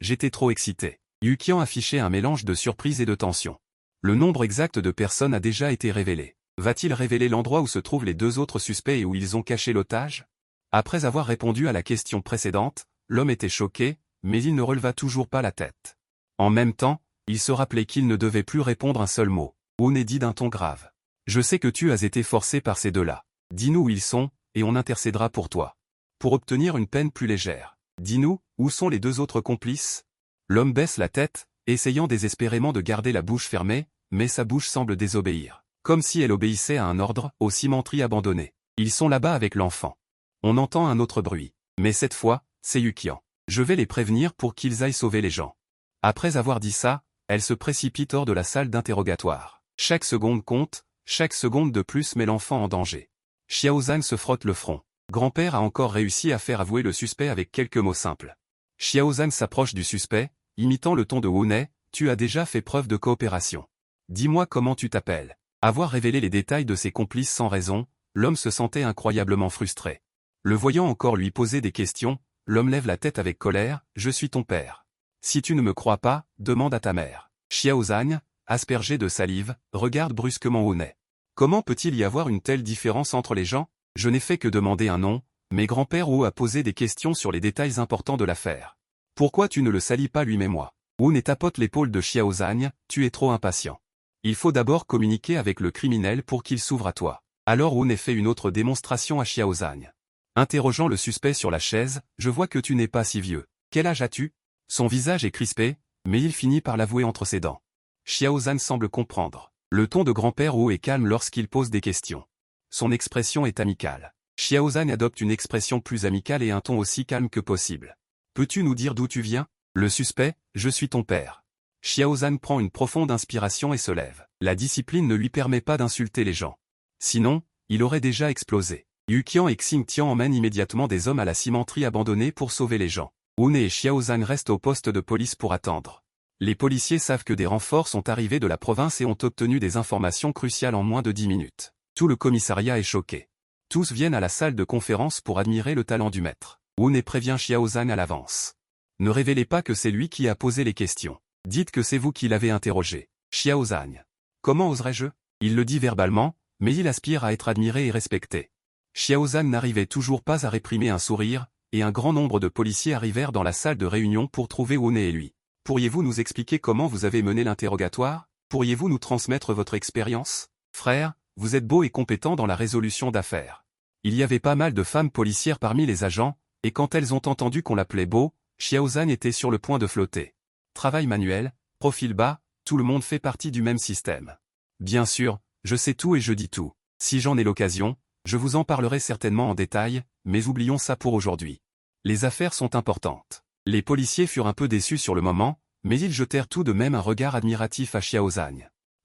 j'étais trop excité. Yu Qian affichait un mélange de surprise et de tension. Le nombre exact de personnes a déjà été révélé. Va-t-il révéler l'endroit où se trouvent les deux autres suspects et où ils ont caché l'otage? Après avoir répondu à la question précédente, l'homme était choqué, mais il ne releva toujours pas la tête. En même temps, il se rappelait qu'il ne devait plus répondre un seul mot. Wu dit d'un ton grave. Je sais que tu as été forcé par ces deux-là. Dis-nous où ils sont, et on intercédera pour toi. Pour obtenir une peine plus légère. Dis-nous, où sont les deux autres complices? L'homme baisse la tête, essayant désespérément de garder la bouche fermée, mais sa bouche semble désobéir. Comme si elle obéissait à un ordre, aux cimenteries abandonnées. Ils sont là-bas avec l'enfant. On entend un autre bruit. Mais cette fois, c'est Yu Qian. Je vais les prévenir pour qu'ils aillent sauver les gens. Après avoir dit ça, elle se précipite hors de la salle d'interrogatoire. Chaque seconde compte, chaque seconde de plus met l'enfant en danger. Xiaozan se frotte le front. Grand-père a encore réussi à faire avouer le suspect avec quelques mots simples. Xiaozan s'approche du suspect, imitant le ton de Wu. Tu as déjà fait preuve de coopération. Dis-moi comment tu t'appelles. Avoir révélé les détails de ses complices sans raison, l'homme se sentait incroyablement frustré. Le voyant encore lui poser des questions, l'homme lève la tête avec colère, je suis ton père. Si tu ne me crois pas, demande à ta mère. Xiaozan, aspergé de salive, regarde brusquement Wu. Comment peut-il y avoir une telle différence entre les gens? Je n'ai fait que demander un nom, mais grand-père Wu a posé des questions sur les détails importants de l'affaire. Pourquoi tu ne le salis pas lui mais moi? Wu tapote l'épaule de Xiaozan, tu es trop impatient. Il faut d'abord communiquer avec le criminel pour qu'il s'ouvre à toi. Alors Wu fait une autre démonstration à Xiaozan. Interrogeant le suspect sur la chaise, je vois que tu n'es pas si vieux. Quel âge as-tu? Son visage est crispé, mais il finit par l'avouer entre ses dents. Xiaozan semble comprendre. Le ton de grand-père Wu est calme lorsqu'il pose des questions. Son expression est amicale. Xiaozan adopte une expression plus amicale et un ton aussi calme que possible. Peux-tu nous dire d'où tu viens? Le suspect, je suis ton père. Xiaozan prend une profonde inspiration et se lève. La discipline ne lui permet pas d'insulter les gens. Sinon, il aurait déjà explosé. Yu Qian et Xingtian emmènent immédiatement des hommes à la cimenterie abandonnée pour sauver les gens. Wu et Xiaozan restent au poste de police pour attendre. Les policiers savent que des renforts sont arrivés de la province et ont obtenu des informations cruciales en moins de 10 minutes. Tout le commissariat est choqué. Tous viennent à la salle de conférence pour admirer le talent du maître. Wu prévient Xiaozan à l'avance. Ne révélez pas que c'est lui qui a posé les questions. Dites que c'est vous qui l'avez interrogé. Xiaozan. Comment oserais-je? Il le dit verbalement, mais il aspire à être admiré et respecté. Xiaozan n'arrivait toujours pas à réprimer un sourire, et un grand nombre de policiers arrivèrent dans la salle de réunion pour trouver Wu et lui. Pourriez-vous nous expliquer comment vous avez mené l'interrogatoire? Pourriez-vous nous transmettre votre expérience? Frère, vous êtes beau et compétent dans la résolution d'affaires. Il y avait pas mal de femmes policières parmi les agents, et quand elles ont entendu qu'on l'appelait beau, Xiaozan était sur le point de flotter. Travail manuel, profil bas, tout le monde fait partie du même système. Bien sûr, je sais tout et je dis tout. Si j'en ai l'occasion, je vous en parlerai certainement en détail, mais oublions ça pour aujourd'hui. Les affaires sont importantes. Les policiers furent un peu déçus sur le moment, mais ils jetèrent tout de même un regard admiratif à Xiaozan.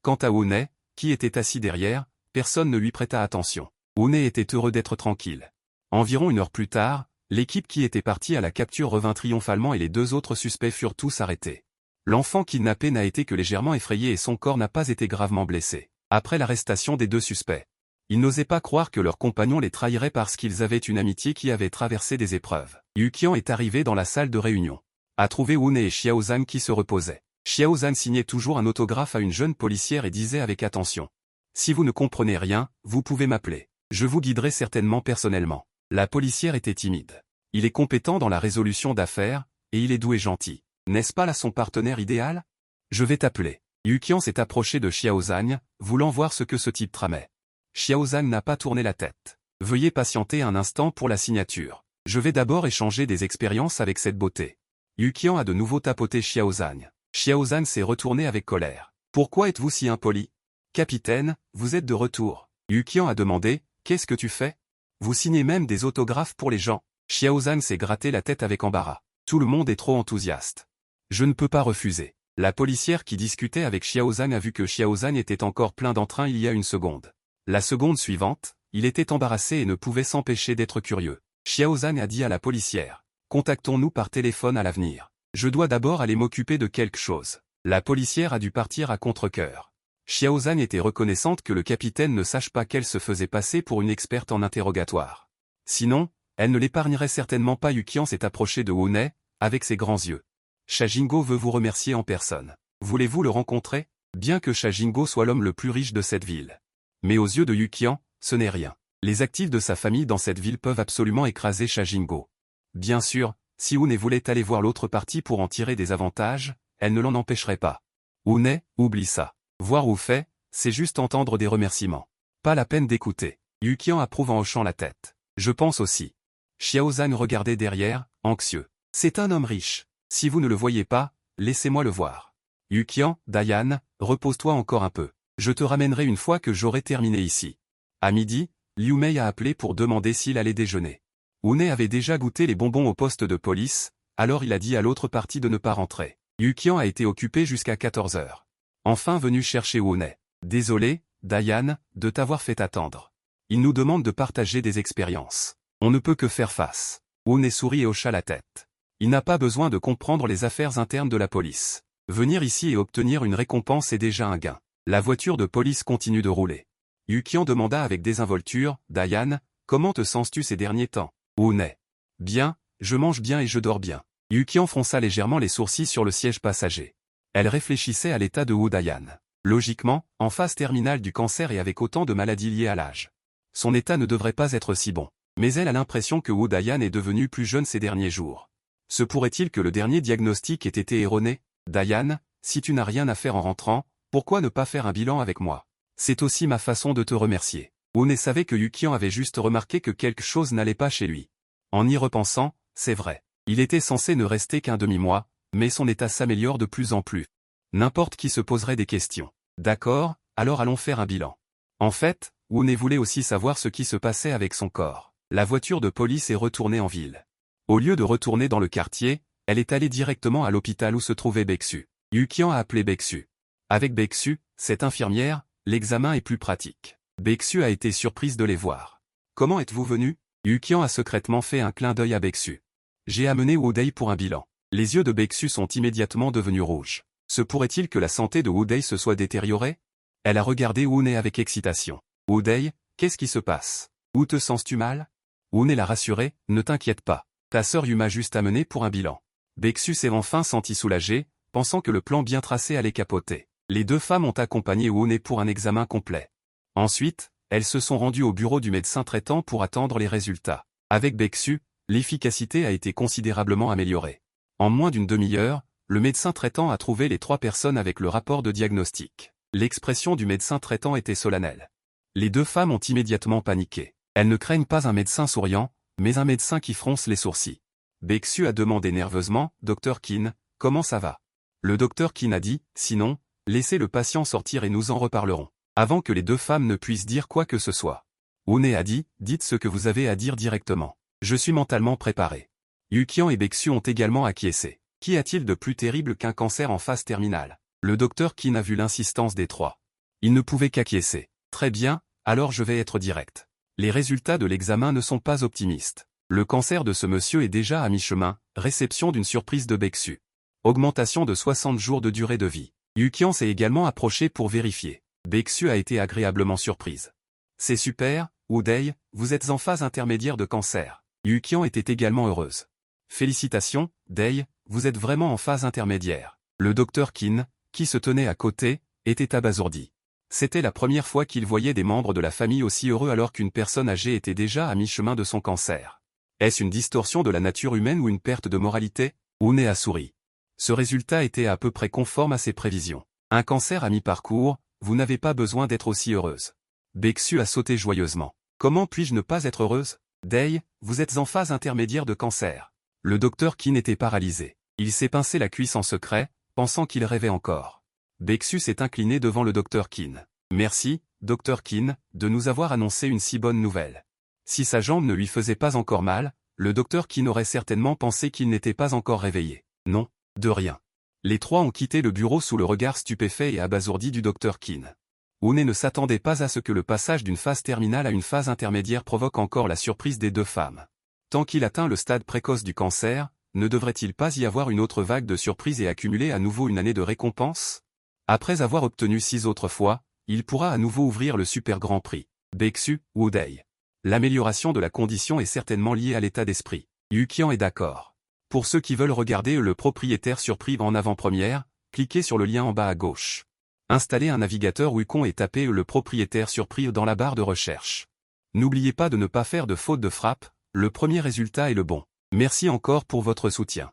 Quant à Wu, qui était assis derrière, personne ne lui prêta attention. Wu était heureux d'être tranquille. Environ une heure plus tard, l'équipe qui était partie à la capture revint triomphalement et les deux autres suspects furent tous arrêtés. L'enfant kidnappé n'a été que légèrement effrayé et son corps n'a pas été gravement blessé. Après l'arrestation des deux suspects, ils n'osaient pas croire que leurs compagnons les trahiraient parce qu'ils avaient une amitié qui avait traversé des épreuves. Yu Qian est arrivé dans la salle de réunion. A trouvé Wu et Xiaozan qui se reposaient. Xiaozan signait toujours un autographe à une jeune policière et disait avec attention. Si vous ne comprenez rien, vous pouvez m'appeler. Je vous guiderai certainement personnellement. La policière était timide. Il est compétent dans la résolution d'affaires, et il est doux et gentil. N'est-ce pas là son partenaire idéal? Je vais t'appeler. Yu Qian s'est approché de Xiaozan, voulant voir ce que ce type tramait. Xiaozan n'a pas tourné la tête. Veuillez patienter un instant pour la signature. Je vais d'abord échanger des expériences avec cette beauté. Yu Qian a de nouveau tapoté Xiaozan. Xiaozan s'est retourné avec colère. Pourquoi êtes-vous si impoli? Capitaine, vous êtes de retour. Yu Qian a demandé, qu'est-ce que tu fais? Vous signez même des autographes pour les gens. Xiaozan s'est gratté la tête avec embarras. Tout le monde est trop enthousiaste. Je ne peux pas refuser. La policière qui discutait avec Xiaozan a vu que Xiaozan était encore plein d'entrain il y a une seconde. La seconde suivante, il était embarrassé et ne pouvait s'empêcher d'être curieux. Xiaozan a dit à la policière. Contactons-nous par téléphone à l'avenir. Je dois d'abord aller m'occuper de quelque chose. La policière a dû partir à contre-cœur. Xiaozan était reconnaissante que le capitaine ne sache pas qu'elle se faisait passer pour une experte en interrogatoire. Sinon, elle ne l'épargnerait certainement pas. Yukian s'est approché de Wu-nei, avec ses grands yeux. Shajingo veut vous remercier en personne. Voulez-vous le rencontrer? Bien que Shajingo soit l'homme le plus riche de cette ville. Mais aux yeux de Yukian, ce n'est rien. Les actifs de sa famille dans cette ville peuvent absolument écraser Shajingo. Bien sûr, si Wu-nei voulait aller voir l'autre partie pour en tirer des avantages, elle ne l'en empêcherait pas. Wu-nei, oublie ça. Voir ou fait, c'est juste entendre des remerciements. Pas la peine d'écouter. Yukian approuve en hochant la tête. Je pense aussi. Xiaozan regardait derrière, anxieux. C'est un homme riche. Si vous ne le voyez pas, laissez-moi le voir. Yukian, Dayan, repose-toi encore un peu. Je te ramènerai une fois que j'aurai terminé ici. À midi, Liu Mei a appelé pour demander s'il allait déjeuner. Wu-nei avait déjà goûté les bonbons au poste de police, alors il a dit à l'autre partie de ne pas rentrer. Yukian a été occupé jusqu'à 14 heures. Enfin venu chercher Wu-nei. Désolé, Dayan, de t'avoir fait attendre. Il nous demande de partager des expériences. On ne peut que faire face. Wu-nei sourit et hocha la tête. Il n'a pas besoin de comprendre les affaires internes de la police. Venir ici et obtenir une récompense est déjà un gain. La voiture de police continue de rouler. Yukian demanda avec désinvolture, Dayan, comment te sens-tu ces derniers temps? Wu-nei. Bien, je mange bien et je dors bien. Yukian fronça légèrement les sourcils sur le siège passager. Elle réfléchissait à l'état de Wu Dayan. Logiquement, en phase terminale du cancer et avec autant de maladies liées à l'âge. Son état ne devrait pas être si bon. Mais elle a l'impression que Wu Dayan est devenu plus jeune ces derniers jours. Se pourrait-il que le dernier diagnostic ait été erroné? Dayan, si tu n'as rien à faire en rentrant, pourquoi ne pas faire un bilan avec moi? C'est aussi ma façon de te remercier. Wu-nei savait que Yukian avait juste remarqué que quelque chose n'allait pas chez lui. En y repensant, c'est vrai. Il était censé ne rester qu'un demi-mois, mais son état s'améliore de plus en plus. N'importe qui se poserait des questions. D'accord, alors allons faire un bilan. En fait, Wu-nei voulait aussi savoir ce qui se passait avec son corps. La voiture de police est retournée en ville. Au lieu de retourner dans le quartier, elle est allée directement à l'hôpital où se trouvait Baeksu. Yukian a appelé Baeksu. Avec Baeksu, cette infirmière, l'examen est plus pratique. Baeksu a été surprise de les voir. Comment êtes-vous venu? Yukian a secrètement fait un clin d'œil à Baeksu. J'ai amené Wu-nei pour un bilan. Les yeux de Baeksu sont immédiatement devenus rouges. Se pourrait-il que la santé de Wu-nei se soit détériorée? Elle a regardé Wu-nei avec excitation. Wu-nei, qu'est-ce qui se passe? Où te sens-tu mal? Wu-nei l'a rassuré, ne t'inquiète pas. Ta sœur Yu m'a juste amené pour un bilan. Baeksu s'est enfin senti soulagé, pensant que le plan bien tracé allait capoter. Les deux femmes ont accompagné Wu-nei pour un examen complet. Ensuite, elles se sont rendues au bureau du médecin traitant pour attendre les résultats. Avec Baeksu, l'efficacité a été considérablement améliorée. En moins d'une demi-heure, le médecin traitant a trouvé les 3 personnes avec le rapport de diagnostic. L'expression du médecin traitant était solennelle. Les deux femmes ont immédiatement paniqué. Elles ne craignent pas un médecin souriant, mais un médecin qui fronce les sourcils. Baeksu a demandé nerveusement, « Dr Qin, comment ça va ?» Le docteur Qin a dit, « Sinon, laissez le patient sortir et nous en reparlerons. » Avant que les deux femmes ne puissent dire quoi que ce soit. Wu-nei a dit, « Dites ce que vous avez à dire directement. Je suis mentalement préparé. » Yukian et Baeksu ont également acquiescé. Qu'y a-t-il de plus terrible qu'un cancer en phase terminale? Le docteur Qin a vu l'insistance des 3. Il ne pouvait qu'acquiescer. Très bien, alors je vais être direct. Les résultats de l'examen ne sont pas optimistes. Le cancer de ce monsieur est déjà à mi-chemin, réception d'une surprise de Baeksu. Augmentation de 60 jours de durée de vie. Yukian s'est également approché pour vérifier. Baeksu a été agréablement surprise. C'est super, Wu-nei, vous êtes en phase intermédiaire de cancer. Yukian était également heureuse. Félicitations, Dei, vous êtes vraiment en phase intermédiaire. Le docteur Qin, qui se tenait à côté, était abasourdi. C'était la première fois qu'il voyait des membres de la famille aussi heureux alors qu'une personne âgée était déjà à mi-chemin de son cancer. Est-ce une distorsion de la nature humaine ou une perte de moralité? Wu-nei a souri. Ce résultat était à peu près conforme à ses prévisions. Un cancer à mi-parcours, vous n'avez pas besoin d'être aussi heureuse. Baeksu a sauté joyeusement. Comment puis-je ne pas être heureuse? Dei, vous êtes en phase intermédiaire de cancer. Le docteur Qin était paralysé. Il s'est pincé la cuisse en secret, pensant qu'il rêvait encore. Baeksu s'est incliné devant le docteur Qin. Merci, docteur Qin, de nous avoir annoncé une si bonne nouvelle. Si sa jambe ne lui faisait pas encore mal, le docteur Qin aurait certainement pensé qu'il n'était pas encore réveillé. Non, de rien. Les 3 ont quitté le bureau sous le regard stupéfait et abasourdi du docteur Qin. Wu-nei ne s'attendait pas à ce que le passage d'une phase terminale à une phase intermédiaire provoque encore la surprise des deux femmes. Tant qu'il atteint le stade précoce du cancer, ne devrait-il pas y avoir une autre vague de surprises et accumuler à nouveau une année de récompense? Après avoir obtenu 6 autres fois, il pourra à nouveau ouvrir le Super Grand Prix. Beksu, Wudai. L'amélioration de la condition est certainement liée à l'état d'esprit. Yukian est d'accord. Pour ceux qui veulent regarder le propriétaire surpris en avant-première, cliquez sur le lien en bas à gauche. Installez un navigateur Wukong et tapez le propriétaire surpris dans la barre de recherche. N'oubliez pas de ne pas faire de faute de frappe, le premier résultat est le bon. Merci encore pour votre soutien.